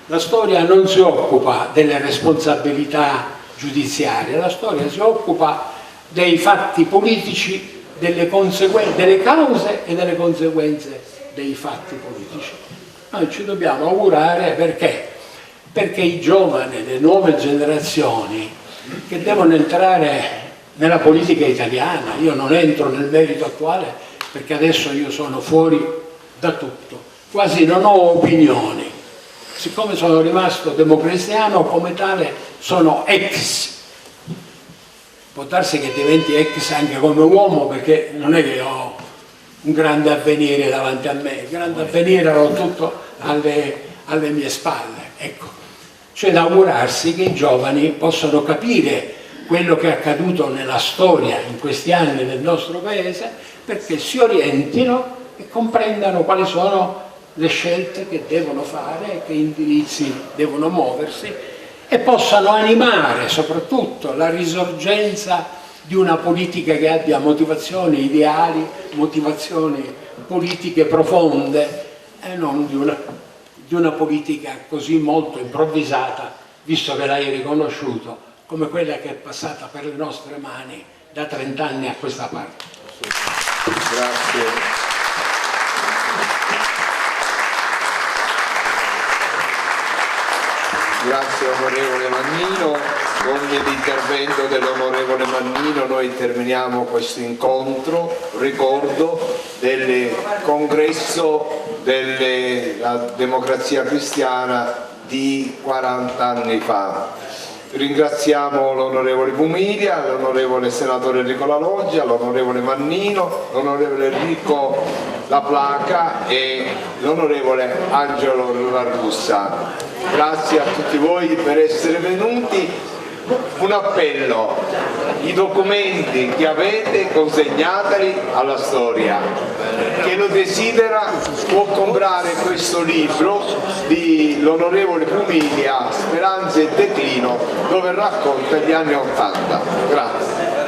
[SPEAKER 6] La storia non si occupa delle responsabilità giudiziarie, la storia si occupa dei fatti politici, delle cause e delle conseguenze dei fatti politici. Noi ci dobbiamo augurare, perché i giovani, le nuove generazioni che devono entrare nella politica italiana, io non entro nel merito attuale perché adesso io sono fuori da tutto, quasi non ho opinioni, siccome sono rimasto democristiano come tale sono ex, può darsi che diventi ex anche come uomo, perché non è che ho un grande avvenire davanti a me, il grande avvenire l'ho tutto alle mie spalle, ecco. C'è da augurarsi che i giovani possano capire quello che è accaduto nella storia in questi anni nel nostro paese, perché si orientino e comprendano quali sono le scelte che devono fare, che indirizzi devono muoversi, e possano animare soprattutto la risorgenza di una politica che abbia motivazioni ideali, motivazioni politiche profonde, e non di una politica così molto improvvisata, visto che l'hai riconosciuto, come quella che è passata per le nostre mani da 30 anni a questa parte.
[SPEAKER 1] Grazie. Grazie onorevole Mannino. Con l'intervento dell'onorevole Mannino noi terminiamo questo incontro, ricordo del congresso della Democrazia Cristiana di 40 anni fa. Ringraziamo l'onorevole Bumilia, l'onorevole senatore Enrico La Loggia, l'onorevole Mannino, l'onorevole Enrico La Placa e l'onorevole Angelo La Russa. Grazie a tutti voi per essere venuti. Un appello: i documenti che avete consegnateli alla storia. Chi lo desidera può comprare questo libro di l'onorevole Bumilia, Speranze e declino, dove racconta gli anni '80. Grazie.